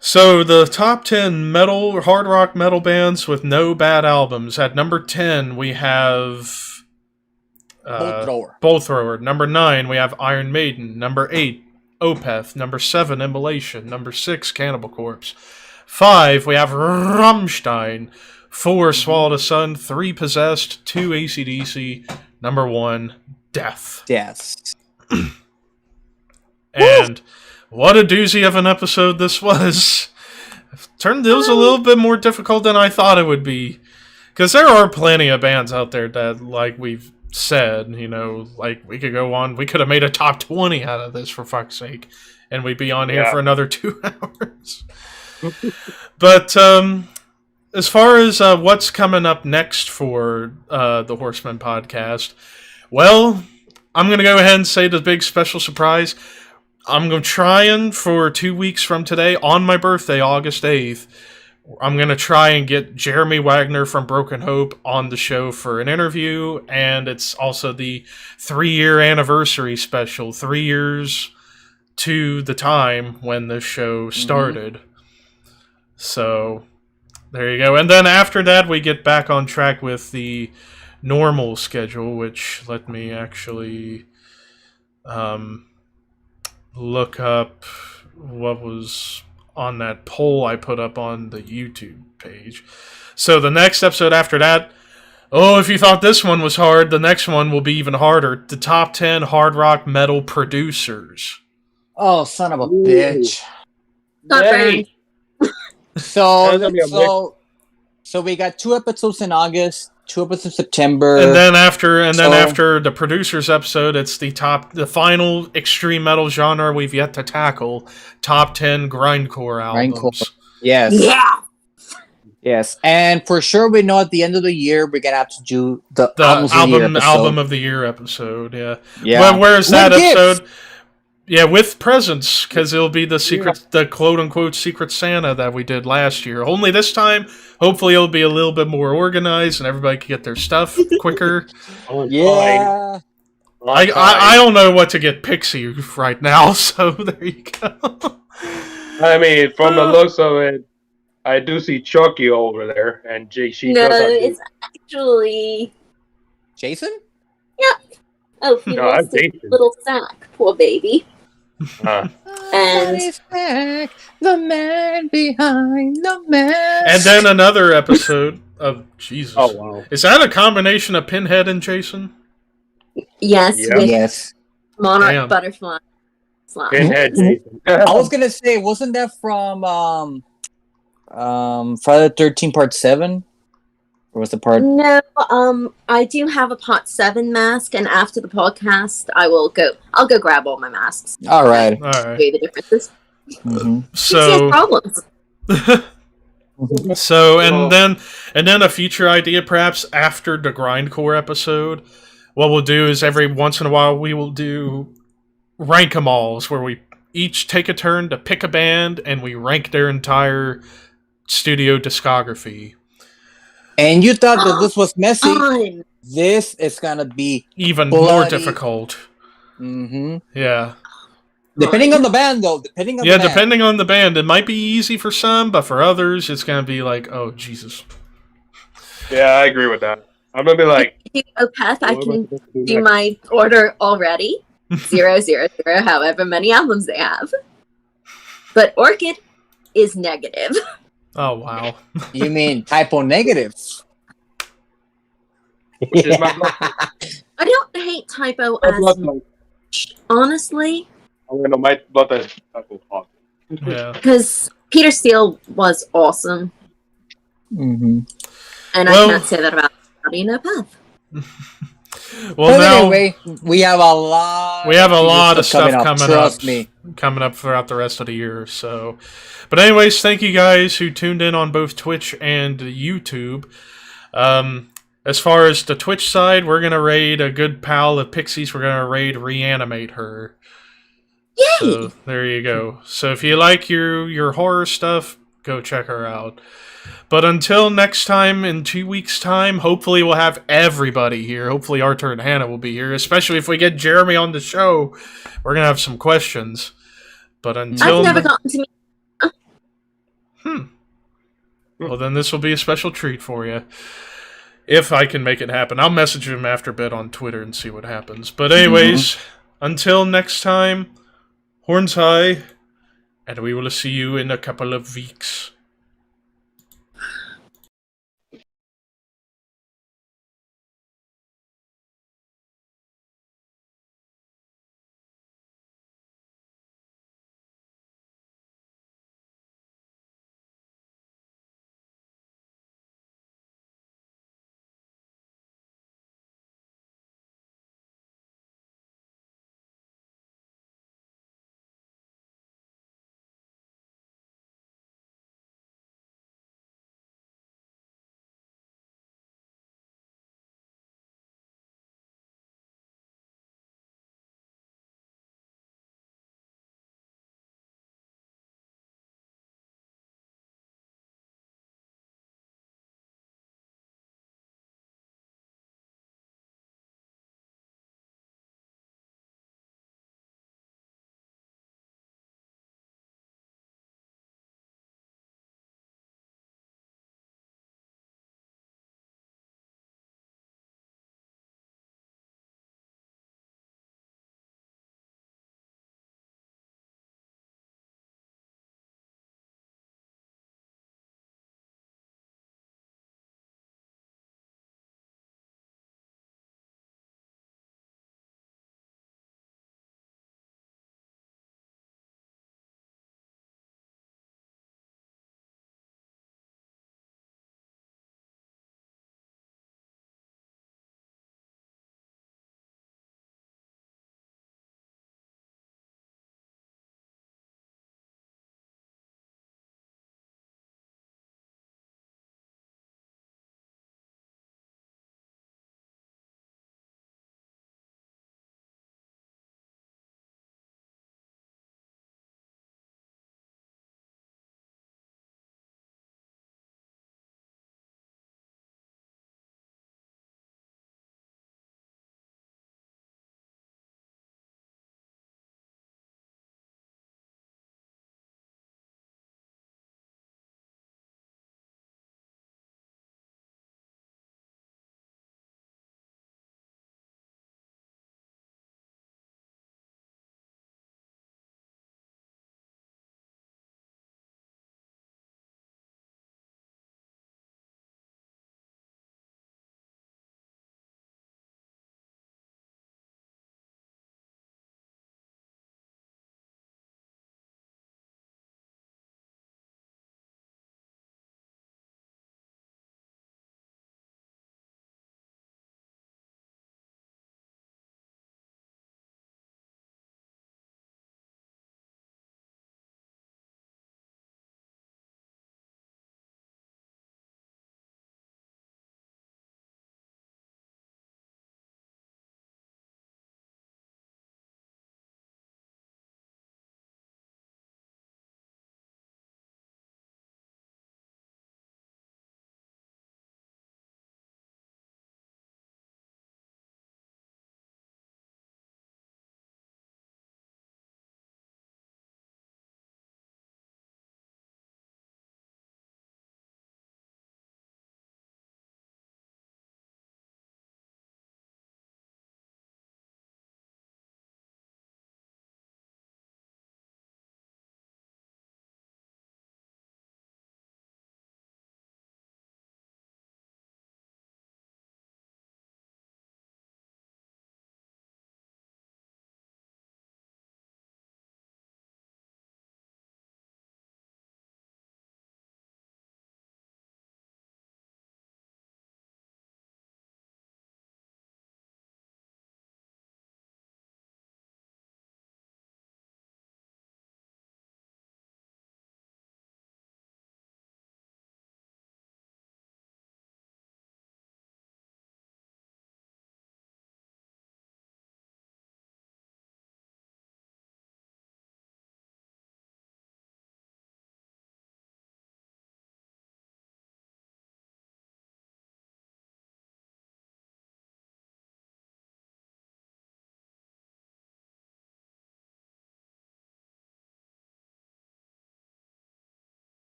So the top 10 metal, hard rock metal bands with no bad albums. At number 10, we have Bolt Thrower. Bolt Thrower. Number 9, we have Iron Maiden. Number 8, Opeth. Number 7, Immolation. Number 6, Cannibal Corpse. 5, we have Rammstein. 4, Swallow the Sun. 3, Possessed. 2, AC/DC. Number 1, Death. Yes. And what a doozy of an episode this was. It was a little bit more difficult than I thought it would be. Because there are plenty of bands out there that, like we've said, like we could go on, we could have made a top 20 out of this, for fuck's sake. And we'd be on here for another 2 hours. But, as far as what's coming up next for the Horsemen Podcast, well, I'm going to go ahead and say the big special surprise. I'm trying for 2 weeks from today, on my birthday, August 8th, I'm going to try and get Jeremy Wagner from Broken Hope on the show for an interview, and it's also the 3-year anniversary special, 3 years to the time when the show started. So, there you go. And then after that, we get back on track with the normal schedule, which let me actually look up what was on that poll I put up on the YouTube page. So the next episode after that, oh, if you thought this one was hard, the next one will be even harder. The top 10 hard rock metal producers. Oh, son of a bitch. Not Yay. bad. So we got 2 episodes in August, 2 episodes in September. And then after the producers episode, it's the final extreme metal genre we've yet to tackle. Top 10 grindcore albums. Grindcore. Yes. Yeah. Yes. And for sure we know at the end of the year we're gonna have to do the The album of the year episode, yeah. Yeah. Well, where's that With gifts. episode? Yeah, with presents, because it'll be the quote-unquote Secret Santa that we did last year. Only this time, hopefully it'll be a little bit more organized and everybody can get their stuff quicker. Yeah. I don't know what to get Pixie right now, so there you go. I mean, from the looks of it, I do see Chucky over there, and she No, does have it's actually. Jason? Oh, he No, lost I'm his Jason. little sack. Poor baby. And the man behind the mask. And then another episode of Jesus. Oh wow! Is that a combination of Pinhead and Jason? yes, Yeah. with Yes. Monarch Damn. Butterfly. Slime. Pinhead Jason. I was gonna say, wasn't that from Friday the 13th Part 7? Or was the part? No, I do have a Part 7 mask, and after the podcast, I'll go grab all my masks. All right. All right. See the differences. Mhm. So, problems. and then a future idea, perhaps after the grindcore episode. What we'll do is every once in a while we will do rank 'em alls, where we each take a turn to pick a band and we rank their entire studio discography. And you thought that this was messy. Fun. This is gonna be Even more bloody. difficult. Yeah. Depending on the band, though. Depending on the band. Depending on the band. It might be easy for some, but for others, it's going to be like, oh, Jesus. Yeah, I agree with that. I'm gonna be like, Opeth, I what can am I supposed to do next? my order already. 0, 0, 0, however many albums they have. But Orchid is negative. Oh, wow. You mean typo negative? Which is my I don't hate typo blood as type. much, honestly, I'm gonna my blood type is awesome. Yeah. because Peter Steele was awesome, Mm-hmm. and Well- I can't say that about Bobby and Opeth. Well, But now anyway, we have a lot. we have a lot of stuff up. coming Trust up. me. Coming up throughout the rest of the year. So, but anyways, thank you guys who tuned in on both Twitch and YouTube. As far as the Twitch side, we're gonna raid a good pal of Pixies. We're gonna raid Reanimate Her. Yay! So there you go. So if you like your horror stuff, go check her out. But until next time, in 2 weeks' time, hopefully we'll have everybody here. Hopefully Arthur and Hannah will be here, especially if we get Jeremy on the show. We're gonna have some questions. But until I've never gotten to meet. well, then this will be a special treat for you. If I can make it happen. I'll message him after a bit on Twitter and see what happens. But anyways, until next time, horns high, and we will see you in a couple of weeks.